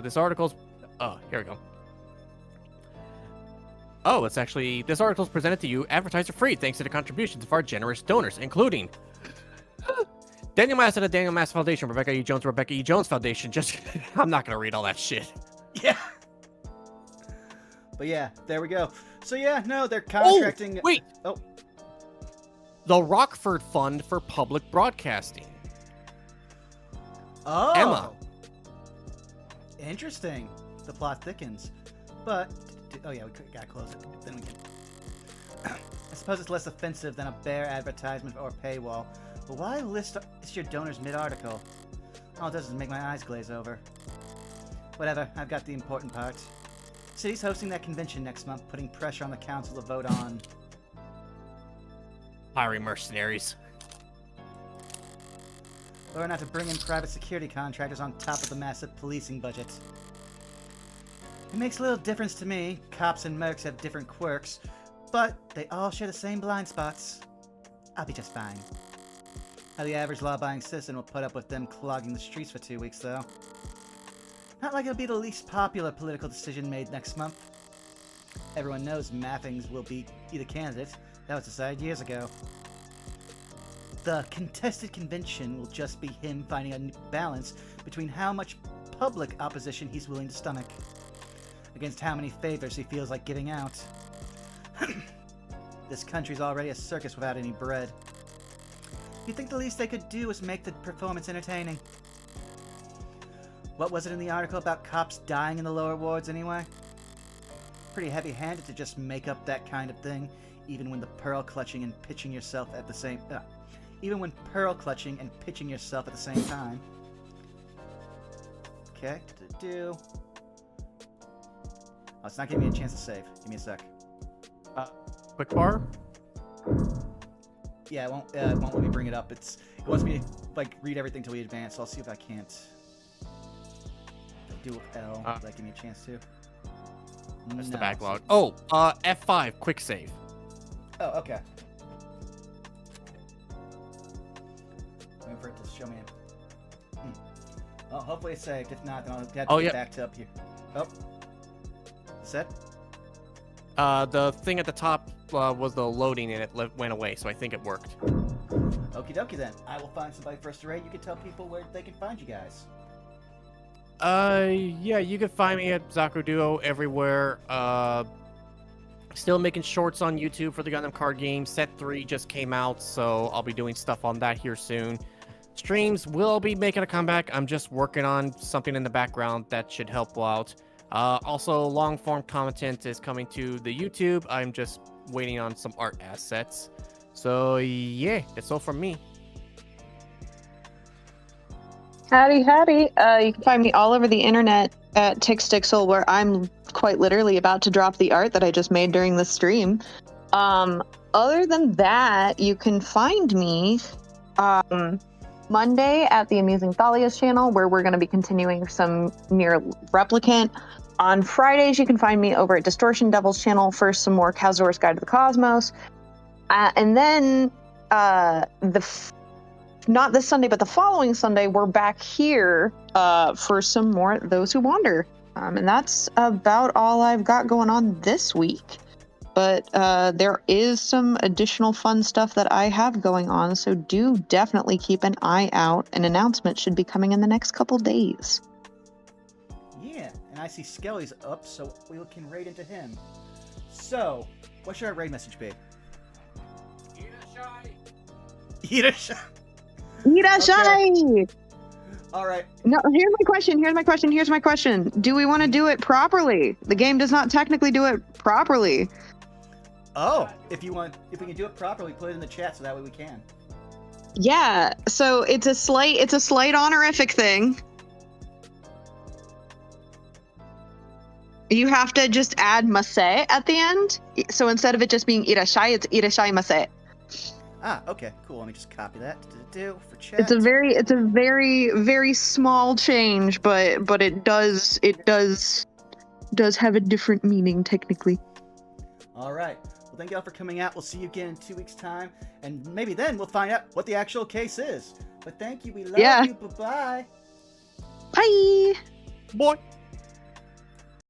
This article's... Oh, here we go. Oh, it's actually... This article's presented to you advertiser-free thanks to the contributions of our generous donors, including... Daniel Mass and the Daniel Mass Foundation, Rebecca E. Jones, Rebecca E. Jones Foundation. Just... I'm not going to read all that shit. Yeah. But yeah, there we go. So yeah, no, they're contracting... Oh, wait! Oh. The Rockford Fund for Public Broadcasting. Oh. Emma. Interesting. The plot thickens. But, do? Oh yeah, we gotta close it. Then we can. I suppose it's less offensive than a bare advertisement or paywall. But why list your donors mid-article? All it does is make my eyes glaze over. Whatever, I've got the important part. City's hosting that convention next month, putting pressure on the council to vote on... hiring mercenaries. Or not to bring in private security contractors on top of the massive policing budget. It makes little difference to me. Cops and mercs have different quirks, but they all share the same blind spots. I'll be just fine. How the average law-abiding citizen will put up with them clogging the streets for 2 weeks, though. Not like it'll be the least popular political decision made next month. Everyone knows Mathings will be the candidate. That was decided years ago. The contested convention will just be him finding a balance between how much public opposition he's willing to stomach, against how many favors he feels like giving out. This country's already a circus without any bread. You'd think the least they could do was make the performance entertaining. What was it in the article about cops dying in the lower wards anyway? Pretty heavy-handed to just make up that kind of thing, even when the pearl clutching and pitching yourself at the same... even when pearl clutching and pitching yourself at the same time. Okay, Oh, it's not giving me a chance to save. Give me a sec. Quick bar? Yeah, it won't let me bring it up. It wants me to, like, read everything till we advance, so I'll see if I can't... do L. Does that give me a chance to? That's No. the backlog. Oh, F5, quick save. Oh, okay. Waiting for it to show me. Well, hopefully it's saved. If not, then I'll have to get back to up here. Oh. Set? The thing at the top was the loading and it went away, so I think it worked. Okie dokie then. I will find somebody for us to raid. You can tell people where they can find you guys. Yeah, you can find me at Zakoduo everywhere. Still making shorts on YouTube for the Gundam card game. Set 3 just came out, so I'll be doing stuff on that here soon. Streams will be making a comeback. I'm just working on something in the background that should help out. Also, long-form content is coming to the YouTube. I'm just waiting on some art assets. So, yeah, that's all from me. Howdy, howdy. You can find me all over the internet at Tixdixl, where I'm quite literally about to drop the art that I just made during the stream. Other than that, you can find me Monday at the Amusing Thalia's channel, where we're going to be continuing some Near Replicant. On Fridays, you can find me over at Distortion Devil's channel for some more Kazor's Guide to the Cosmos. And then not this Sunday, but the following Sunday, we're back here for some more Those Who Wander. And that's about all I've got going on this week. But there is some additional fun stuff that I have going on, so do definitely keep an eye out. An announcement should be coming in the next couple days. Yeah, and I see Skelly's up, so we can raid into him. So, what should our raid message be? Irasshaima. Irasshaima! All right. No, here's my question. Do we want to do it properly? The game does not technically do it properly. Oh, if we can do it properly, put it in the chat so that way we can. Yeah, so it's a slight honorific thing. You have to just add mase at the end. So instead of it just being Irashai, it's Irasshaima-mase. Ah, okay, cool. Let me just copy that for chat. It's a very, very small change, but it does have a different meaning technically. All right. Well, thank y'all for coming out. We'll see you again in 2 weeks' time, and maybe then we'll find out what the actual case is. But thank you. We love you. Bye-bye. Bye. Boy.